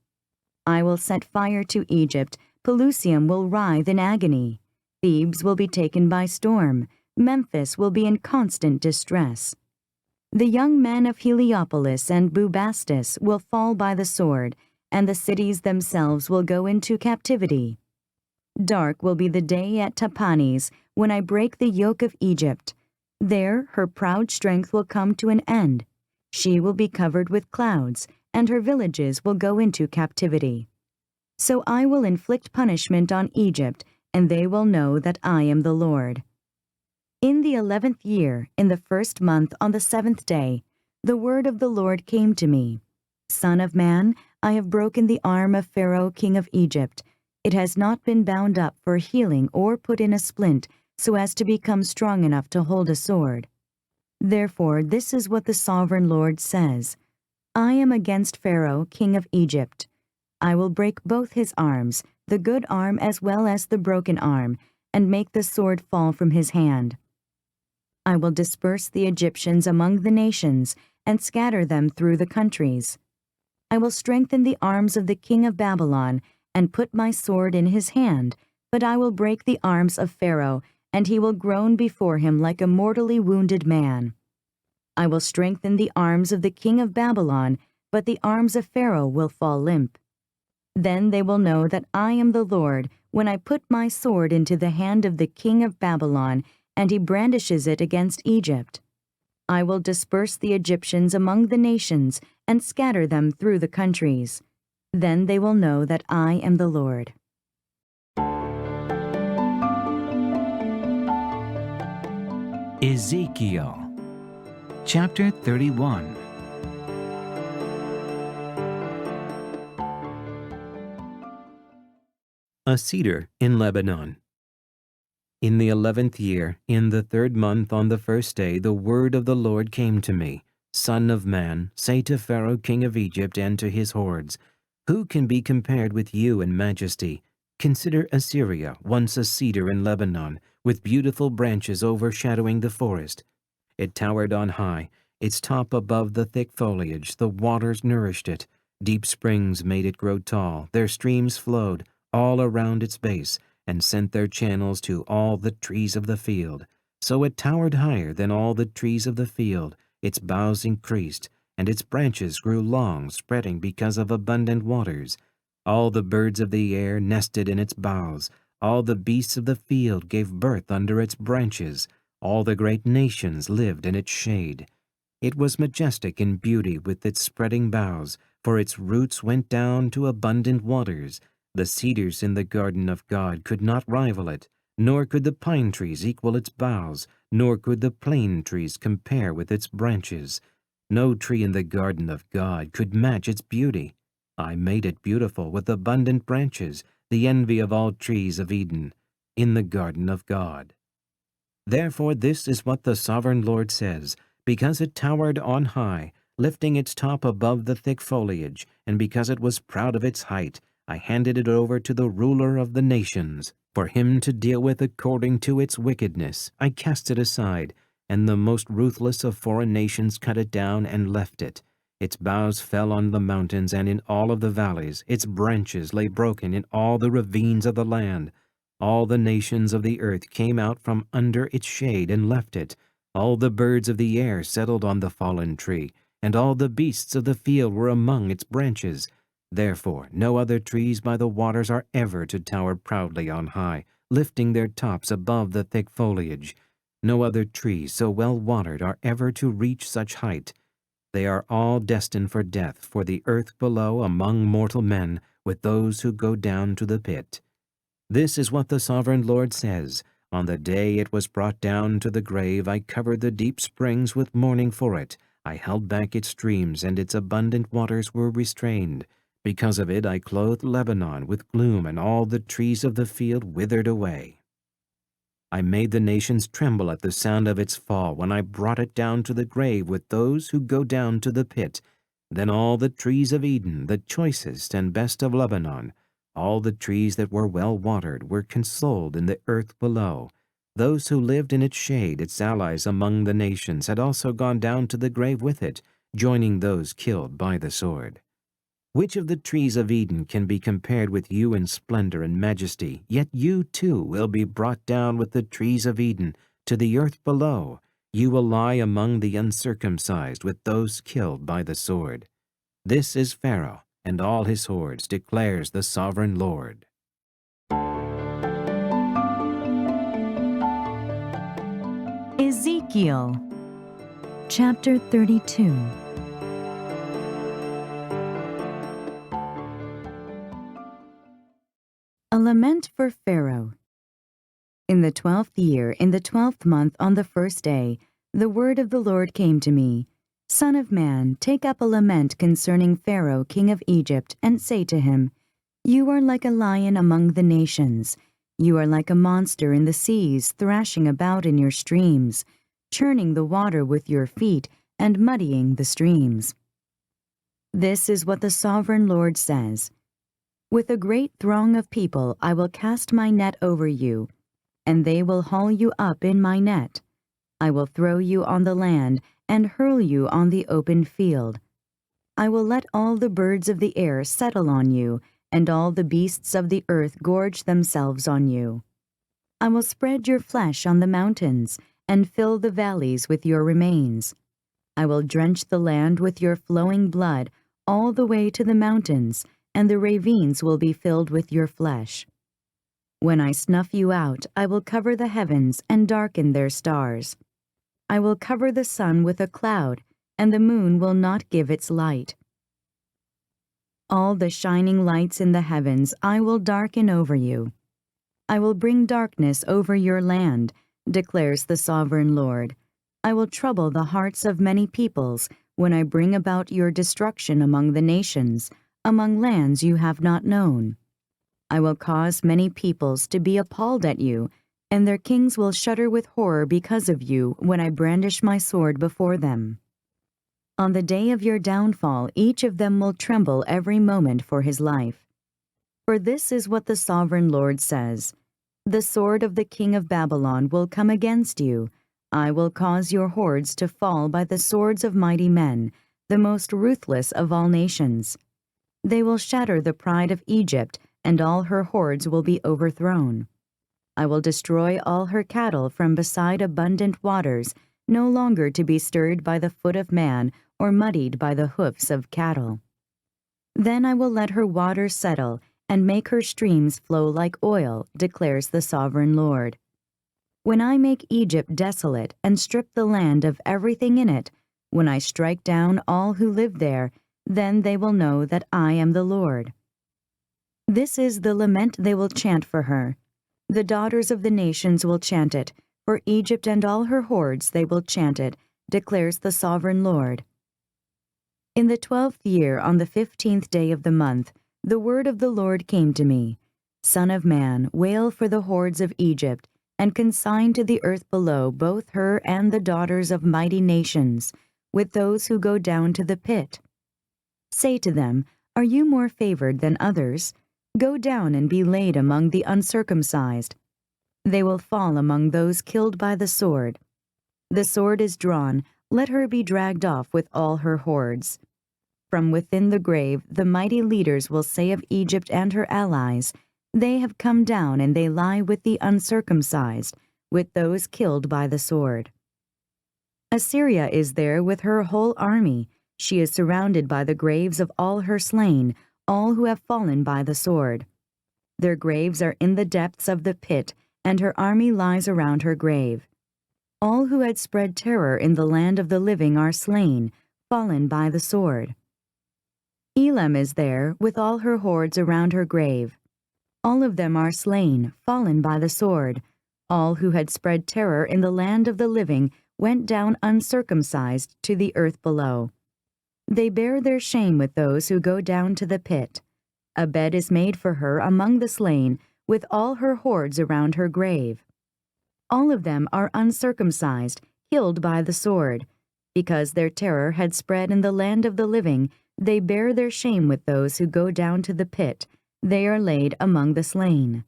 [SPEAKER 2] I will set fire to Egypt. Pelusium will writhe in agony. Thebes will be taken by storm. Memphis will be in constant distress. The young men of Heliopolis and Bubastis will fall by the sword, and the cities themselves will go into captivity. Dark will be the day at Tahpanhes, when I break the yoke of Egypt. There her proud strength will come to an end. She will be covered with clouds, and her villages will go into captivity. So I will inflict punishment on Egypt, and they will know that I am the Lord. In the 11th year, in the 1st month, on the 7th day, the word of the Lord came to me: Son of man, I have broken the arm of Pharaoh, king of Egypt. It has not been bound up for healing or put in a splint, so as to become strong enough to hold a sword. Therefore, this is what the sovereign Lord says: I am against Pharaoh, king of Egypt. I will break both his arms, the good arm as well as the broken arm, and make the sword fall from his hand. I will disperse the Egyptians among the nations, and scatter them through the countries. I will strengthen the arms of the king of Babylon, and put my sword in his hand, but I will break the arms of Pharaoh, and he will groan before him like a mortally wounded man. I will strengthen the arms of the king of Babylon, but the arms of Pharaoh will fall limp. Then they will know that I am the Lord, when I put my sword into the hand of the king of Babylon, and he brandishes it against Egypt. I will disperse the Egyptians among the nations, and scatter them through the countries. Then they will know that I am the Lord.
[SPEAKER 1] Ezekiel Chapter 31. A cedar in Lebanon. In the 11th year, in the 3rd month, on the 1st day, the word of the Lord came to me: Son of man, say to Pharaoh king of Egypt and to his hordes, Who can be compared with you in majesty? Consider Assyria, once a cedar in Lebanon, with beautiful branches overshadowing the forest. It towered on high, its top above the thick foliage. The waters nourished it. Deep springs made it grow tall. Their streams flowed all around its base, and sent their channels to all the trees of the field. So it towered higher than all the trees of the field. Its boughs increased, and its branches grew long, spreading because of abundant waters. All the birds of the air nested in its boughs. All the beasts of the field gave birth under its branches. All the great nations lived in its shade. It was majestic in beauty with its spreading boughs, for its roots went down to abundant waters. The cedars in the garden of God could not rival it, nor could the pine trees equal its boughs, nor could the plane trees compare with its branches. No tree in the garden of God could match its beauty. I made it beautiful with abundant branches, the envy of all trees of Eden, in the garden of God. Therefore this is what the sovereign Lord says, because it towered on high, lifting its top above the thick foliage, and because it was proud of its height, I handed it over to the ruler of the nations, for him to deal with according to its wickedness. I cast it aside, and the most ruthless of foreign nations cut it down and left it. Its boughs fell on the mountains and in all of the valleys. Its branches lay broken in all the ravines of the land. All the nations of the earth came out from under its shade and left it. All the birds of the air settled on the fallen tree, and all the beasts of the field were among its branches. Therefore no other trees by the waters are ever to tower proudly on high, lifting their tops above the thick foliage. No other trees so well watered are ever to reach such height. They are all destined for death, for the earth below among mortal men, with those who go down to the pit. This is what the sovereign Lord says. On the day it was brought down to the grave, I covered the deep springs with mourning for it. I held back its streams, and its abundant waters were restrained. Because of it I clothed Lebanon with gloom, and all the trees of the field withered away. I made the nations tremble at the sound of its fall when I brought it down to the grave with those who go down to the pit. Then all the trees of Eden, the choicest and best of Lebanon, all the trees that were well watered, were consoled in the earth below. Those who lived in its shade, its allies among the nations, had also gone down to the grave with it, joining those killed by the sword. Which of the trees of Eden can be compared with you in splendor and majesty? Yet you too will be brought down with the trees of Eden to the earth below. You will lie among the uncircumcised with those killed by the sword. This is Pharaoh and all his hordes, declares the sovereign Lord.
[SPEAKER 2] Ezekiel Chapter 32. A lament for Pharaoh. In the 12th year, in the 12th month, on the first day, the word of the Lord came to me, Son of man, take up a lament concerning Pharaoh, king of Egypt, and say to him, You are like a lion among the nations. You are like a monster in the seas, thrashing about in your streams, churning the water with your feet, and muddying the streams. This is what the sovereign Lord says. With a great throng of people I will cast my net over you, and they will haul you up in my net. I will throw you on the land and hurl you on the open field. I will let all the birds of the air settle on you, and all the beasts of the earth gorge themselves on you. I will spread your flesh on the mountains, and fill the valleys with your remains. I will drench the land with your flowing blood all the way to the mountains, and the ravines will be filled with your flesh. When I snuff you out, I will cover the heavens and darken their stars. I will cover the sun with a cloud, and the moon will not give its light. All the shining lights in the heavens I will darken over you. I will bring darkness over your land, declares the sovereign Lord. I will trouble the hearts of many peoples when I bring about your destruction among the nations, among lands you have not known. I will cause many peoples to be appalled at you, and their kings will shudder with horror because of you when I brandish my sword before them. On the day of your downfall, each of them will tremble every moment for his life. For this is what the sovereign Lord says, The sword of the king of Babylon will come against you. I will cause your hordes to fall by the swords of mighty men, the most ruthless of all nations. They will shatter the pride of Egypt, and all her hordes will be overthrown. I will destroy all her cattle from beside abundant waters, no longer to be stirred by the foot of man or muddied by the hoofs of cattle. Then I will let her waters settle and make her streams flow like oil, declares the sovereign Lord. When I make Egypt desolate and strip the land of everything in it, when I strike down all who live there, then they will know that I am the Lord. This is the lament they will chant for her. The daughters of the nations will chant it. For Egypt and all her hordes they will chant it, declares the sovereign Lord. In the 12th year, on the 15th day of the month, the word of the Lord came to me. Son of man, wail for the hordes of Egypt, and consign to the earth below both her and the daughters of mighty nations, with those who go down to the pit. Say to them, Are you more favored than others? Go down and be laid among the uncircumcised. They will fall among those killed by the sword. The sword is drawn, let her be dragged off with all her hordes. From within the grave the mighty leaders will say of Egypt and her allies, They have come down and they lie with the uncircumcised, with those killed by the sword. Assyria is there with her whole army. She is surrounded by the graves of all her slain, all who have fallen by the sword. Their graves are in the depths of the pit, and her army lies around her grave. All who had spread terror in the land of the living are slain, fallen by the sword. Elam is there, with all her hordes around her grave. All of them are slain, fallen by the sword. All who had spread terror in the land of the living went down uncircumcised to the earth below. They bear their shame with those who go down to the pit. A bed is made for her among the slain, with all her hordes around her grave. All of them are uncircumcised, killed by the sword. Because their terror had spread in the land of the living, they bear their shame with those who go down to the pit. They are laid among the slain.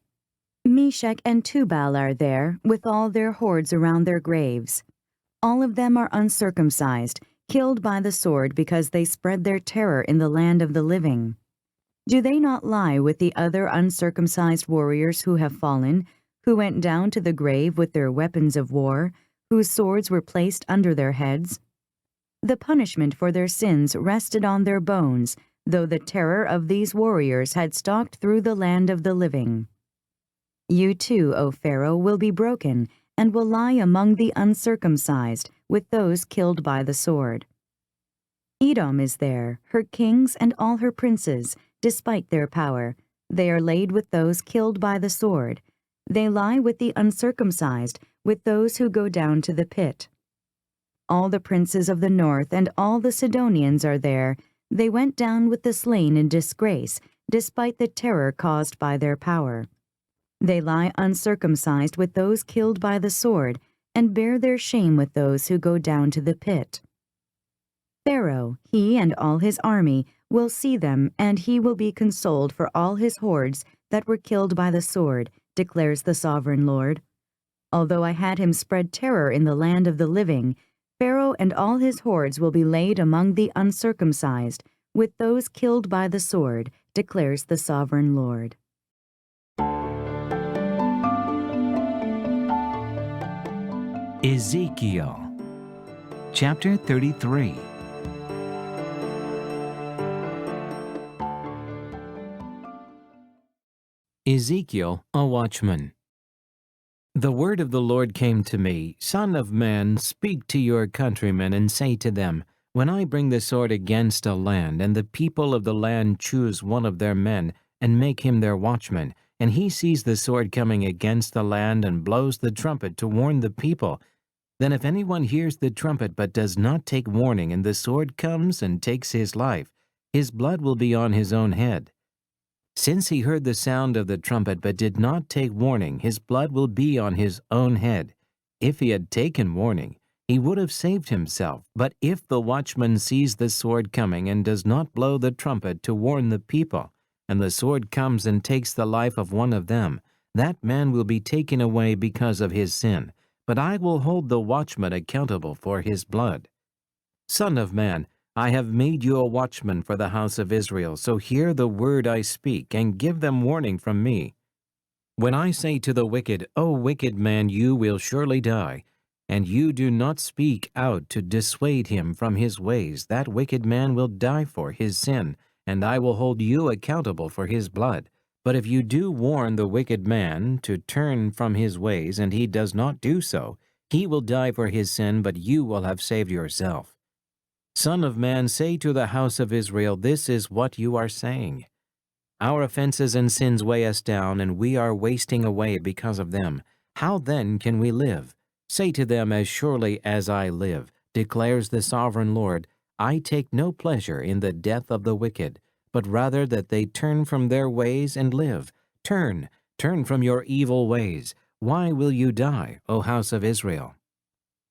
[SPEAKER 2] Meshech and Tubal are there, with all their hordes around their graves. All of them are uncircumcised, killed by the sword because they spread their terror in the land of the living. Do they not lie with the other uncircumcised warriors who have fallen, who went down to the grave with their weapons of war, whose swords were placed under their heads? The punishment for their sins rested on their bones, though the terror of these warriors had stalked through the land of the living. You too, O Pharaoh, will be broken, and will lie among the uncircumcised, with those killed by the sword. Edom is there, her kings and all her princes, despite their power. They are laid with those killed by the sword. They lie with the uncircumcised, with those who go down to the pit. All the princes of the north and all the Sidonians are there. They went down with the slain in disgrace, despite the terror caused by their power. They lie uncircumcised with those killed by the sword, and bear their shame with those who go down to the pit. Pharaoh, he and all his army, will see them, and he will be consoled for all his hordes that were killed by the sword, declares the sovereign Lord. Although I had him spread terror in the land of the living, Pharaoh and all his hordes will be laid among the uncircumcised, with those killed by the sword, declares the sovereign Lord.
[SPEAKER 1] Ezekiel Chapter 33. Ezekiel, a watchman. The word of the Lord came to me, Son of man, speak to your countrymen and say to them, When I bring the sword against a land, and the people of the land choose one of their men, and make him their watchman, and he sees the sword coming against the land and blows the trumpet to warn the people, then if anyone hears the trumpet but does not take warning, and the sword comes and takes his life, his blood will be on his own head. Since he heard the sound of the trumpet but did not take warning, his blood will be on his own head. If he had taken warning, he would have saved himself. But if the watchman sees the sword coming and does not blow the trumpet to warn the people, and the sword comes and takes the life of one of them, that man will be taken away because of his sin. But I will hold the watchman accountable for his blood. Son of man, I have made you a watchman for the house of Israel, so hear the word I speak, and give them warning from me. When I say to the wicked, O wicked man, you will surely die, and you do not speak out to dissuade him from his ways, that wicked man will die for his sin, and I will hold you accountable for his blood. But if you do warn the wicked man to turn from his ways, and he does not do so, he will die for his sin, but you will have saved yourself. Son of man, say to the house of Israel, this is what you are saying. Our offenses and sins weigh us down, and we are wasting away because of them. How then can we live? Say to them, as surely as I live, declares the sovereign Lord, I take no pleasure in the death of the wicked, but rather that they turn from their ways and live. Turn from your evil ways. Why will you die, O house of Israel?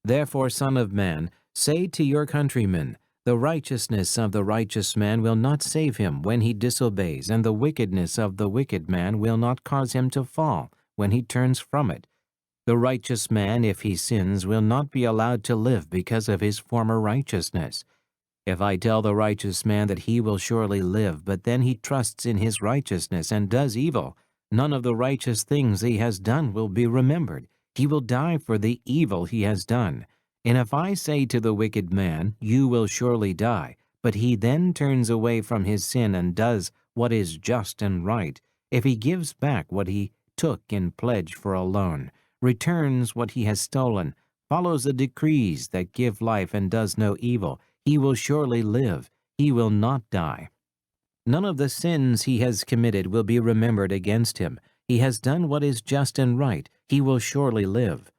[SPEAKER 1] Therefore, Son of Man, say to your countrymen, the righteousness of the righteous man will not save him when he disobeys, and the wickedness of the wicked man will not cause him to fall when he turns from it. The righteous man, if he sins, will not be allowed to live because of his former righteousness. If I tell the righteous man that he will surely live, but then he trusts in his righteousness and does evil, none of the righteous things he has done will be remembered. He will die for the evil he has done. And if I say to the wicked man, you will surely die, but he then turns away from his sin and does what is just and right, if he gives back what he took in pledge for a loan, returns what he has stolen, follows the decrees that give life and does no evil, he will surely live, he will not die. None of the sins he has committed will be remembered against him. He has done what is just and right, he will surely live.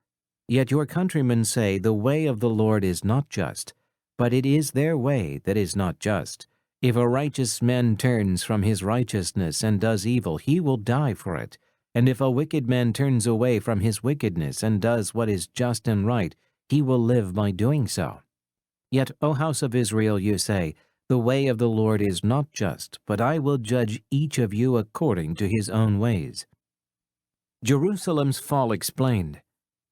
[SPEAKER 1] Yet your countrymen say, the way of the Lord is not just, but it is their way that is not just. If a righteous man turns from his righteousness and does evil, he will die for it. And if a wicked man turns away from his wickedness and does what is just and right, he will live by doing so. Yet, O house of Israel, you say, the way of the Lord is not just, but I will judge each of you according to his own ways. Jerusalem's fall explained.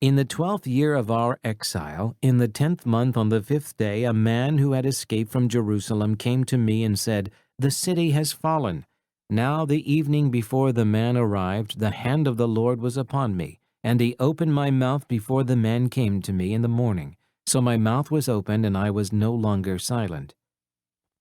[SPEAKER 1] In the 12th year of our exile, in the 10th month on the 5th day, a man who had escaped from Jerusalem came to me and said, the city has fallen. Now the evening before the man arrived, the hand of the Lord was upon me, and he opened my mouth before the man came to me in the morning. So my mouth was opened, and I was no longer silent.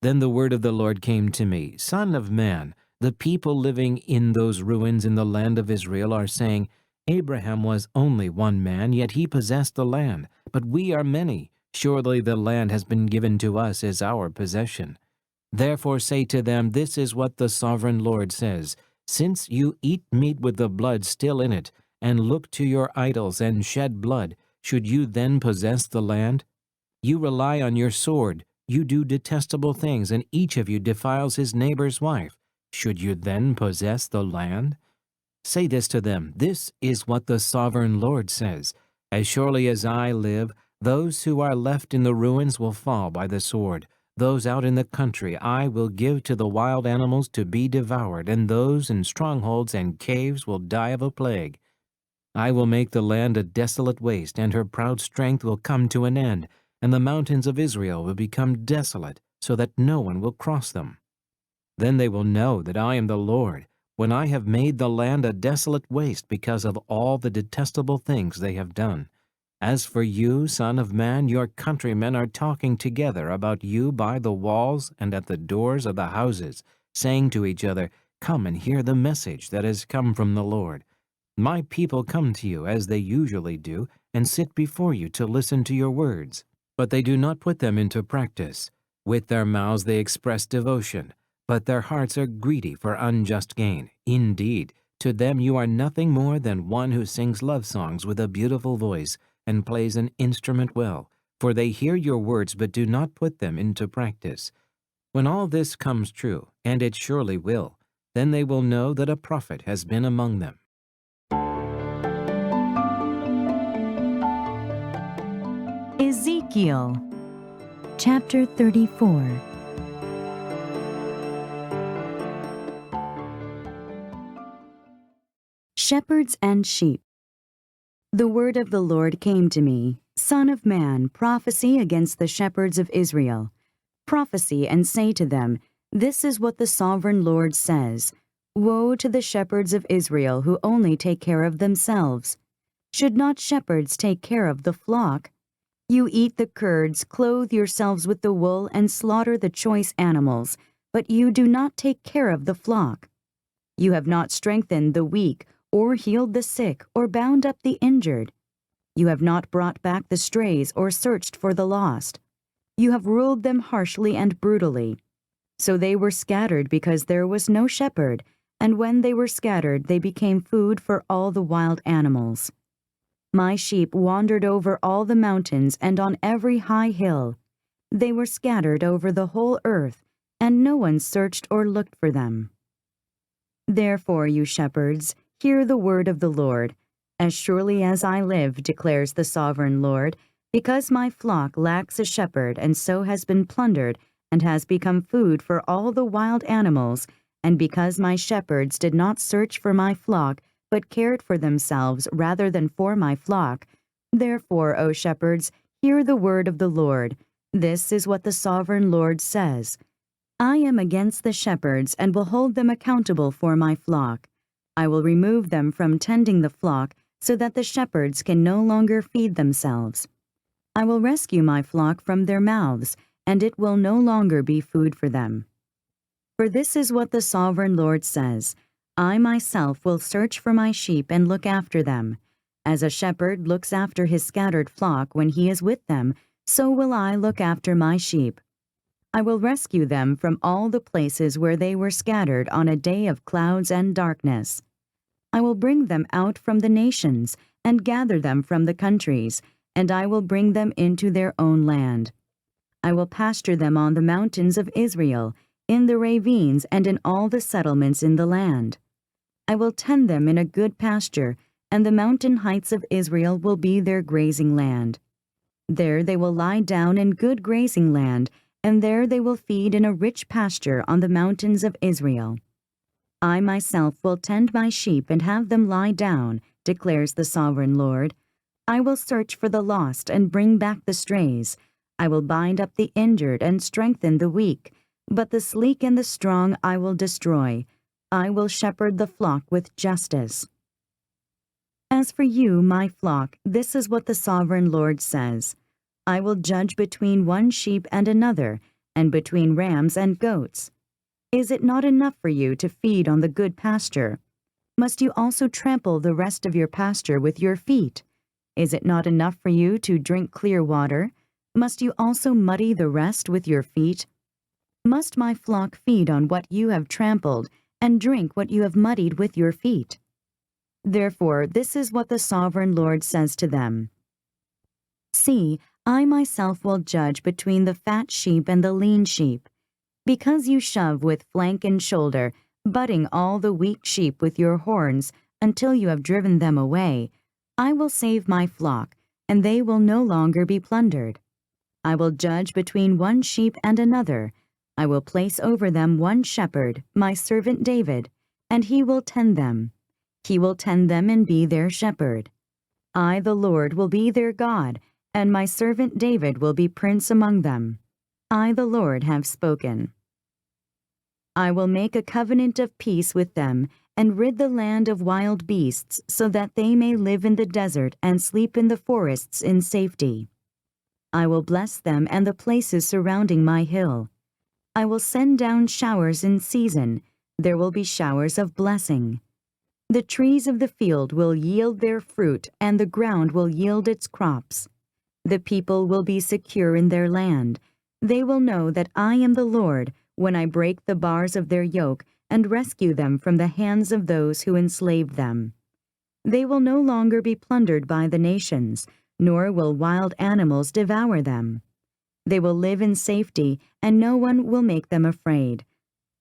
[SPEAKER 1] Then the word of the Lord came to me, Son of man, the people living in those ruins in the land of Israel are saying, Abraham was only one man, yet he possessed the land, but we are many. Surely the land has been given to us as our possession. Therefore say to them, this is what the sovereign Lord says, since you eat meat with the blood still in it, and look to your idols and shed blood, should you then possess the land? You rely on your sword, you do detestable things, and each of you defiles his neighbor's wife. Should you then possess the land? Say this to them, this is what the sovereign Lord says, as surely as I live, those who are left in the ruins will fall by the sword. Those out in the country I will give to the wild animals to be devoured, and those in strongholds and caves will die of a plague. I will make the land a desolate waste, and her proud strength will come to an end, and the mountains of Israel will become desolate, so that no one will cross them. Then they will know that I am the Lord, when I have made the land a desolate waste because of all the detestable things they have done. As for you, Son of man, your countrymen are talking together about you by the walls and at the doors of the houses, saying to each other, Come and hear the message that has come from the Lord. My people come to you as they usually do, and sit before you to listen to your words. But they do not put them into practice. With their mouths they express devotion, but their hearts are greedy for unjust gain. Indeed, to them you are nothing more than one who sings love songs with a beautiful voice and plays an instrument well, for they hear your words but do not put them into practice. When all this comes true, and it surely will, then they will know that a prophet has been among them.
[SPEAKER 2] Ezekiel Chapter 34. Shepherds and sheep. The word of the Lord came to me, Son of man, prophesy against the shepherds of Israel. Prophesy and say to them, This is what the sovereign Lord says. Woe to the shepherds of Israel who only take care of themselves. Should not shepherds take care of the flock? You eat the curds, clothe yourselves with the wool, and slaughter the choice animals, but you do not take care of the flock. You have not strengthened the weak, or healed the sick, or bound up the injured. You have not brought back the strays, or searched for the lost. You have ruled them harshly and brutally. So they were scattered because there was no shepherd, and when they were scattered, they became food for all the wild animals. My sheep wandered over all the mountains and on every high hill. They were scattered over the whole earth, and no one searched or looked for them. Therefore, you shepherds, hear the word of the Lord. As surely as I live, declares the sovereign Lord, because my flock lacks a shepherd and so has been plundered and has become food for all the wild animals, and because my shepherds did not search for my flock, but cared for themselves rather than for my flock, therefore, O shepherds, hear the word of the Lord. This is what the sovereign Lord says. I am against the shepherds and will hold them accountable for my flock. I will remove them from tending the flock so that the shepherds can no longer feed themselves. I will rescue my flock from their mouths, and it will no longer be food for them. For this is what the sovereign Lord says, I myself will search for my sheep and look after them. As a shepherd looks after his scattered flock when he is with them, so will I look after my sheep. I will rescue them from all the places where they were scattered on a day of clouds and darkness. I will bring them out from the nations and gather them from the countries, and I will bring them into their own land. I will pasture them on the mountains of Israel, in the ravines and in all the settlements in the land. I will tend them in a good pasture, and the mountain heights of Israel will be their grazing land. There they will lie down in good grazing land, and there they will feed in a rich pasture on the mountains of Israel. I myself will tend my sheep and have them lie down, declares the sovereign Lord. I will search for the lost and bring back the strays. I will bind up the injured and strengthen the weak, but the sleek and the strong I will destroy. I will shepherd the flock with justice. As for you, my flock, this is what the sovereign Lord says. I will judge between one sheep and another, and between rams and goats. Is it not enough for you to feed on the good pasture? Must you also trample the rest of your pasture with your feet? Is it not enough for you to drink clear water? Must you also muddy the rest with your feet? Must my flock feed on what you have trampled, and drink what you have muddied with your feet? Therefore, this is what the sovereign Lord says to them. See, I myself will judge between the fat sheep and the lean sheep. Because you shove with flank and shoulder, butting all the weak sheep with your horns until you have driven them away, I will save my flock, and they will no longer be plundered. I will judge between one sheep and another. I will place over them one shepherd, my servant David, and he will tend them. He will tend them and be their shepherd. I, the Lord, will be their God, and my servant David will be prince among them. I, the Lord, have spoken. I will make a covenant of peace with them, and rid the land of wild beasts, so that they may live in the desert and sleep in the forests in safety. I will bless them and the places surrounding my hill. I will send down showers in season. There will be showers of blessing. The trees of the field will yield their fruit, and the ground will yield its crops. The people will be secure in their land. They will know that I am the Lord when I break the bars of their yoke and rescue them from the hands of those who enslaved them. They will no longer be plundered by the nations, nor will wild animals devour them. They will live in safety, and no one will make them afraid.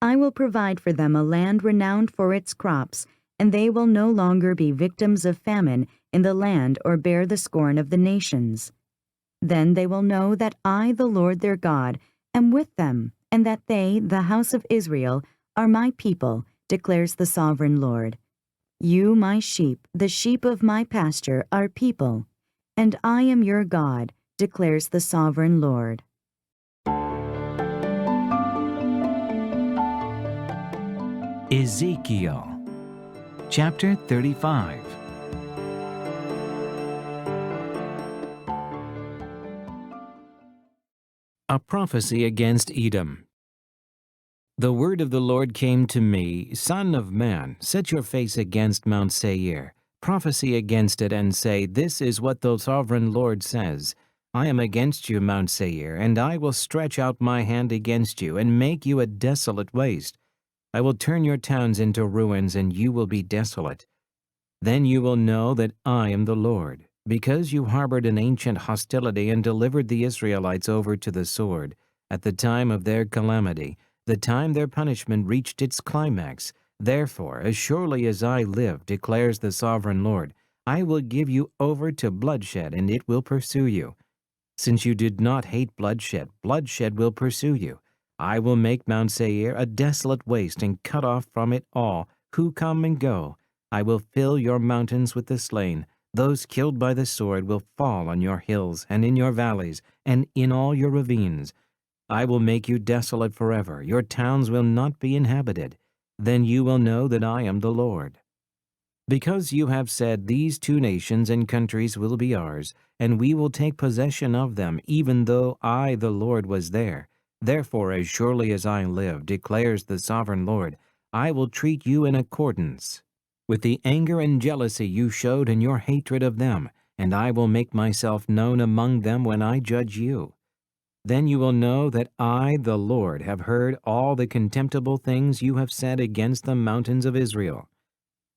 [SPEAKER 2] I will provide for them a land renowned for its crops, and they will no longer be victims of famine in the land or bear the scorn of the nations. Then they will know that I, the Lord their God, am with them, and that they, the house of Israel, are my people, declares the sovereign Lord. You, my sheep, the sheep of my pasture, are people, and I am your God, declares the sovereign Lord.
[SPEAKER 1] Ezekiel Chapter 35. A prophecy against Edom. The word of the Lord came to me, Son of man, set your face against Mount Seir, prophesy against it and say, This is what the sovereign Lord says. I am against you, Mount Seir, and I will stretch out my hand against you, and make you a desolate waste. I will turn your towns into ruins, and you will be desolate. Then you will know that I am the Lord, because you harbored an ancient hostility and delivered the Israelites over to the sword, at the time of their calamity, the time their punishment reached its climax. Therefore, as surely as I live, declares the sovereign Lord, I will give you over to bloodshed, and it will pursue you. Since you did not hate bloodshed, bloodshed will pursue you. I will make Mount Seir a desolate waste, and cut off from it all who come and go. I will fill your mountains with the slain. Those killed by the sword will fall on your hills, and in your valleys, and in all your ravines. I will make you desolate forever. Your towns will not be inhabited. Then you will know that I am the Lord. Because you have said, these two nations and countries will be ours, and we will take possession of them, even though I, the Lord, was there. Therefore, as surely as I live, declares the sovereign Lord, I will treat you in accordance with the anger and jealousy you showed in your hatred of them, and I will make myself known among them when I judge you. Then you will know that I, the Lord, have heard all the contemptible things you have said against the mountains of Israel.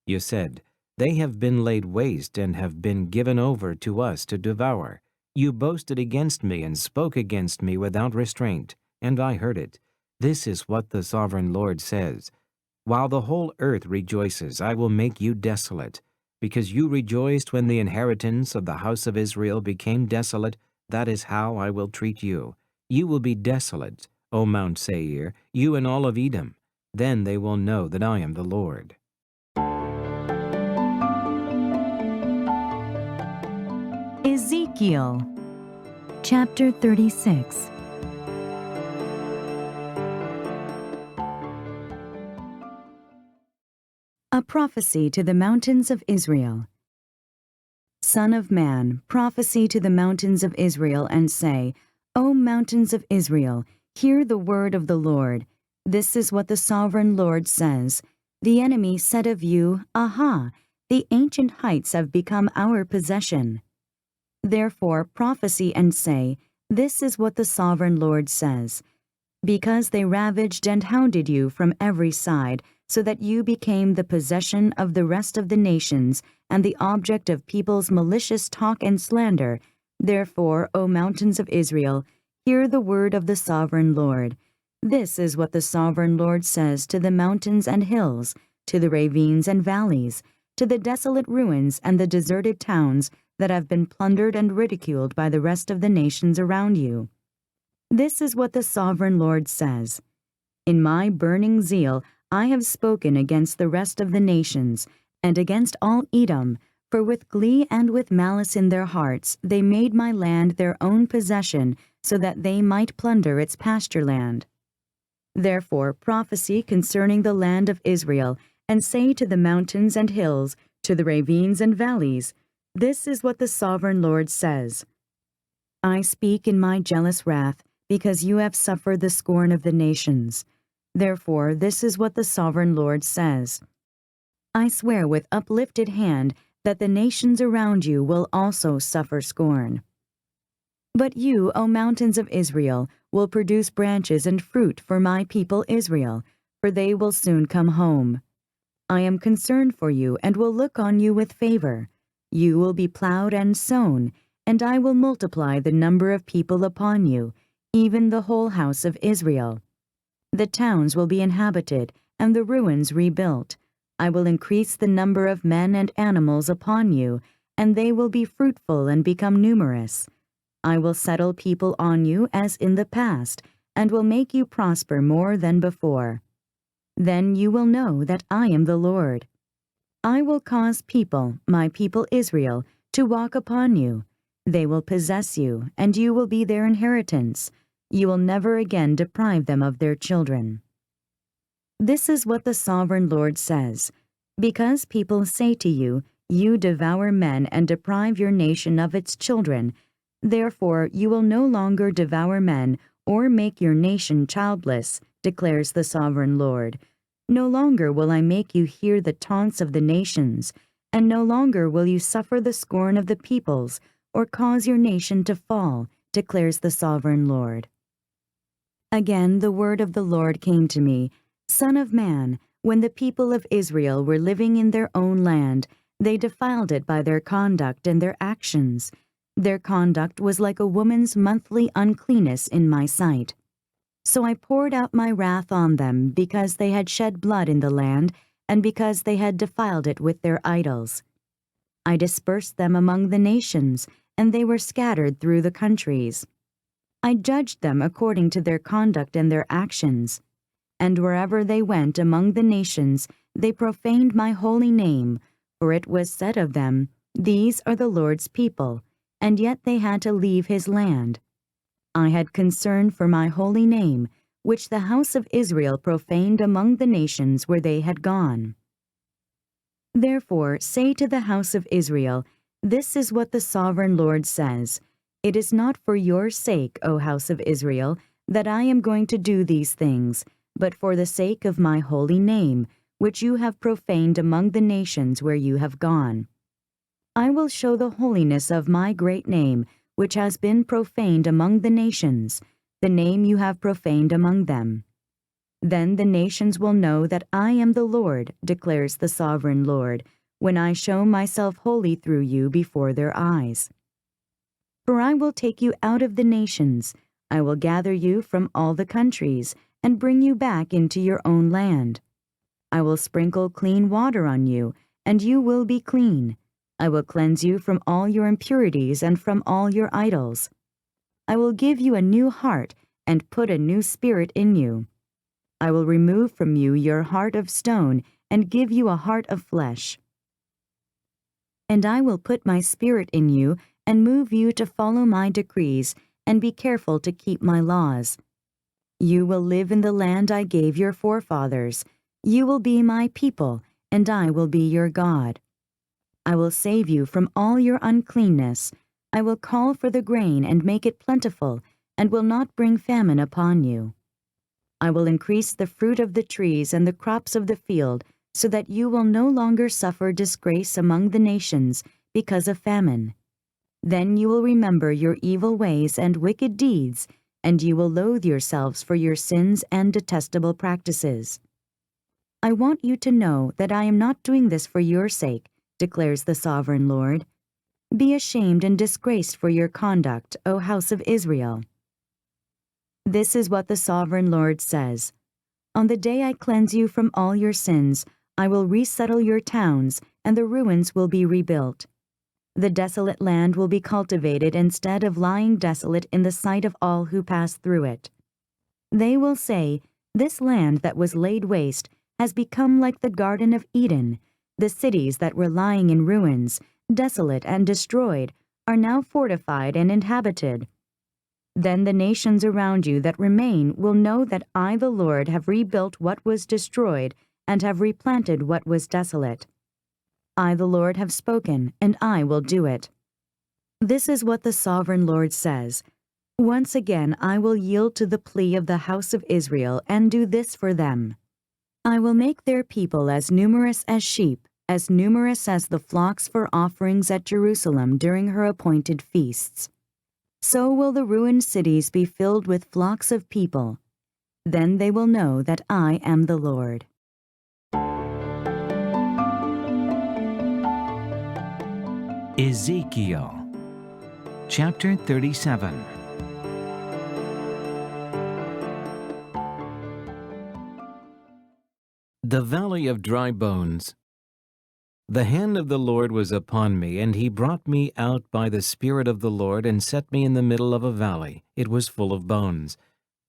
[SPEAKER 1] You said, they have been laid waste and have been given over to us to devour. You boasted against me and spoke against me without restraint, and I heard it. This is what the sovereign Lord says. While the whole earth rejoices, I will make you desolate. Because you rejoiced when the inheritance of the house of Israel became desolate, that is how I will treat you. You will be desolate, O Mount Seir, you and all of Edom. Then they will know that I am the Lord.
[SPEAKER 2] Ezekiel Chapter 36. A prophecy to the mountains of Israel. Son of man, prophesy to the mountains of Israel and say, O mountains of Israel, hear the word of the Lord. This is what the sovereign Lord says. The enemy said of you, Aha, the ancient heights have become our possession. Therefore prophesy and say, This is what the sovereign Lord says. Because they ravaged and hounded you from every side, so that you became the possession of the rest of the nations and the object of people's malicious talk and slander. Therefore, O mountains of Israel, hear the word of the sovereign Lord. This is what the sovereign Lord says to the mountains and hills, to the ravines and valleys, to the desolate ruins and the deserted towns that have been plundered and ridiculed by the rest of the nations around you. This is what the sovereign Lord says. In my burning zeal I have spoken against the rest of the nations, and against all Edom, for with glee and with malice in their hearts they made my land their own possession, so that they might plunder its pasture land. Therefore prophesy concerning the land of Israel, and say to the mountains and hills, to the ravines and valleys, This is what the sovereign Lord says. I speak in my jealous wrath, because you have suffered the scorn of the nations. Therefore this is what the sovereign Lord says. I swear with uplifted hand that the nations around you will also suffer scorn. But you, O mountains of Israel, will produce branches and fruit for my people Israel, for they will soon come home. I am concerned for you and will look on you with favor. You will be plowed and sown, and I will multiply the number of people upon you, even the whole house of Israel. The towns will be inhabited, and the ruins rebuilt. I will increase the number of men and animals upon you, and they will be fruitful and become numerous. I will settle people on you as in the past, and will make you prosper more than before. Then you will know that I am the Lord. I will cause people, my people Israel, to walk upon you. They will possess you, and you will be their inheritance. You will never again deprive them of their children. This is what the sovereign Lord says. Because people say to you, You devour men and deprive your nation of its children, therefore you will no longer devour men or make your nation childless, declares the sovereign Lord. No longer will I make you hear the taunts of the nations, and no longer will you suffer the scorn of the peoples, or cause your nation to fall, declares the sovereign Lord. Again the word of the Lord came to me, Son of man, when the people of Israel were living in their own land, they defiled it by their conduct and their actions. Their conduct was like a woman's monthly uncleanness in my sight. So I poured out my wrath on them because they had shed blood in the land and because they had defiled it with their idols. I dispersed them among the nations, and they were scattered through the countries. I judged them according to their conduct and their actions. And wherever they went among the nations, they profaned my holy name, for it was said of them, These are the Lord's people, and yet they had to leave his land. I had concern for my holy name, which the house of Israel profaned among the nations where they had gone. Therefore say to the house of Israel, This is what the sovereign Lord says, It is not for your sake, O house of Israel, that I am going to do these things, but for the sake of my holy name, which you have profaned among the nations where you have gone. I will show the holiness of my great name, which has been profaned among the nations, the name you have profaned among them. Then the nations will know that I am the Lord, declares the sovereign Lord, when I show myself holy through you before their eyes. For I will take you out of the nations, I will gather you from all the countries, and bring you back into your own land. I will sprinkle clean water on you, and you will be clean. I will cleanse you from all your impurities and from all your idols. I will give you a new heart, and put a new spirit in you. I will remove from you your heart of stone, and give you a heart of flesh. And I will put my spirit in you, and move you to follow my decrees, and be careful to keep my laws. You will live in the land I gave your forefathers. You will be my people, and I will be your God. I will save you from all your uncleanness. I will call for the grain and make it plentiful, and will not bring famine upon you. I will increase the fruit of the trees and the crops of the field, so that you will no longer suffer disgrace among the nations because of famine. Then you will remember your evil ways and wicked deeds, and you will loathe yourselves for your sins and detestable practices. I want you to know that I am not doing this for your sake, declares the sovereign Lord. Be ashamed and disgraced for your conduct, O house of Israel. This is what the sovereign Lord says. On the day I cleanse you from all your sins, I will resettle your towns, and the ruins will be rebuilt. The desolate land will be cultivated instead of lying desolate in the sight of all who pass through it. They will say, This land that was laid waste has become like the Garden of Eden. The cities that were lying in ruins, desolate and destroyed, are now fortified and inhabited. Then the nations around you that remain will know that I, the Lord, have rebuilt what was destroyed and have replanted what was desolate. I, the Lord, have spoken, and I will do it. This is what the sovereign Lord says. Once again I will yield to the plea of the house of Israel and do this for them. I will make their people as numerous as sheep, as numerous as the flocks for offerings at Jerusalem during her appointed feasts. So will the ruined cities be filled with flocks of people. Then they will know that I am the Lord.
[SPEAKER 1] Ezekiel Chapter 37. The Valley of Dry Bones. The hand of the Lord was upon me, and he brought me out by the Spirit of the Lord and set me in the middle of a valley. It was full of bones.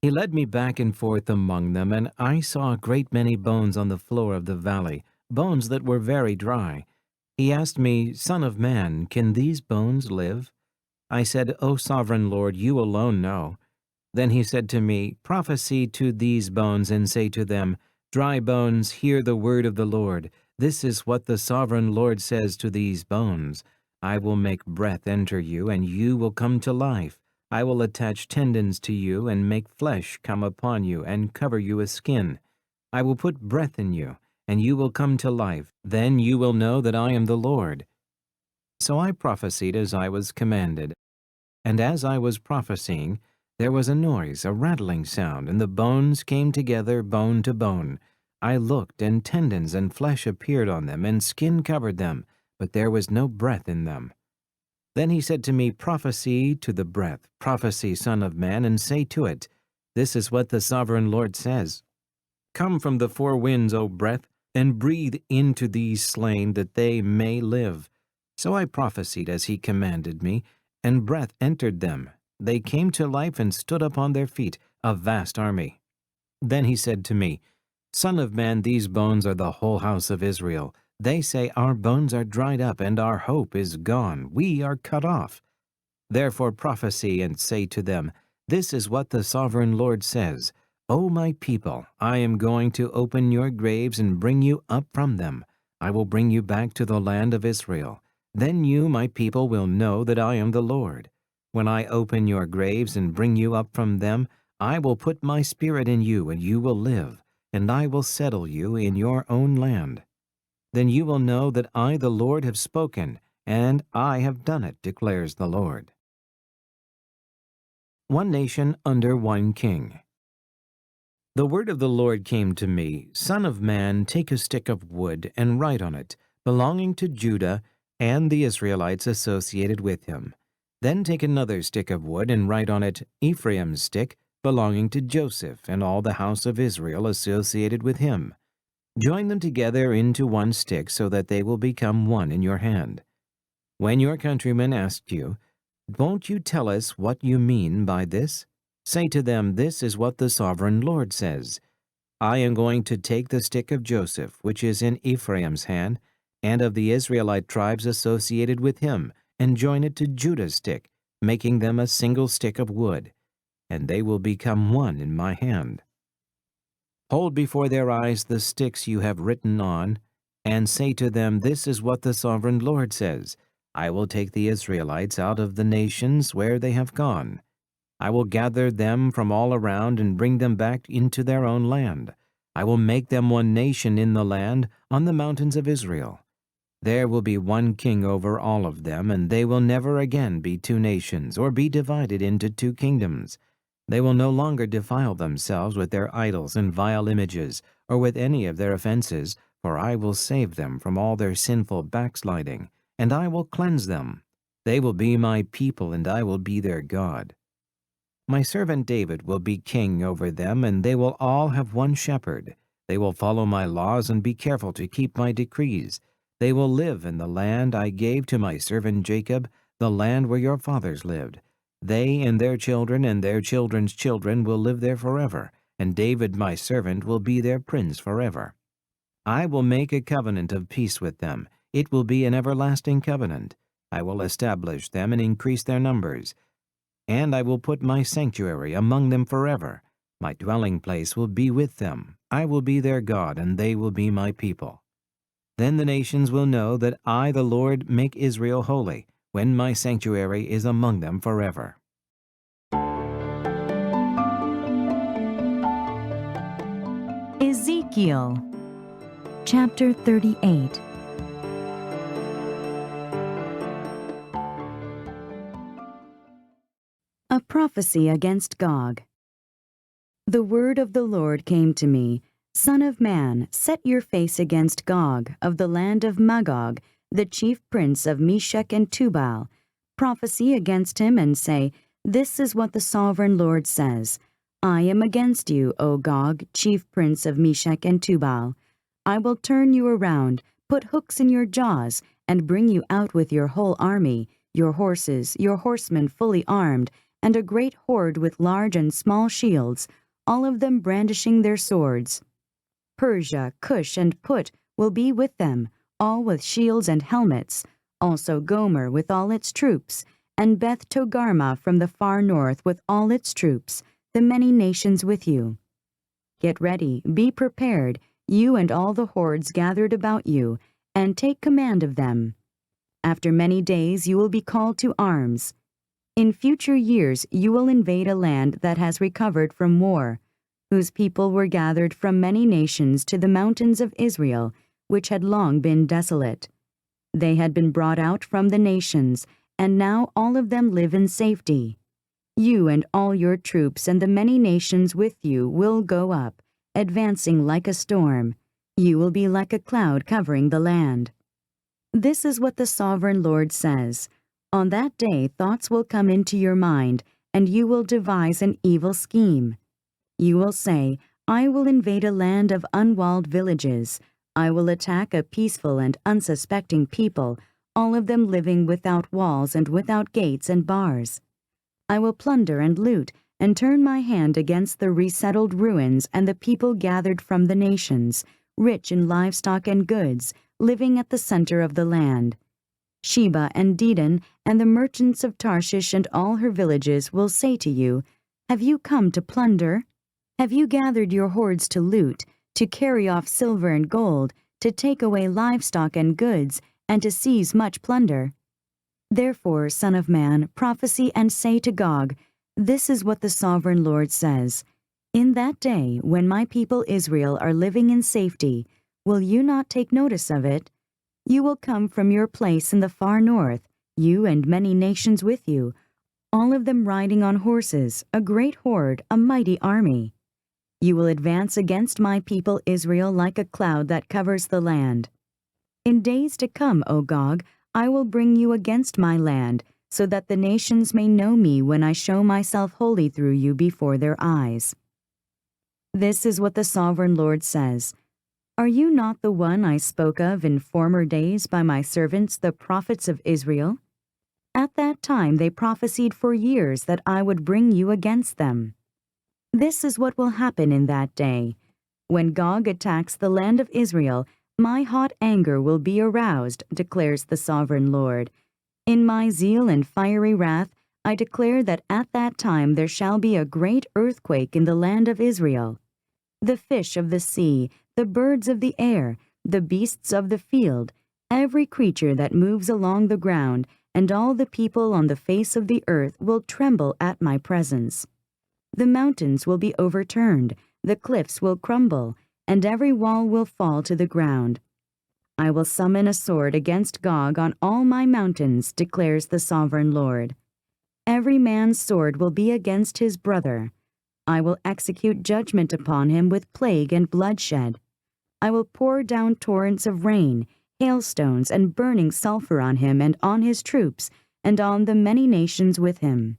[SPEAKER 1] He led me back and forth among them, and I saw a great many bones on the floor of the valley, bones that were very dry. He asked me, Son of man, can these bones live? I said, O sovereign Lord, you alone know. Then he said to me, Prophesy to these bones and say to them, Dry bones, hear the word of the Lord. This is what the sovereign Lord says to these bones. I will make breath enter you, and you will come to life. I will attach tendons to you, and make flesh come upon you, and cover you with skin. I will put breath in you, and you will come to life. Then you will know that I am the Lord. So I prophesied as I was commanded. And as I was prophesying, there was a noise, a rattling sound, and the bones came together, bone to bone. I looked, and tendons and flesh appeared on them, and skin covered them, but there was no breath in them. Then he said to me, Prophesy to the breath, prophesy, Son of man, and say to it, This is what the sovereign Lord says. Come from the four winds, O breath, and breathe into these slain, that they may live. So I prophesied as he commanded me, and breath entered them. They came to life and stood up on their feet, a vast army. Then he said to me, Son of man, these bones are the whole house of Israel. They say, Our bones are dried up, and our hope is gone. We are cut off. Therefore prophesy and say to them, This is what the sovereign Lord says. O my people, I am going to open your graves and bring you up from them. I will bring you back to the land of Israel. Then you, my people, will know that I am the Lord. When I open your graves and bring you up from them, I will put my spirit in you, and you will live, and I will settle you in your own land. Then you will know that I, the Lord, have spoken, and I have done it, declares the Lord. One nation under one king. The word of the Lord came to me, Son of man, take a stick of wood and write on it, belonging to Judah and the Israelites associated with him. Then take another stick of wood and write on it, Ephraim's stick, belonging to Joseph and all the house of Israel associated with him. Join them together into one stick so that they will become one in your hand. When your countrymen ask you, Won't you tell us what you mean by this? Say to them, This is what the sovereign Lord says. I am going to take the stick of Joseph, which is in Ephraim's hand, and of the Israelite tribes associated with him, and join it to Judah's stick, making them a single stick of wood, and they will become one in my hand. Hold before their eyes the sticks you have written on, and say to them, This is what the sovereign Lord says. I will take the Israelites out of the nations where they have gone. I will gather them from all around and bring them back into their own land. I will make them one nation in the land, on the mountains of Israel. There will be one king over all of them, and they will never again be two nations, or be divided into two kingdoms. They will no longer defile themselves with their idols and vile images, or with any of their offenses, for I will save them from all their sinful backsliding, and I will cleanse them. They will be my people, and I will be their God. My servant David will be king over them, and they will all have one shepherd. They will follow my laws and be careful to keep my decrees. They will live in the land I gave to my servant Jacob, the land where your fathers lived. They and their children's children will live there forever, and David my servant will be their prince forever. I will make a covenant of peace with them. It will be an everlasting covenant. I will establish them and increase their numbers. And I will put my sanctuary among them forever. My dwelling place will be with them. I will be their God, and they will be my people. Then the nations will know that I, the Lord, make Israel holy, when my sanctuary is among them forever.
[SPEAKER 2] Ezekiel Chapter 38. A prophecy against Gog. The word of the Lord came to me, Son of man, set your face against Gog of the land of Magog, the chief prince of Meshech and Tubal. Prophesy against him and say, This is what the sovereign Lord says. I am against you, O Gog, chief prince of Meshech and Tubal. I will turn you around, put hooks in your jaws, and bring you out with your whole army, your horses, your horsemen fully armed, and a great horde with large and small shields, all of them brandishing their swords. Persia, Cush, and Put will be with them, all with shields and helmets, also Gomer with all its troops, and Beth Togarmah from the far north with all its troops, the many nations with you. Get ready, be prepared, you and all the hordes gathered about you, and take command of them. After many days you will be called to arms. In future years you will invade a land that has recovered from war, whose people were gathered from many nations to the mountains of Israel, which had long been desolate. They had been brought out from the nations, and now all of them live in safety. You and all your troops and the many nations with you will go up, advancing like a storm. You will be like a cloud covering the land. This is what the Sovereign Lord says. On that day thoughts will come into your mind, and you will devise an evil scheme. You will say, I will invade a land of unwalled villages. I will attack a peaceful and unsuspecting people, all of them living without walls and without gates and bars. I will plunder and loot, and turn my hand against the resettled ruins and the people gathered from the nations, rich in livestock and goods, living at the center of the land. Sheba and Dedan and the merchants of Tarshish and all her villages will say to you, Have you come to plunder? Have you gathered your hoards to loot, to carry off silver and gold, to take away livestock and goods, and to seize much plunder? Therefore, Son of man, prophesy and say to Gog, This is what the Sovereign Lord says. In that day, when my people Israel are living in safety, will you not take notice of it? You will come from your place in the far north, you and many nations with you, all of them riding on horses, a great horde, a mighty army. You will advance against my people Israel like a cloud that covers the land. In days to come, O Gog, I will bring you against my land, so that the nations may know me when I show myself holy through you before their eyes. This is what the Sovereign Lord says. Are you not the one I spoke of in former days by my servants, the prophets of Israel? At that time they prophesied for years that I would bring you against them. This is what will happen in that day. When Gog attacks the land of Israel, my hot anger will be aroused, declares the Sovereign Lord. In my zeal and fiery wrath, I declare that at that time there shall be a great earthquake in the land of Israel. The fish of the sea, the birds of the air, the beasts of the field, every creature that moves along the ground, and all the people on the face of the earth will tremble at my presence. The mountains will be overturned, the cliffs will crumble, and every wall will fall to the ground. I will summon a sword against Gog on all my mountains, declares the Sovereign Lord. Every man's sword will be against his brother. I will execute judgment upon him with plague and bloodshed. I will pour down torrents of rain, hailstones, and burning sulfur on him and on his troops, and on the many nations with him.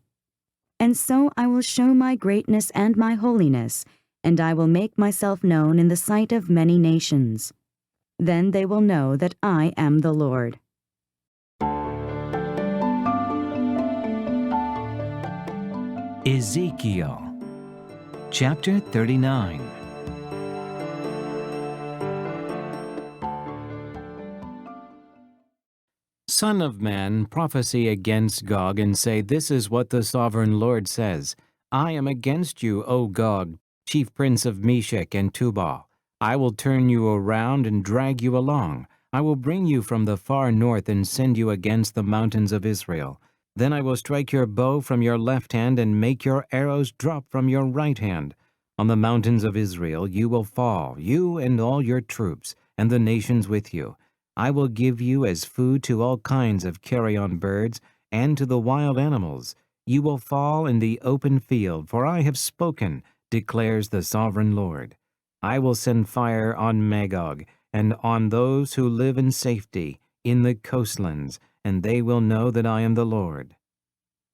[SPEAKER 2] And so I will show my greatness and my holiness, and I will make myself known in the sight of many nations. Then they will know that I am the Lord.
[SPEAKER 1] Ezekiel Chapter 39. Son of man, prophesy against Gog and say, This is what the Sovereign Lord says. I am against you, O Gog, chief prince of Meshech and Tubal. I will turn you around and drag you along. I will bring you from the far north and send you against the mountains of Israel. Then I will strike your bow from your left hand and make your arrows drop from your right hand. On the mountains of Israel you will fall, you and all your troops, and the nations with you. I will give you as food to all kinds of carrion birds and to the wild animals. You will fall in the open field, for I have spoken, declares the Sovereign Lord. I will send fire on Magog and on those who live in safety in the coastlands, and they will know that I am the Lord.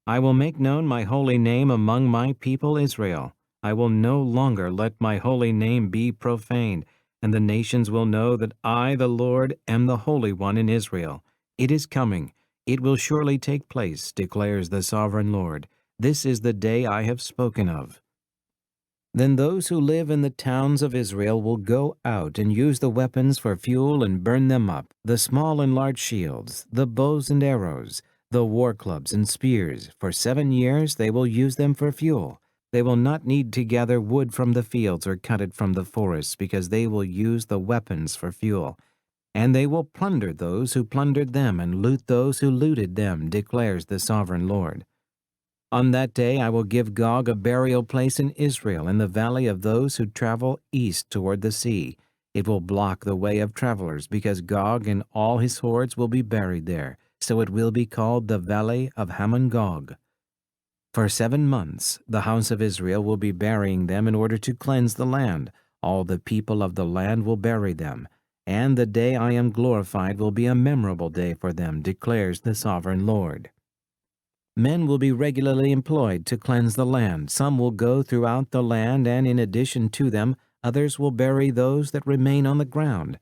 [SPEAKER 1] I will make known my holy name among my people Israel. I will no longer let my holy name be profaned, and the nations will know that I, the Lord, am the Holy One in Israel. It is coming. It will surely take place, declares the Sovereign Lord. This is the day I have spoken of. Then those who live in the towns of Israel will go out and use the weapons for fuel and burn them up, the small and large shields, the bows and arrows, the war clubs and spears. For 7 years they will use them for fuel. They will not need to gather wood from the fields or cut it from the forests, because they will use the weapons for fuel. And they will plunder those who plundered them and loot those who looted them, declares the Sovereign Lord. On that day I will give Gog a burial place in Israel in the valley of those who travel east toward the sea. It will block the way of travelers, because Gog and all his hordes will be buried there, so it will be called the Valley of Hamon-Gog. For 7 months the house of Israel will be burying them in order to cleanse the land. All the people of the land will bury them, and the day I am glorified will be a memorable day for them, declares the sovereign Lord. Men will be regularly employed to cleanse the land. Some will go throughout the land, and in addition to them, others will bury those that remain on the ground.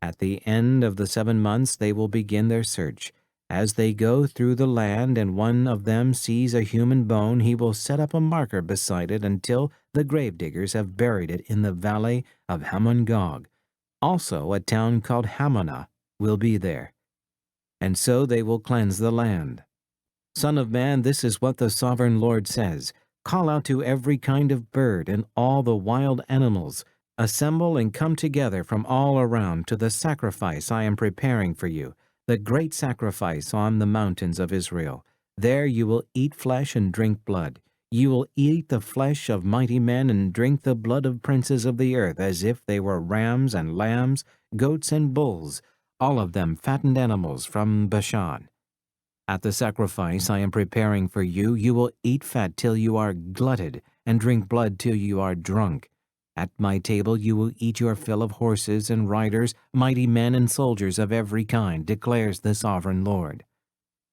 [SPEAKER 1] At the end of the 7 months they will begin their search. As they go through the land and one of them sees a human bone, he will set up a marker beside it until the gravediggers have buried it in the valley of Hamon-Gog. Also a town called Hamonah will be there. And so they will cleanse the land. Son of man, this is what the sovereign Lord says. Call out to every kind of bird and all the wild animals. Assemble and come together from all around to the sacrifice I am preparing for you, the great sacrifice on the mountains of Israel. There you will eat flesh and drink blood. You will eat the flesh of mighty men and drink the blood of princes of the earth, as if they were rams and lambs, goats and bulls, all of them fattened animals from Bashan. At the sacrifice I am preparing for you, you will eat fat till you are glutted, and drink blood till you are drunk. At my table you will eat your fill of horses and riders, mighty men and soldiers of every kind, declares the sovereign Lord.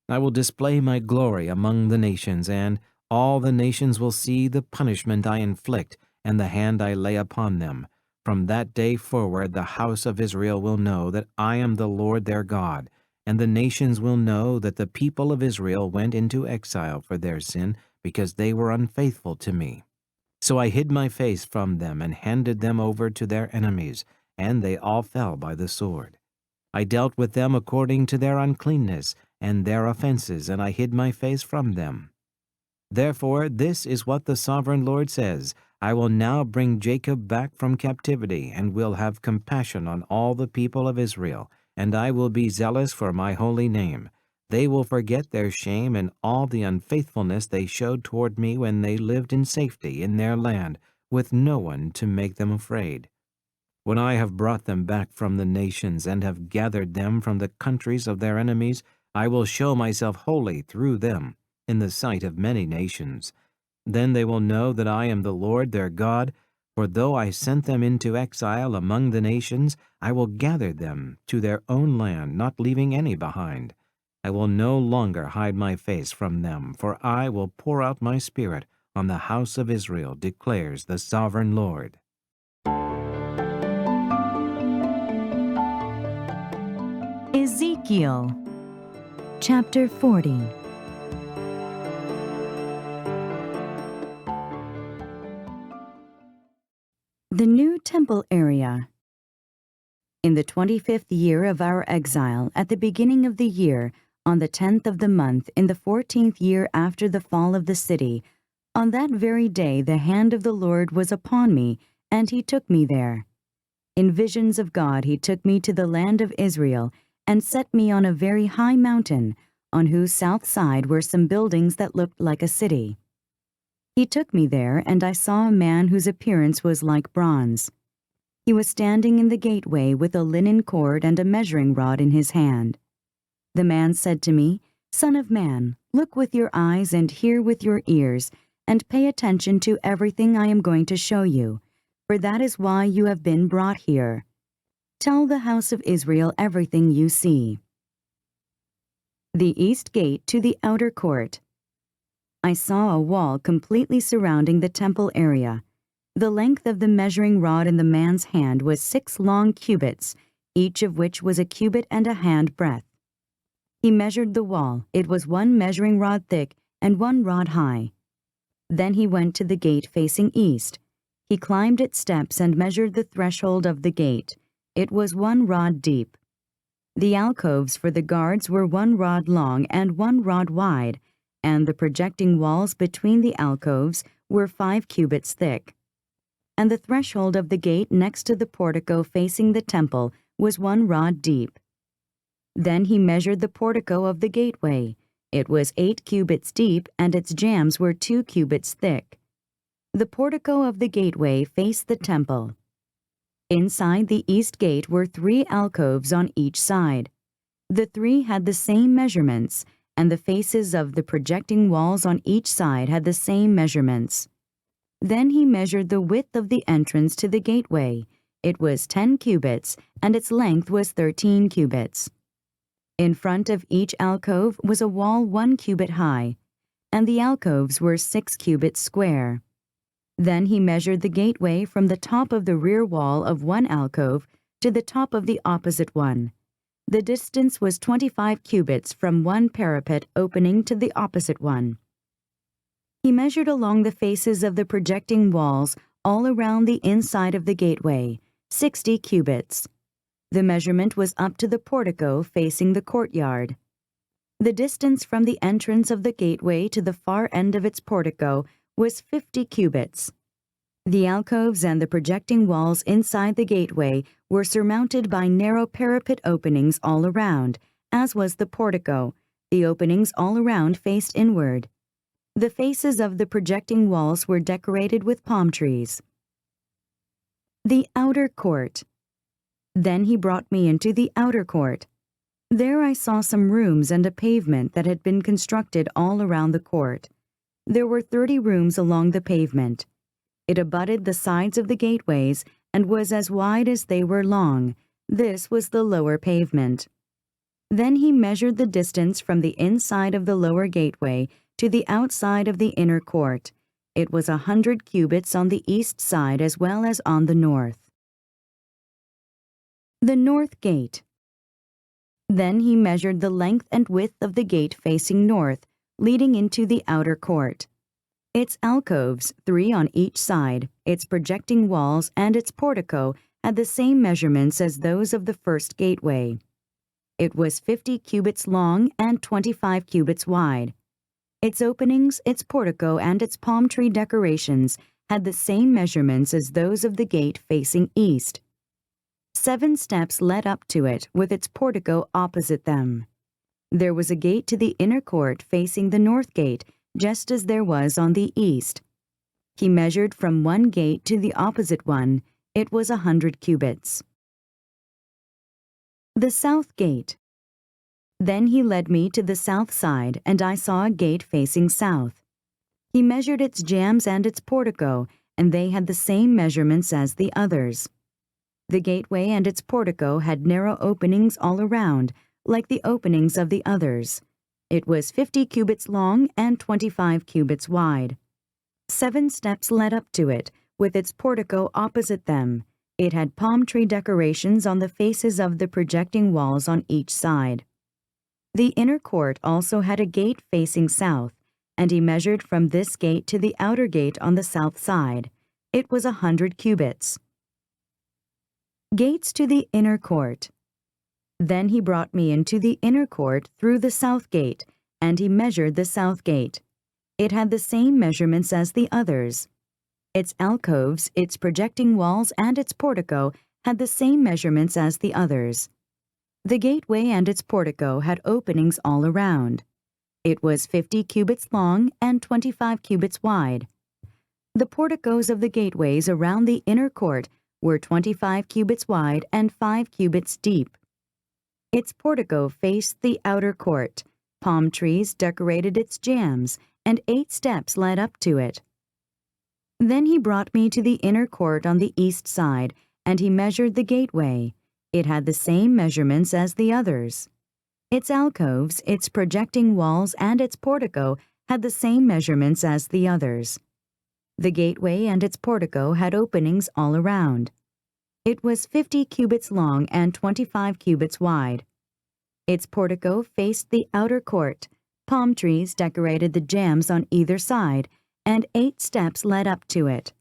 [SPEAKER 1] I will display my glory among the nations, and all the nations will see the punishment I inflict and the hand I lay upon them. From that day forward the house of Israel will know that I am the Lord their God, and the nations will know that the people of Israel went into exile for their sin, because they were unfaithful to me. So I hid my face from them and handed them over to their enemies, and they all fell by the sword. I dealt with them according to their uncleanness and their offenses, and I hid my face from them. Therefore, this is what the sovereign Lord says: I will now bring Jacob back from captivity, and will have compassion on all the people of Israel, and I will be zealous for my holy name. They will forget their shame and all the unfaithfulness they showed toward me when they lived in safety in their land, with no one to make them afraid. When I have brought them back from the nations and have gathered them from the countries of their enemies, I will show myself holy through them in the sight of many nations. Then they will know that I am the Lord their God, for though I sent them into exile among the nations, I will gather them to their own land, not leaving any behind. I will no longer hide my face from them, for I will pour out my spirit on the house of Israel, declares the sovereign Lord.
[SPEAKER 2] Ezekiel Chapter 40. The new temple area. In the 25th year of our exile, at the beginning of the year, on the 10th of the month, in the 14th year after the fall of the city, on that very day the hand of the Lord was upon me, and he took me there. In visions of God he took me to the land of Israel, and set me on a very high mountain, on whose south side were some buildings that looked like a city. He took me there, and I saw a man whose appearance was like bronze. He was standing in the gateway with a linen cord and a measuring rod in his hand. The man said to me, Son of man, look with your eyes and hear with your ears, and pay attention to everything I am going to show you, for that is why you have been brought here. Tell the house of Israel everything you see. The east gate to the outer court. I saw a wall completely surrounding the temple area. The length of the measuring rod in the man's hand was 6 long cubits, each of which was a cubit and a hand breadth. He measured the wall. It was 1 measuring rod thick and 1 rod high. Then he went to the gate facing east. He climbed its steps and measured the threshold of the gate. It was 1 rod deep. The alcoves for the guards were 1 rod long and 1 rod wide, and the projecting walls between the alcoves were 5 cubits thick. And the threshold of the gate next to the portico facing the temple was 1 rod deep. Then he measured the portico of the gateway. It was 8 cubits deep, and its jambs were 2 cubits thick. The portico of the gateway faced the temple. Inside the east gate were 3 alcoves on each side. The 3 had the same measurements, and the faces of the projecting walls on each side had the same measurements. Then he measured the width of the entrance to the gateway. It was 10 cubits, and its length was 13 cubits. In front of each alcove was a wall 1 cubit high, and the alcoves were 6 cubits square. Then he measured the gateway from the top of the rear wall of one alcove to the top of the opposite one. The distance was 25 cubits from one parapet opening to the opposite one. He measured along the faces of the projecting walls all around the inside of the gateway, 60 cubits. The measurement was up to the portico facing the courtyard. The distance from the entrance of the gateway to the far end of its portico was 50 cubits. The alcoves and the projecting walls inside the gateway were surmounted by narrow parapet openings all around, as was the portico. The openings all around faced inward. The faces of the projecting walls were decorated with palm trees. The outer court. Then he brought me into the outer court. There I saw some rooms and a pavement that had been constructed all around the court. There were 30 rooms along the pavement. It abutted the sides of the gateways and was as wide as they were long. This was the lower pavement. Then he measured the distance from the inside of the lower gateway to the outside of the inner court. It was 100 cubits on the east side as well as on the north. The north gate. Then he measured the length and width of the gate facing north, leading into the outer court. Its alcoves, 3 on each side, its projecting walls, and its portico had the same measurements as those of the first gateway. It was 50 cubits long and 25 cubits wide. Its openings, its portico, and its palm tree decorations had the same measurements as those of the gate facing east. 7 steps led up to it, with its portico opposite them. There was a gate to the inner court facing the north gate, just as there was on the east. He measured from one gate to the opposite one. It was 100 cubits. The south gate. Then he led me to the south side, and I saw a gate facing south. He measured its jambs and its portico, and they had the same measurements as the others. The gateway and its portico had narrow openings all around, like the openings of the others. It was 50 cubits long and 25 cubits wide. 7 steps led up to it, with its portico opposite them. It had palm tree decorations on the faces of the projecting walls on each side. The inner court also had a gate facing south, and he measured from this gate to the outer gate on the south side. It was 100 cubits. Gates to the inner court. Then he brought me into the inner court through the south gate, and he measured the south gate. It had the same measurements as the others. Its alcoves, its projecting walls, and its portico had the same measurements as the others. The gateway and its portico had openings all around. It was 50 cubits long and 25 cubits wide. The porticos of the gateways around the inner court were 25 cubits wide and 5 cubits deep. Its portico faced the outer court. Palm trees decorated its jambs, and 8 steps led up to it. Then he brought me to the inner court on the east side, and he measured the gateway. It had the same measurements as the others. Its alcoves, its projecting walls, and its portico had the same measurements as the others. The gateway and its portico had openings all around. It was 50 cubits long and 25 cubits wide. Its portico faced the outer court. Palm trees decorated the jambs on either side, and 8 steps led up to it.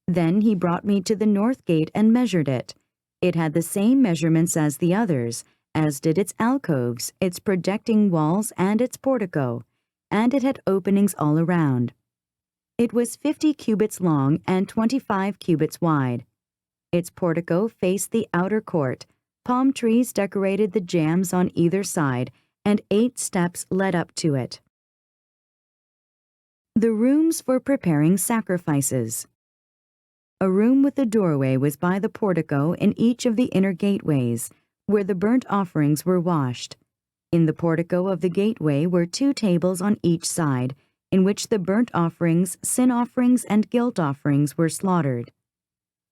[SPEAKER 2] Then he brought me to the north gate and measured it. It had the same measurements as the others, as did its alcoves, its projecting walls, and its portico, and it had openings all around. It was 50 cubits long and 25 cubits wide. Its portico faced the outer court. Palm trees decorated the jambs on either side, and 8 steps led up to it. The rooms for preparing sacrifices. A room with a doorway was by the portico in each of the inner gateways, where the burnt offerings were washed. In the portico of the gateway were 2 tables on each side, in which the burnt offerings, sin offerings, and guilt offerings were slaughtered.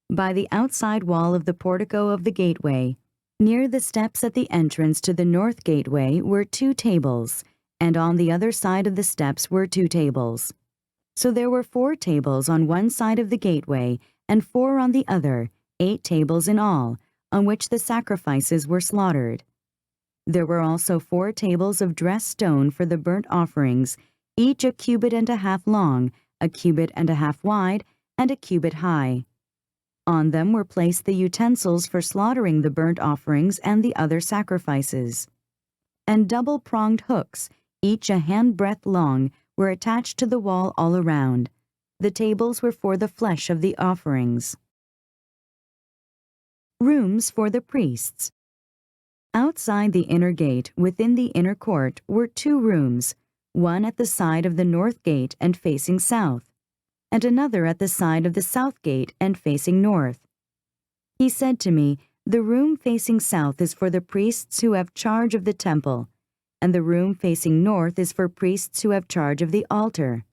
[SPEAKER 2] By the outside wall of the portico of the gateway, near the steps at the entrance to the north gateway, were 2 tables, and on the other side of the steps were 2 tables. So there were 4 tables on one side of the gateway, and 4 on the other, 8 tables in all, on which the sacrifices were slaughtered. There were also 4 tables of dressed stone for the burnt offerings, each 1.5 cubits long, 1.5 cubits wide, and 1 cubit high. On them were placed the utensils for slaughtering the burnt offerings and the other sacrifices. And double-pronged hooks, each 1 handbreadth long, were attached to the wall all around. The tables were for the flesh of the offerings. Rooms for the priests. Outside the inner gate, within the inner court, were 2 rooms, one at the side of the north gate and facing south, and another at the side of the south gate and facing north. He said to me, "The room facing south is for the priests who have charge of the temple, and the room facing north is for priests who have charge of the altar.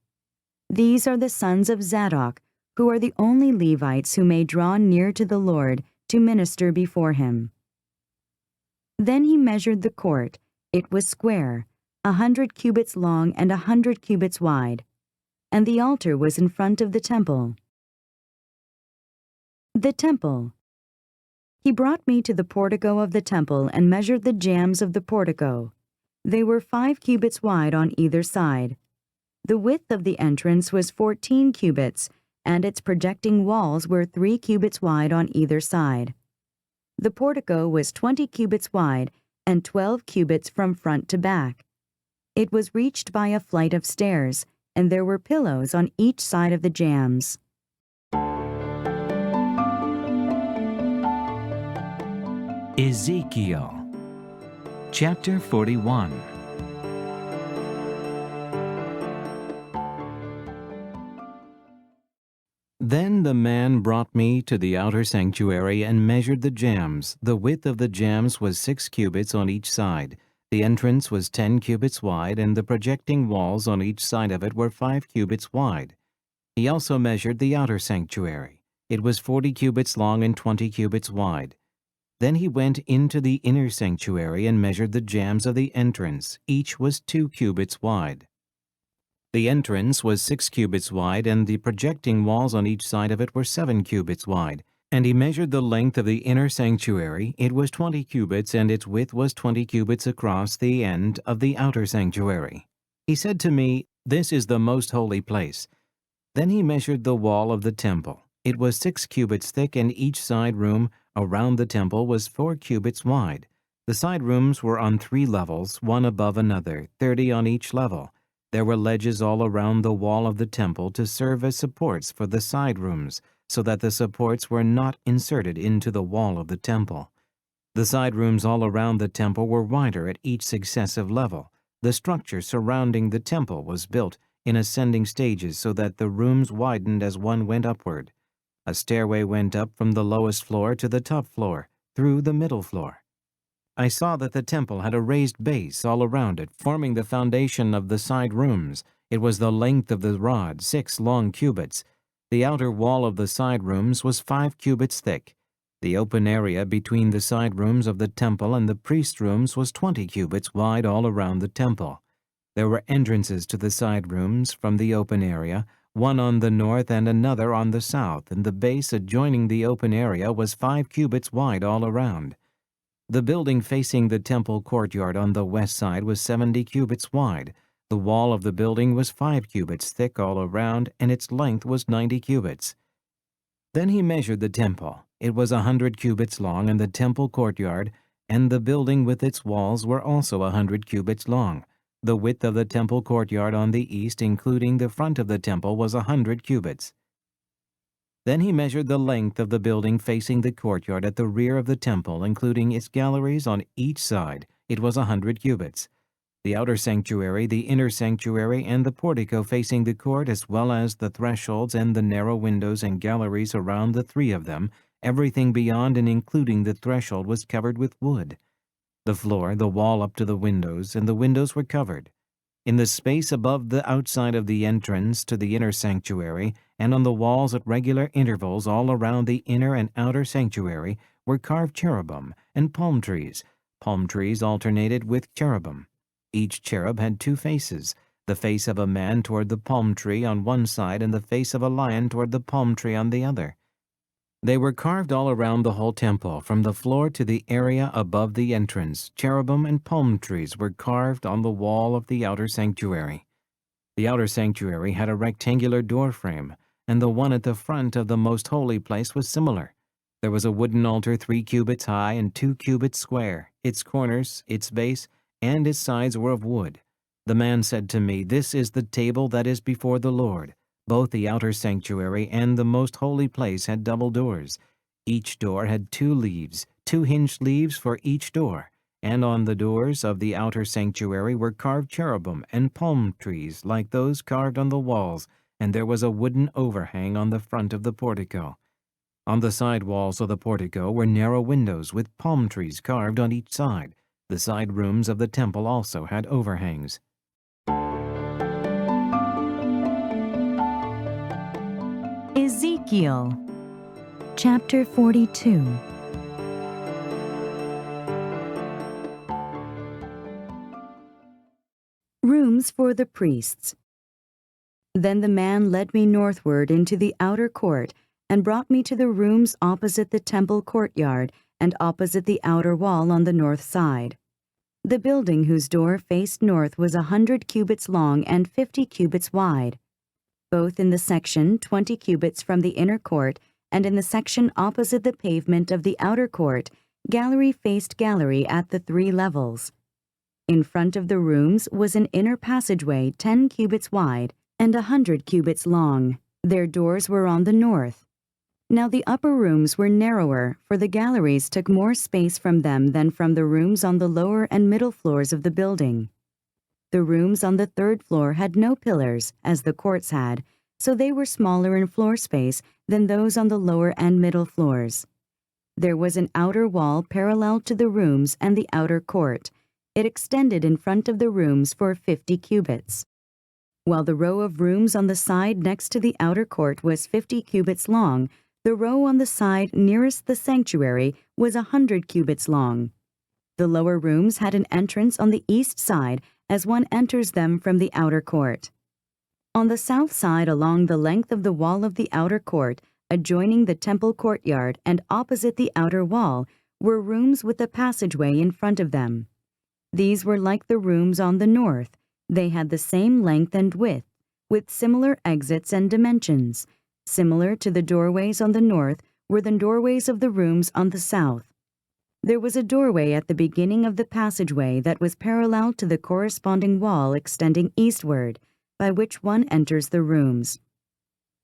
[SPEAKER 2] These are the sons of Zadok, who are the only Levites who may draw near to the Lord to minister before him." Then he measured the court. It was square, 100 cubits long and 100 cubits wide, and the altar was in front of the temple. The temple. He brought me to the portico of the temple and measured the jambs of the portico. They were 5 cubits wide on either side. The width of the entrance was 14 cubits, and its projecting walls were 3 cubits wide on either side. The portico was 20 cubits wide and 12 cubits from front to back. It was reached by a flight of stairs, and there were pillars on each side of the jambs.
[SPEAKER 1] Ezekiel Chapter 41. Then the man brought me to the outer sanctuary and measured the jambs. The width of the jambs was 6 cubits on each side. The entrance was 10 cubits wide, and the projecting walls on each side of it were 5 cubits wide. He also measured the outer sanctuary. It was 40 cubits long and 20 cubits wide. Then he went into the inner sanctuary and measured the jambs of the entrance. Each was 2 cubits wide. The entrance was 6 cubits wide, and the projecting walls on each side of it were 7 cubits wide. And he measured the length of the inner sanctuary. It was 20 cubits, and its width was 20 cubits across the end of the outer sanctuary. He said to me, "This is the most holy place." Then he measured the wall of the temple. It was 6 cubits thick, and each side room around the temple was 4 cubits wide. The side rooms were on 3 levels, one above another, 30 on each level. There were ledges all around the wall of the temple to serve as supports for the side rooms, so that the supports were not inserted into the wall of the temple. The side rooms all around the temple were wider at each successive level. The structure surrounding the temple was built in ascending stages so that the rooms widened as one went upward. A stairway went up from the lowest floor to the top floor, through the middle floor. I saw that the temple had a raised base all around it, forming the foundation of the side rooms. It was the length of the rod, 6 long cubits. The outer wall of the side rooms was 5 cubits thick. The open area between the side rooms of the temple and the priest's rooms was 20 cubits wide all around the temple. There were entrances to the side rooms from the open area, one on the north and another on the south, and the base adjoining the open area was 5 cubits wide all around. The building facing the temple courtyard on the west side was 70 cubits wide. The wall of the building was 5 cubits thick all around, and its length was 90 cubits. Then he measured the temple. It was 100 cubits long, and the temple courtyard and the building with its walls were also 100 cubits long. The width of the temple courtyard on the east, including the front of the temple, was 100 cubits. Then he measured the length of the building facing the courtyard at the rear of the temple, including its galleries on each side. It was 100 cubits. The outer sanctuary, the inner sanctuary, and the portico facing the court, as well as the thresholds and the narrow windows and galleries around the three of them, everything beyond and including the threshold was covered with wood. The floor, the wall up to the windows, and the windows were covered. In the space above the outside of the entrance to the inner sanctuary, and on the walls at regular intervals all around the inner and outer sanctuary, were carved cherubim and palm trees. Palm trees alternated with cherubim. Each cherub had two faces, the face of a man toward the palm tree on one side and the face of a lion toward the palm tree on the other. They were carved all around the whole temple, from the floor to the area above the entrance. Cherubim and palm trees were carved on the wall of the outer sanctuary. The outer sanctuary had a rectangular door frame, and the one at the front of the most holy place was similar. There was a wooden altar 3 cubits high and 2 cubits square. Its corners, its base, and its sides were of wood. The man said to me, "This is the table that is before the Lord." Both the outer sanctuary and the most holy place had double doors. Each door had 2 leaves, 2 hinged leaves for each door, and on the doors of the outer sanctuary were carved cherubim and palm trees like those carved on the walls, and there was a wooden overhang on the front of the portico. On the side walls of the portico were narrow windows with palm trees carved on each side. The side rooms of the temple also had overhangs.
[SPEAKER 2] Ezekiel Chapter 42. Rooms for the priests. Then the man led me northward into the outer court and brought me to the rooms opposite the temple courtyard and opposite the outer wall on the north side. The building whose door faced north was 100 cubits long and 50 cubits wide. Both in the section 20 cubits from the inner court and in the section opposite the pavement of the outer court, gallery faced gallery at the 3 levels. In front of the rooms was an inner passageway 10 cubits wide and 100 cubits long. Their doors were on the north. Now the upper rooms were narrower, for the galleries took more space from them than from the rooms on the lower and middle floors of the building. The rooms on the 3rd floor had no pillars, as the courts had, so they were smaller in floor space than those on the lower and middle floors. There was an outer wall parallel to the rooms and the outer court. It extended in front of the rooms for 50 cubits. While the row of rooms on the side next to the outer court was 50 cubits long, the row on the side nearest the sanctuary was 100 cubits long. The lower rooms had an entrance on the east side as one enters them from the outer court. On the south side along the length of the wall of the outer court, adjoining the temple courtyard and opposite the outer wall, were rooms with a passageway in front of them. These were like the rooms on the north. They had the same length and width, with similar exits and dimensions. Similar to the doorways on the north were the doorways of the rooms on the south. There was a doorway at the beginning of the passageway that was parallel to the corresponding wall extending eastward, by which one enters the rooms.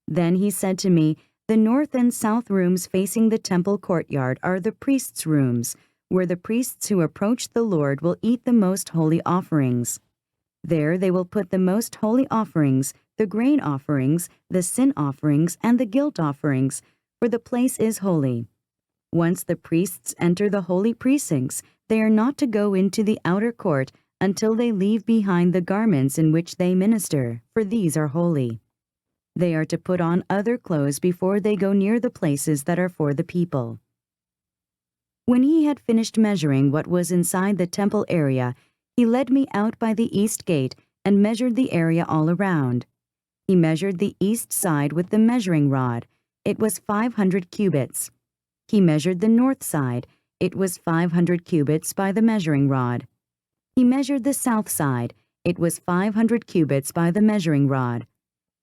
[SPEAKER 2] Then he said to me, "The north and south rooms facing the temple courtyard are the priests' rooms, where the priests who approach the Lord will eat the most holy offerings. There they will put the most holy offerings, the grain offerings, the sin offerings, and the guilt offerings, for the place is holy. Once the priests enter the holy precincts, they are not to go into the outer court until they leave behind the garments in which they minister, for these are holy. They are to put on other clothes before they go near the places that are for the people." When he had finished measuring what was inside the temple area, he led me out by the east gate and measured the area all around. He measured the east side with the measuring rod. It was 500 cubits. He measured the north side. It was 500 cubits by the measuring rod. He measured the south side. It was 500 cubits by the measuring rod.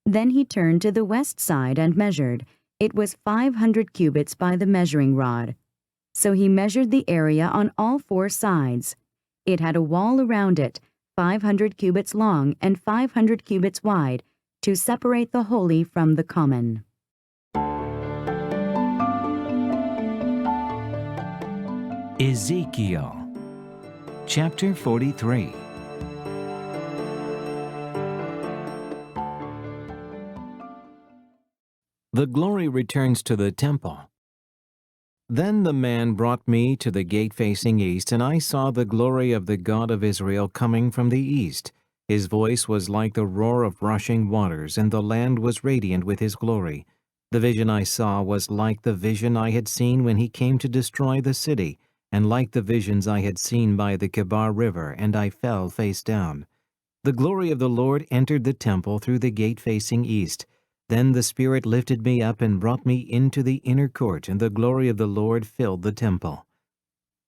[SPEAKER 2] Then he turned to the west side and measured. It was 500 cubits by the measuring rod. So he measured the area on all 4 sides. It had a wall around it, 500 cubits long and 500 cubits wide, to separate the holy from the common.
[SPEAKER 1] Ezekiel Chapter 43. The glory returns to the temple. Then the man brought me to the gate facing east, and I saw the glory of the God of Israel coming from the east. His voice was like the roar of rushing waters, and the land was radiant with his glory. The vision I saw was like the vision I had seen when he came to destroy the city, and like the visions I had seen by the Kebar River, and I fell face down. The glory of the Lord entered the temple through the gate facing east. Then the Spirit lifted me up and brought me into the inner court, and the glory of the Lord filled the temple.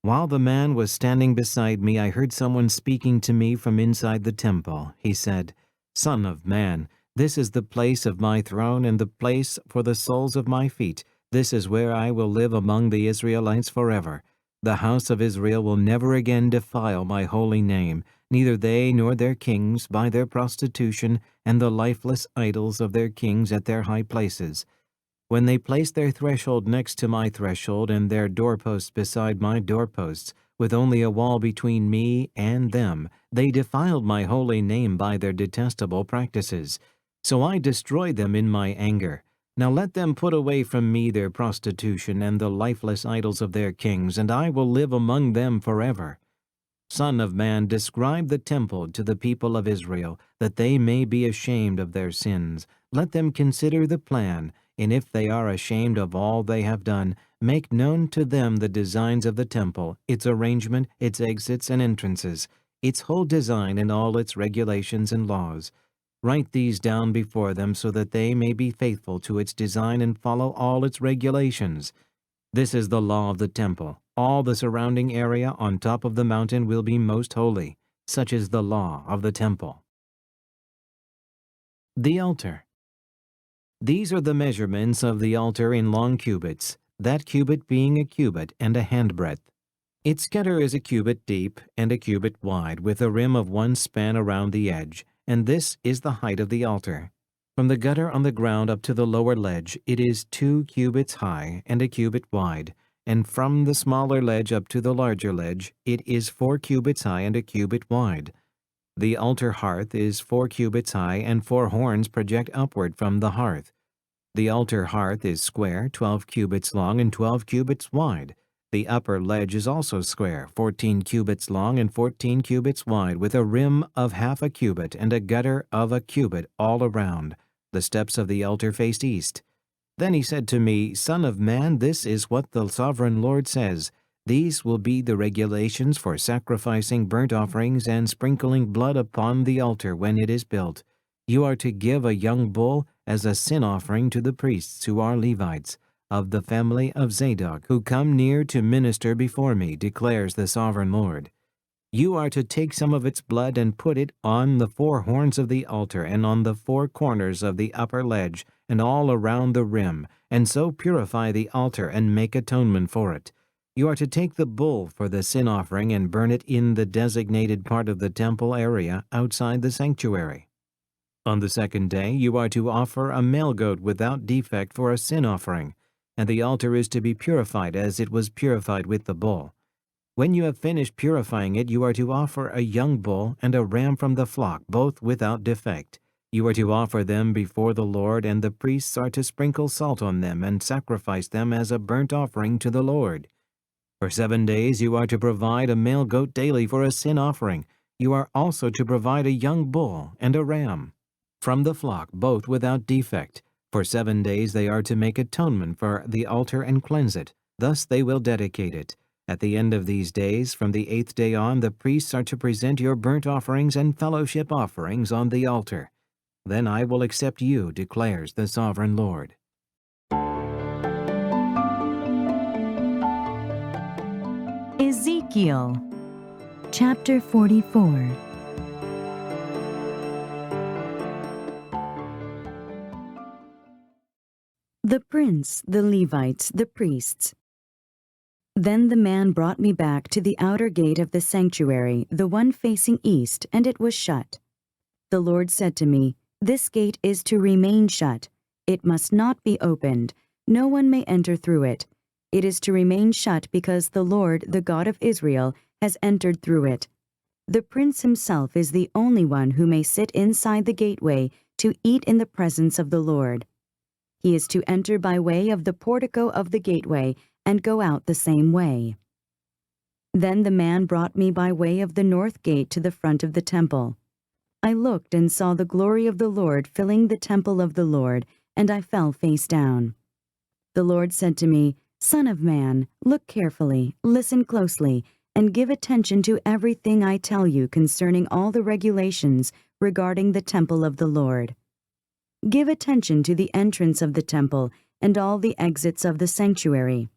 [SPEAKER 1] While the man was standing beside me, I heard someone speaking to me from inside the temple. He said, "Son of man, this is the place of my throne and the place for the soles of my feet. This is where I will live among the Israelites forever. The house of Israel will never again defile my holy name, neither they nor their kings, by their prostitution and the lifeless idols of their kings at their high places. When they placed their threshold next to my threshold and their doorposts beside my doorposts, with only a wall between me and them, they defiled my holy name by their detestable practices. So I destroyed them in my anger. Now let them put away from me their prostitution and the lifeless idols of their kings, and I will live among them forever. Son of man, describe the temple to the people of Israel, that they may be ashamed of their sins. Let them consider the plan, and if they are ashamed of all they have done, make known to them the designs of the temple, its arrangement, its exits and entrances, its whole design and all its regulations and laws. Write these down before them so that they may be faithful to its design and follow all its regulations. This is the law of the temple. All the surrounding area on top of the mountain will be most holy. Such is the law of the temple." The altar. These are the measurements of the altar in long cubits, that cubit being a cubit and a handbreadth. Its gutter is a cubit deep and a cubit wide, with a rim of one span around the edge, and this is the height of the altar. From the gutter on the ground up to the lower ledge, it is 2 cubits high and a cubit wide, and from the smaller ledge up to the larger ledge, it is 4 cubits high and a cubit wide. The altar hearth is 4 cubits high, and 4 horns project upward from the hearth. The altar hearth is square, 12 cubits long and 12 cubits wide. The upper ledge is also square, 14 cubits long and 14 cubits wide, with a rim of half a cubit and a gutter of a cubit all around. The steps of the altar faced east. Then he said to me, "Son of man, this is what the sovereign Lord says. These will be the regulations for sacrificing burnt offerings and sprinkling blood upon the altar when it is built. You are to give a young bull as a sin offering to the priests who are Levites, of the family of Zadok, who come near to minister before me, declares the sovereign Lord. You are to take some of its blood and put it on the 4 horns of the altar and on the 4 corners of the upper ledge and all around the rim, and so purify the altar and make atonement for it. You are to take the bull for the sin offering and burn it in the designated part of the temple area outside the sanctuary. On the 2nd day you are to offer a male goat without defect for a sin offering, and the altar is to be purified as it was purified with the bull. When you have finished purifying it, you are to offer a young bull and a ram from the flock, both without defect. You are to offer them before the Lord, and the priests are to sprinkle salt on them and sacrifice them as a burnt offering to the Lord. For 7 days you are to provide a male goat daily for a sin offering. You are also to provide a young bull and a ram from the flock, both without defect. For 7 days they are to make atonement for the altar and cleanse it. Thus they will dedicate it. At the end of these days, from the 8th day on, the priests are to present your burnt offerings and fellowship offerings on the altar. Then I will accept you, declares the sovereign Lord.
[SPEAKER 2] Ezekiel Chapter 44. The prince, the Levites, the priests. Then the man brought me back to the outer gate of the sanctuary, the one facing east, and it was shut. The Lord said to me, "This gate is to remain shut. It must not be opened. No one may enter through it. It is to remain shut because the Lord, the God of Israel, has entered through it. The prince himself is the only one who may sit inside the gateway to eat in the presence of the Lord. He is to enter by way of the portico of the gateway and go out the same way. Then the man brought me by way of the north gate to the front of the temple. I looked and saw the glory of the Lord filling the temple of the Lord, and I fell face down. The Lord said to me, "Son of man, look carefully, listen closely, and give attention to everything I tell you concerning all the regulations regarding the temple of the Lord. Give attention to the entrance of the temple and all the exits of the sanctuary.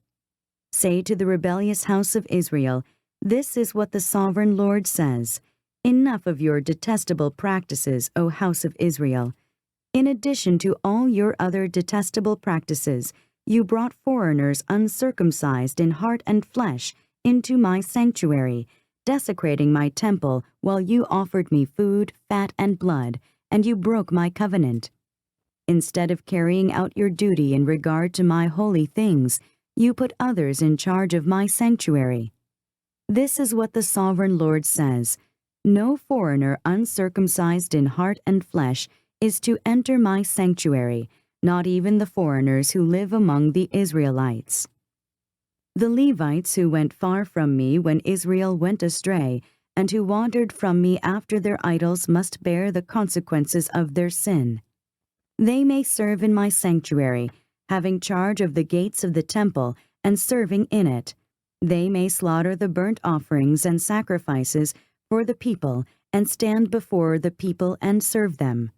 [SPEAKER 2] Say to the rebellious house of Israel, 'This is what the sovereign Lord says. Enough of your detestable practices, O house of Israel. In addition to all your other detestable practices, you brought foreigners uncircumcised in heart and flesh into my sanctuary, desecrating my temple while you offered me food, fat, and blood, and you broke my covenant. Instead of carrying out your duty in regard to my holy things, you put others in charge of my sanctuary. This is what the sovereign Lord says. No foreigner uncircumcised in heart and flesh is to enter my sanctuary, not even the foreigners who live among the Israelites. The Levites who went far from me when Israel went astray, and who wandered from me after their idols must bear the consequences of their sin. They may serve in my sanctuary, having charge of the gates of the temple and serving in it. They may slaughter the burnt offerings and sacrifices for the people and stand before the people and serve them.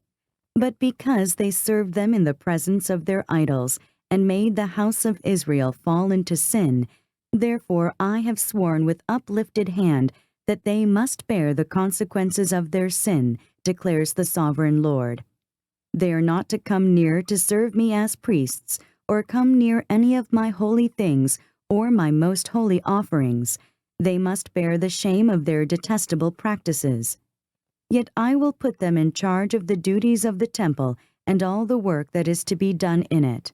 [SPEAKER 2] But because they served them in the presence of their idols and made the house of Israel fall into sin, therefore I have sworn with uplifted hand that they must bear the consequences of their sin, declares the sovereign Lord. They are not to come near to serve me as priests, or come near any of my holy things or my most holy offerings. They must bear the shame of their detestable practices. Yet I will put them in charge of the duties of the temple and all the work that is to be done in it.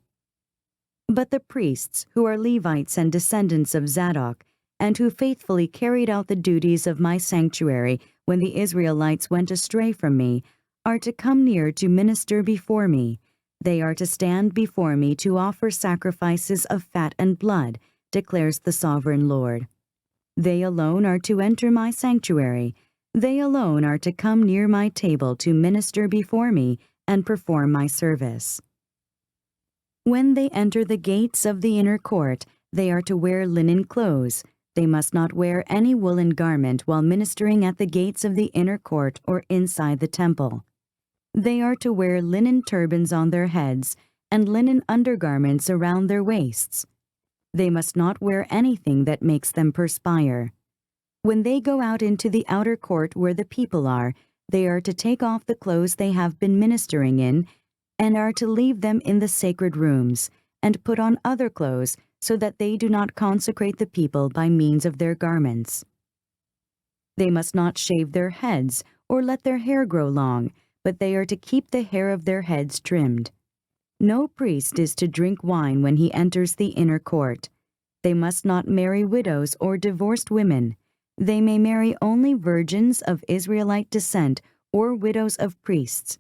[SPEAKER 2] But the priests, who are Levites and descendants of Zadok, and who faithfully carried out the duties of my sanctuary when the Israelites went astray from me, are to come near to minister before me. They are to stand before me to offer sacrifices of fat and blood, declares the sovereign Lord. They alone are to enter my sanctuary. They alone are to come near my table to minister before me and perform my service. When they enter the gates of the inner court, they are to wear linen clothes. They must not wear any woolen garment while ministering at the gates of the inner court or inside the temple. They are to wear linen turbans on their heads and linen undergarments around their waists. They must not wear anything that makes them perspire. When they go out into the outer court where the people are, they are to take off the clothes they have been ministering in, and are to leave them in the sacred rooms, and put on other clothes, so that they do not consecrate the people by means of their garments. They must not shave their heads, or let their hair grow long, but they are to keep the hair of their heads trimmed. No priest is to drink wine when he enters the inner court. They must not marry widows or divorced women. They may marry only virgins of Israelite descent or widows of priests.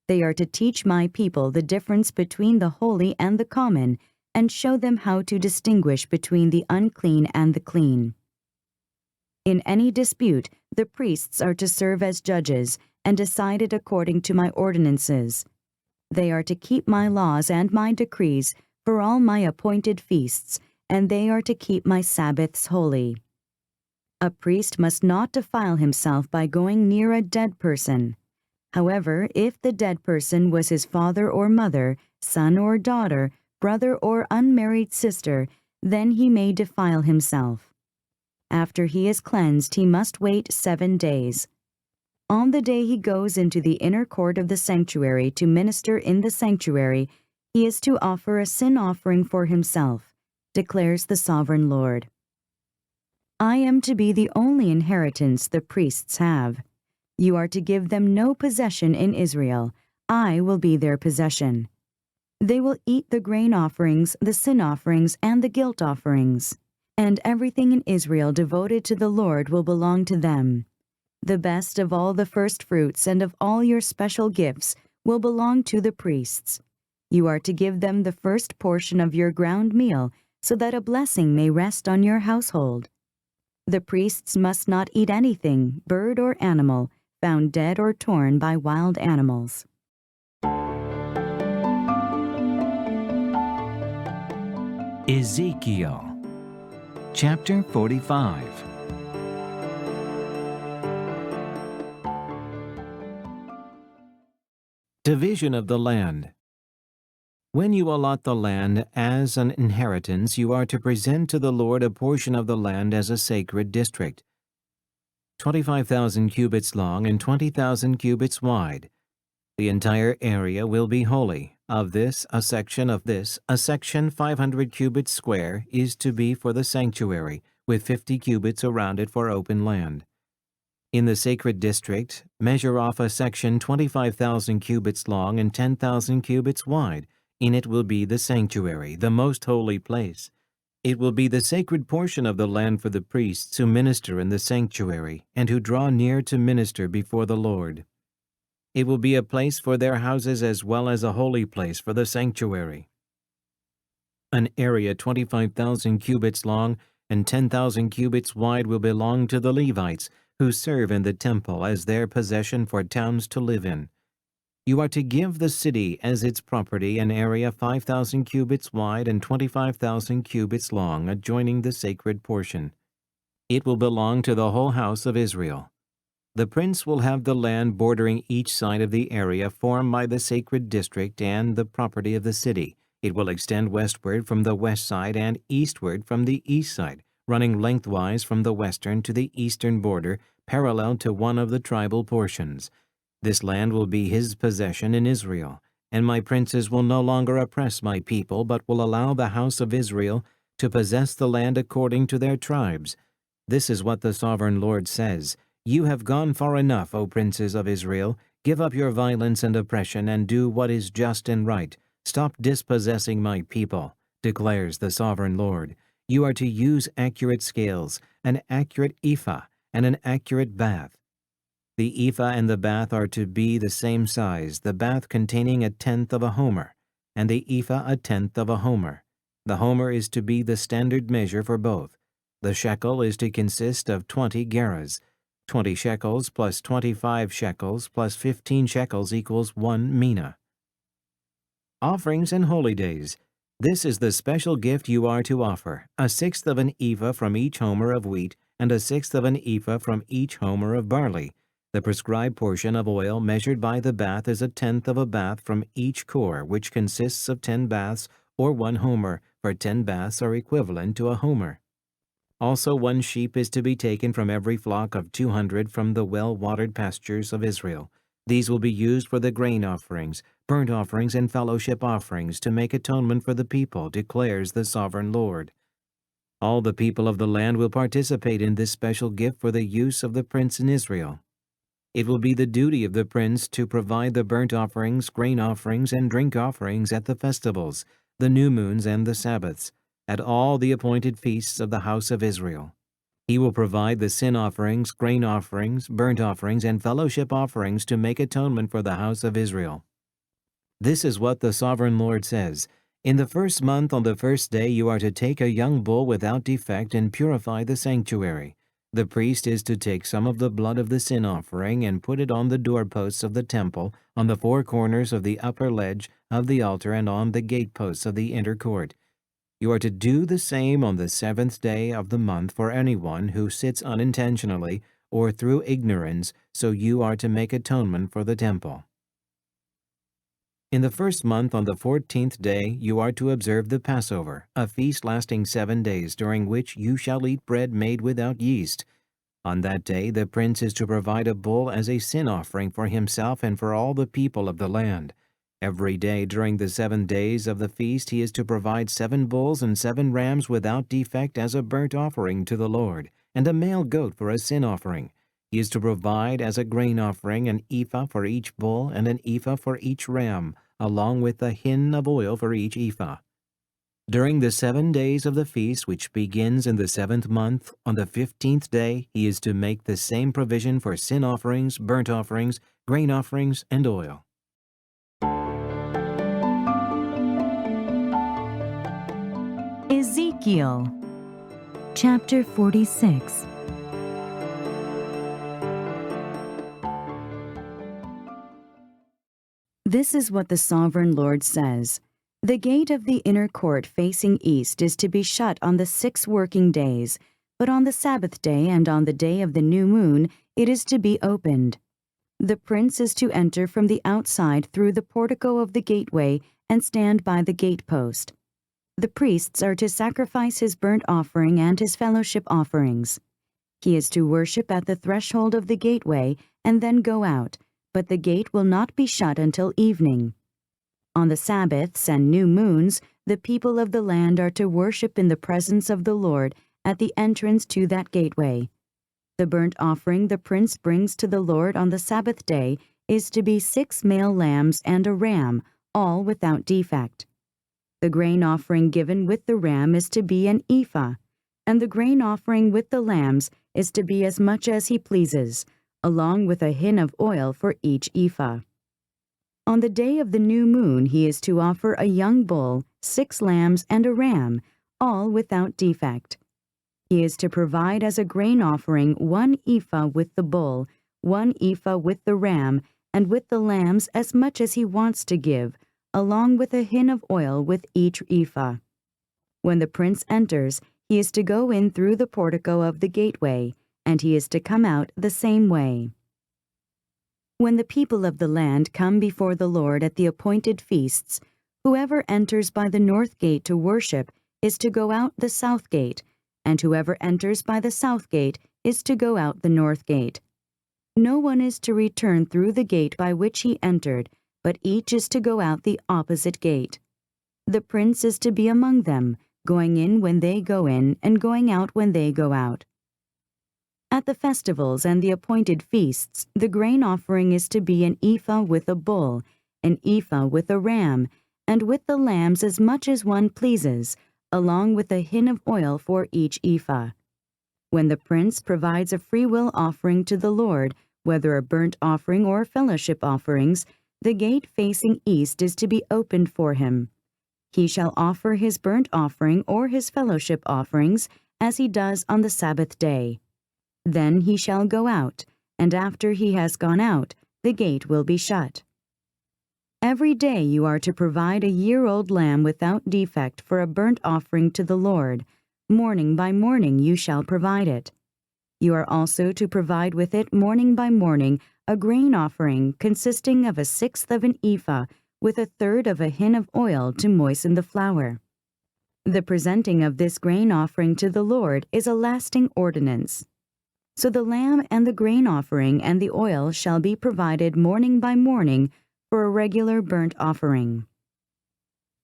[SPEAKER 2] They are to teach my people the difference between the holy and the common, and show them how to distinguish between the unclean and the clean. In any dispute, the priests are to serve as judges and decide it according to my ordinances. They are to keep my laws and my decrees for all my appointed feasts, and they are to keep my Sabbaths holy. A priest must not defile himself by going near a dead person. However, if the dead person was his father or mother, son or daughter, brother or unmarried sister, then he may defile himself. After he is cleansed, he must wait 7 days. On the day he goes into the inner court of the sanctuary to minister in the sanctuary, he is to offer a sin offering for himself, declares the sovereign Lord. I am to be the only inheritance the priests have. You are to give them no possession in Israel. I will be their possession. They will eat the grain offerings, the sin offerings, and the guilt offerings, and everything in Israel devoted to the Lord will belong to them. The best of all the first fruits and of all your special gifts will belong to the priests. You are to give them the first portion of your ground meal, so that a blessing may rest on your household. The priests must not eat anything, bird or animal, found dead or torn by wild animals.
[SPEAKER 1] Ezekiel Chapter 45. Division of the land. When you allot the land as an inheritance, you are to present to the Lord a portion of the land as a sacred district, 25,000 cubits long and 20,000 cubits wide. The entire area will be holy. Of this, a section 500 cubits square, is to be for the sanctuary, with 50 cubits around it for open land. In the sacred district, measure off a section 25,000 cubits long and 10,000 cubits wide. In it will be the sanctuary, the most holy place. It will be the sacred portion of the land for the priests who minister in the sanctuary and who draw near to minister before the Lord. It will be a place for their houses as well as a holy place for the sanctuary. An area 25,000 cubits long and 10,000 cubits wide will belong to the Levites, who serve in the temple as their possession for towns to live in. You are to give the city as its property an area 5,000 cubits wide and 25,000 cubits long adjoining the sacred portion. It will belong to the whole house of Israel. The prince will have the land bordering each side of the area formed by the sacred district and the property of the city. It will extend westward from the west side and eastward from the east side, running lengthwise from the western to the eastern border, parallel to one of the tribal portions. This land will be his possession in Israel, and my princes will no longer oppress my people, but will allow the house of Israel to possess the land according to their tribes. This is what the sovereign Lord says: You have gone far enough, O princes of Israel. Give up your violence and oppression, and do what is just and right. Stop dispossessing my people, declares the sovereign Lord. You are to use accurate scales, an accurate ephah, and an accurate bath. The ephah and the bath are to be the same size, the bath containing 1/10 of a homer, and the ephah 1/10 of a homer. The homer is to be the standard measure for both. The shekel is to consist of 20 gerahs. 20 shekels plus 25 shekels plus 15 shekels equals 1 mina. Offerings and holy days. This is the special gift you are to offer: 1/6 of an ephah from each homer of wheat, and 1/6 of an ephah from each homer of barley. The prescribed portion of oil measured by the bath is 1/10 of a bath from each core, which consists of 10 baths or 1 homer, for 10 baths are equivalent to a homer. Also 1 sheep is to be taken from every flock of 200 from the well-watered pastures of Israel. These will be used for the grain offerings, burnt offerings, and fellowship offerings to make atonement for the people, declares the sovereign Lord. All the people of the land will participate in this special gift for the use of the prince in Israel. It will be the duty of the prince to provide the burnt offerings, grain offerings, and drink offerings at the festivals, the new moons, and the Sabbaths, at all the appointed feasts of the house of Israel. He will provide the sin offerings, grain offerings, burnt offerings, and fellowship offerings to make atonement for the house of Israel. This is what the sovereign Lord says: In the first month, on the first day, you are to take a young bull without defect and purify the sanctuary. The priest is to take some of the blood of the sin offering and put it on the doorposts of the temple, on the 4 corners of the upper ledge of the altar, and on the gateposts of the inner court. You are to do the same on the 7th day of the month for anyone who sits unintentionally or through ignorance, so you are to make atonement for the temple. In the first month, on the 14th day, you are to observe the Passover, a feast lasting 7 days, during which you shall eat bread made without yeast. On that day, the prince is to provide a bull as a sin offering for himself and for all the people of the land. Every day during the 7 days of the feast, he is to provide 7 bulls and 7 rams without defect as a burnt offering to the Lord, and a male goat for a sin offering. He is to provide as a grain offering an ephah for each bull and an ephah for each ram, along with a hin of oil for each ephah. During the 7 days of the feast, which begins in the 7th month, on the 15th day he is to make the same provision for sin offerings, burnt offerings, grain offerings, and oil.
[SPEAKER 2] Ezekiel Chapter 46. This is what the Sovereign Lord says. The gate of the inner court facing east is to be shut on the 6 working days, but on the Sabbath day and on the day of the new moon it is to be opened. The prince is to enter from the outside through the portico of the gateway and stand by the gatepost. The priests are to sacrifice his burnt offering and his fellowship offerings. He is to worship at the threshold of the gateway and then go out, but the gate will not be shut until evening. On the Sabbaths and new moons, the people of the land are to worship in the presence of the Lord at the entrance to that gateway. The burnt offering the prince brings to the Lord on the Sabbath day is to be 6 male lambs and a ram, all without defect. The grain offering given with the ram is to be an ephah, and the grain offering with the lambs is to be as much as he pleases, along with a hin of oil for each ephah. On the day of the new moon he is to offer a young bull, 6 lambs, and a ram, all without defect. He is to provide as a grain offering 1 ephah with the bull, 1 ephah with the ram, and with the lambs as much as he wants to give, along with a hin of oil with each ephah. When the prince enters, he is to go in through the portico of the gateway, and he is to come out the same way. When the people of the land come before the Lord at the appointed feasts, whoever enters by the north gate to worship is to go out the south gate, and whoever enters by the south gate is to go out the north gate. No one is to return through the gate by which he entered, but each is to go out the opposite gate. The prince is to be among them, going in when they go in and going out when they go out. At the festivals and the appointed feasts, the grain offering is to be an ephah with a bull, an ephah with a ram, and with the lambs as much as one pleases, along with a hin of oil for each ephah. When the prince provides a freewill offering to the Lord, whether a burnt offering or fellowship offerings, the gate facing east is to be opened for him. He shall offer his burnt offering or his fellowship offerings as he does on the Sabbath day. Then he shall go out, and after he has gone out, the gate will be shut. Every day you are to provide a year-old lamb without defect for a burnt offering to the Lord. Morning by morning you shall provide it. You are also to provide with it morning by morning a grain offering consisting of 1/6 of an ephah with 1/3 of a hin of oil to moisten the flour. The presenting of this grain offering to the Lord is a lasting ordinance. So the lamb and the grain offering and the oil shall be provided morning by morning for a regular burnt offering.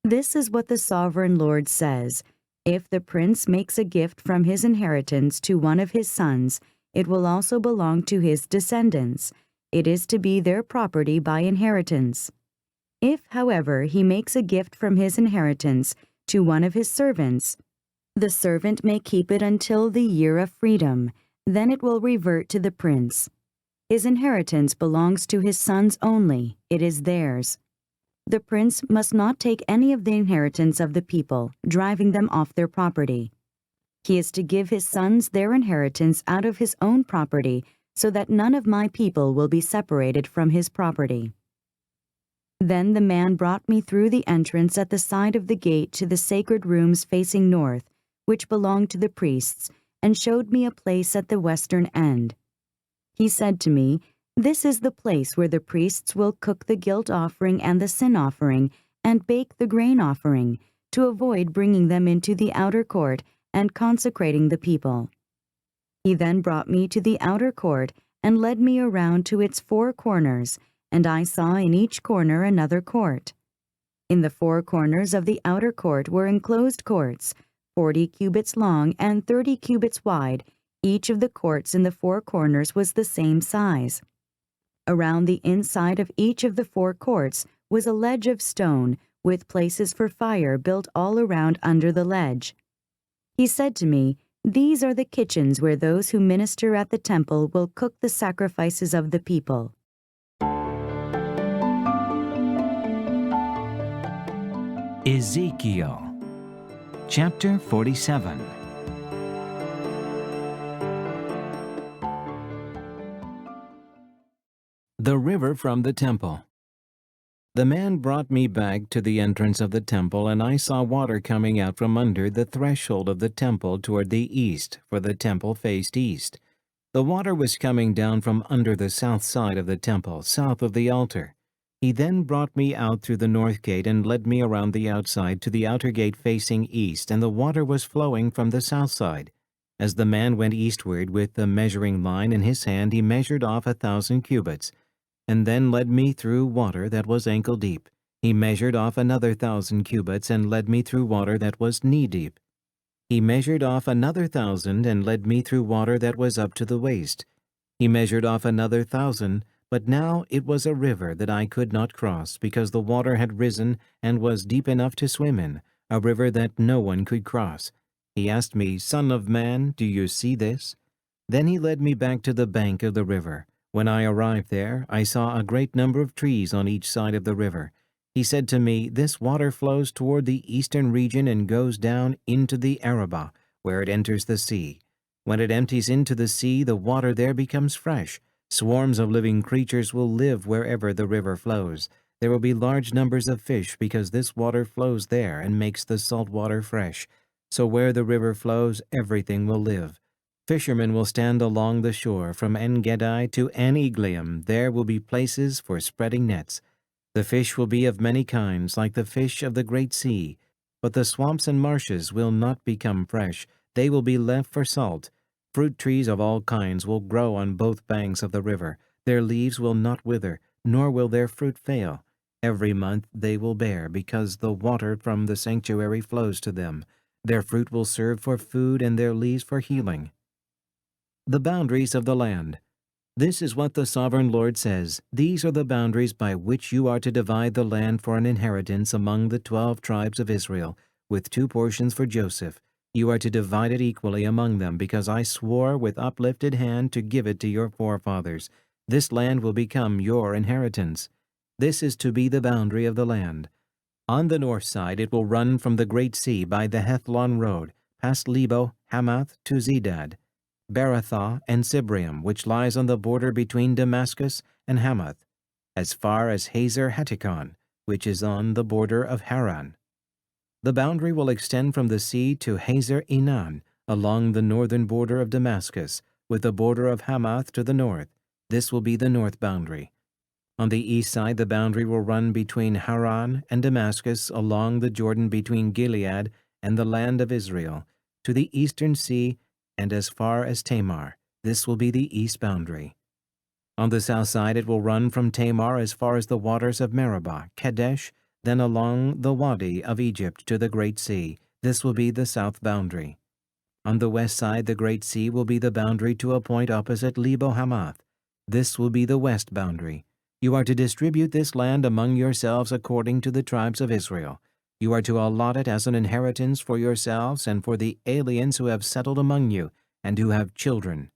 [SPEAKER 2] This is what the Sovereign Lord says. If the prince makes a gift from his inheritance to one of his sons, it will also belong to his descendants. It is to be their property by inheritance. If, however, he makes a gift from his inheritance to one of his servants, the servant may keep it until the year of freedom. Then it will revert to the prince. His inheritance belongs to his sons only. It is theirs. The prince must not take any of the inheritance of the people, driving them off their property. He is to give his sons their inheritance out of his own property, so that none of my people will be separated from his property. Then the man brought me through the entrance at the side of the gate to the sacred rooms facing north, which belonged to the priests, and showed me a place at the western end. He said to me, "This is the place where the priests will cook the guilt offering and the sin offering, and bake the grain offering, to avoid bringing them into the outer court and consecrating the people." He then brought me to the outer court and led me around to its 4 corners, and I saw in each corner another court. In the 4 corners of the outer court were enclosed courts, 40 cubits long and 30 cubits wide. Each of the courts in the 4 corners was the same size. Around the inside of each of the 4 courts was a ledge of stone, with places for fire built all around under the ledge. He said to me, "These are the kitchens where those who minister at the temple will cook the sacrifices of the people."
[SPEAKER 1] Ezekiel Chapter 47. The river from the temple. The man brought me back to the entrance of the temple, and I saw water coming out from under the threshold of the temple toward the east, for the temple faced east. The water was coming down from under the south side of the temple, south of the altar. He then brought me out through the north gate and led me around the outside to the outer gate facing east, and the water was flowing from the south side. As the man went eastward with the measuring line in his hand, he measured off 1,000 cubits, and then led me through water that was ankle deep. He measured off another 1,000 cubits and led me through water that was knee deep. He measured off another 1,000 and led me through water that was up to the waist. He measured off another 1,000, but now it was a river that I could not cross, because the water had risen and was deep enough to swim in, a river that no one could cross. He asked me, "Son of man, do you see this?" Then he led me back to the bank of the river. When I arrived there, I saw a great number of trees on each side of the river. He said to me, "This water flows toward the eastern region and goes down into the Arabah, where it enters the sea. When it empties into the sea, the water there becomes fresh. Swarms of living creatures will live wherever the river flows. There will be large numbers of fish, because this water flows there and makes the salt water fresh. So where the river flows, everything will live. Fishermen will stand along the shore from En-Gedi to En-Eglaim. There will be places for spreading nets. The fish will be of many kinds, like the fish of the great sea. But the swamps and marshes will not become fresh. They will be left for salt. Fruit trees of all kinds will grow on both banks of the river. Their leaves will not wither, nor will their fruit fail. Every month they will bear, because the water from the sanctuary flows to them. Their fruit will serve for food and their leaves for healing." The boundaries of the land. This is what the sovereign Lord says. "These are the boundaries by which you are to divide the land for an inheritance among the 12 tribes of Israel, with 2 portions for Joseph. You are to divide it equally among them, because I swore with uplifted hand to give it to your forefathers. This land will become your inheritance. This is to be the boundary of the land. On the north side it will run from the great sea by the Hethlon road, past Lebo, Hamath to Zedad, Berothah, and Sibrim, which lies on the border between Damascus and Hamath, as far as Hazer Hattikon, which is on the border of Haran. The boundary will extend from the sea to Hazer Enan, along the northern border of Damascus, with the border of Hamath to the north. This will be the north boundary. On the east side, the boundary will run between Haran and Damascus, along the Jordan between Gilead and the land of Israel, to the eastern sea and as far as Tamar. This will be the east boundary. On the south side, it will run from Tamar as far as the waters of Meribah, Kadesh, then along the Wadi of Egypt to the Great Sea. This will be the south boundary. On the west side, the Great Sea will be the boundary to a point opposite Lebo Hamath. This will be the west boundary. You are to distribute this land among yourselves according to the tribes of Israel. You are to allot it as an inheritance for yourselves and for the aliens who have settled among you and who have children.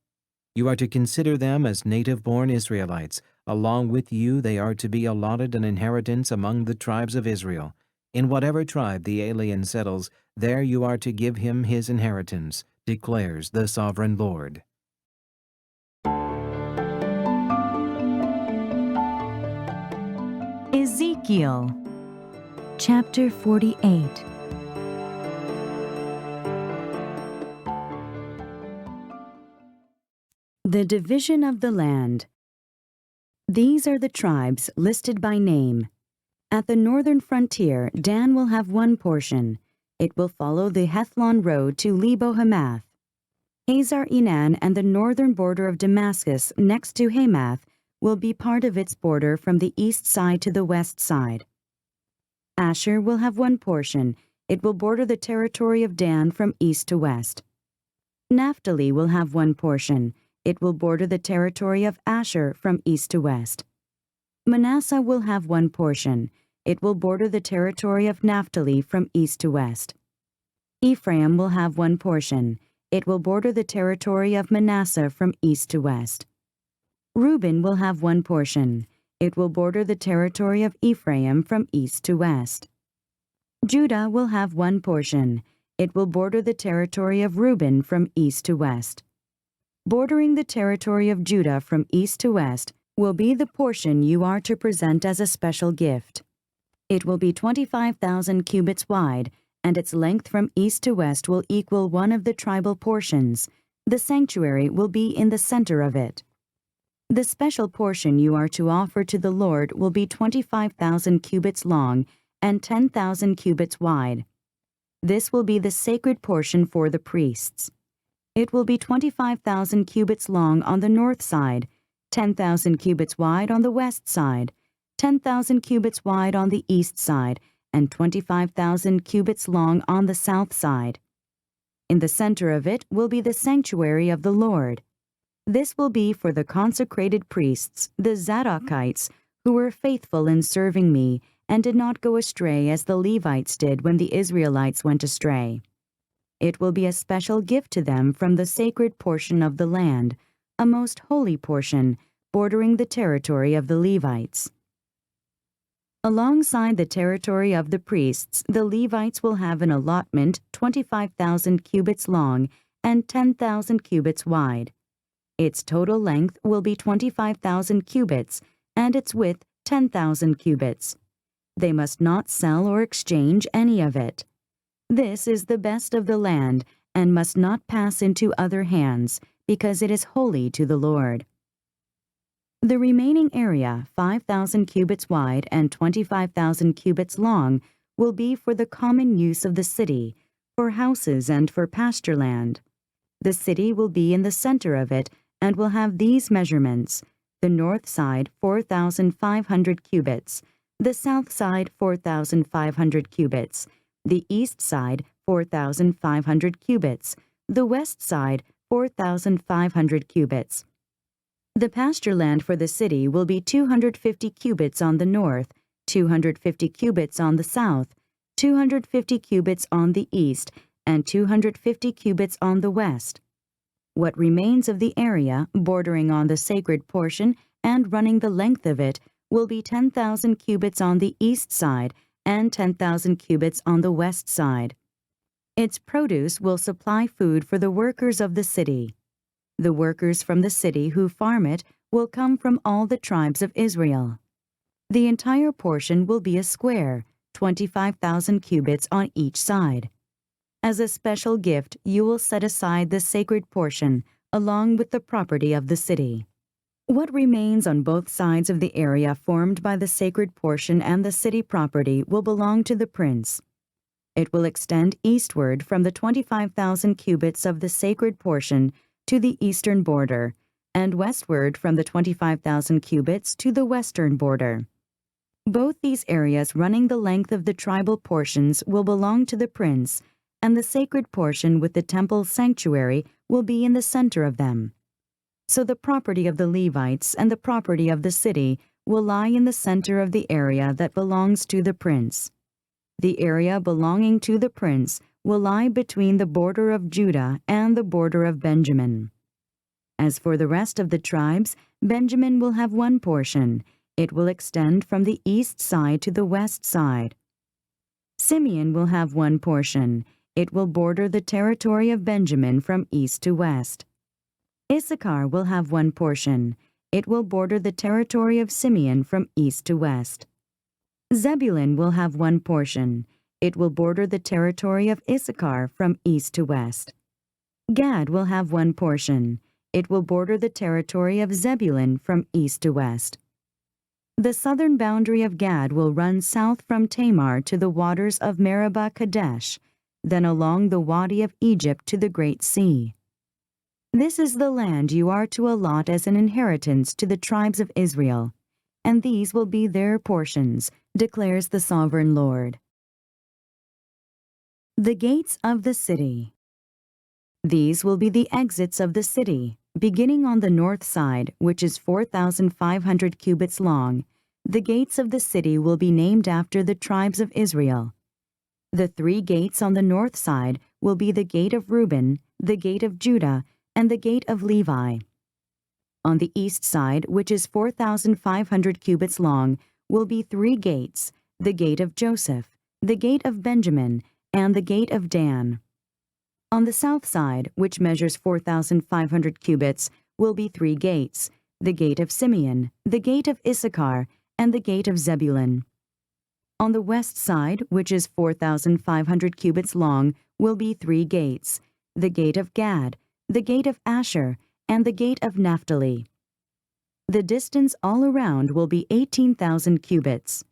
[SPEAKER 1] You are to consider them as native-born Israelites. Along with you they are to be allotted an inheritance among the tribes of Israel. In whatever tribe the alien settles, there you are to give him his inheritance, declares the sovereign Lord.
[SPEAKER 2] Ezekiel Chapter 48. The division of the land. These are the tribes listed by name. At the northern frontier, Dan will have 1 portion. It will follow the Hethlon road to Lebo Hamath. Hazar Enan and the northern border of Damascus next to Hamath will be part of its border from the east side to the west side. Asher will have 1 portion. It will border the territory of Dan from east to west. Naphtali will have 1 portion. It will border the territory of Asher from east to west. Manasseh will have 1 portion. It will border the territory of Naphtali from east to west. Ephraim will have 1 portion. It will border the territory of Manasseh from east to west. Reuben will have 1 portion. It will border the territory of Ephraim from east to west. Judah will have 1 portion. It will border the territory of Reuben from east to west. Bordering the territory of Judah from east to west will be the portion you are to present as a special gift. It will be 25,000 cubits wide, and its length from east to west will equal one of the tribal portions. The sanctuary will be in the center of it. The special portion you are to offer to the Lord will be 25,000 cubits long and 10,000 cubits wide. This will be the sacred portion for the priests. It will be 25,000 cubits long on the north side, 10,000 cubits wide on the west side, 10,000 cubits wide on the east side, and 25,000 cubits long on the south side. In the center of it will be the sanctuary of the Lord. This will be for the consecrated priests, the Zadokites, who were faithful in serving me and did not go astray as the Levites did when the Israelites went astray. It will be a special gift to them from the sacred portion of the land, a most holy portion, bordering the territory of the Levites. Alongside the territory of the priests, the Levites will have an allotment 25,000 cubits long and 10,000 cubits wide. Its total length will be 25,000 cubits, and its width 10,000 cubits. They must not sell or exchange any of it. This is the best of the land, and must not pass into other hands, because it is holy to the Lord. The remaining area, 5,000 cubits wide and 25,000 cubits long, will be for the common use of the city, for houses and for pasture land. The city will be in the center of it, and will have these measurements: the north side 4,500 cubits, the south side 4,500 cubits, the east side 4,500 cubits, the west side 4,500 cubits. The pasture land for the city will be 250 cubits on the north, 250 cubits on the south, 250 cubits on the east, and 250 cubits on the west. What remains of the area, bordering on the sacred portion and running the length of it, will be 10,000 cubits on the east side and 10,000 cubits on the west side. Its produce will supply food for the workers of the city. The workers from the city who farm it will come from all the tribes of Israel. The entire portion will be a square, 25,000 cubits on each side. As a special gift, you will set aside the sacred portion, along with the property of the city. What remains on both sides of the area formed by the sacred portion and the city property will belong to the prince. It will extend eastward from the 25,000 cubits of the sacred portion to the eastern border, and westward from the 25,000 cubits to the western border. Both these areas running the length of the tribal portions will belong to the prince, and the sacred portion with the temple sanctuary will be in the center of them. So the property of the Levites and the property of the city will lie in the center of the area that belongs to the prince. The area belonging to the prince will lie between the border of Judah and the border of Benjamin. As for the rest of the tribes, Benjamin will have one portion. It will extend from the east side to the west side. Simeon will have one portion. It will border the territory of Benjamin from east to west. Issachar will have one portion. It will border the territory of Simeon from east to west. Zebulun will have one portion. It will border the territory of Issachar from east to west. Gad will have one portion. It will border the territory of Zebulun from east to west. The southern boundary of Gad will run south from Tamar to the waters of Meribah Kadesh, then along the Wadi of Egypt to the Great Sea. This is the land you are to allot as an inheritance to the tribes of Israel, and these will be their portions, declares the sovereign Lord. The gates of the city. These will be the exits of the city, beginning on the north side, which is 4,500 cubits long. The gates of the city will be named after the tribes of Israel. The 3 gates on the north side will be the gate of Reuben, the gate of Judah, and the gate of Levi. On the east side, which is 4,500 cubits long, will be 3 gates: the gate of Joseph, the gate of Benjamin, and the gate of Dan. On the south side, which measures 4,500 cubits, will be 3 gates, the gate of Simeon, the gate of Issachar, and the gate of Zebulun. On the west side, which is 4,500 cubits long, will be 3 gates, the gate of Gad, the gate of Asher, and the gate of Naphtali. The distance all around will be 18,000 cubits.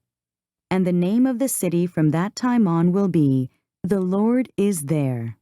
[SPEAKER 2] And the name of the city from that time on will be, The Lord is There.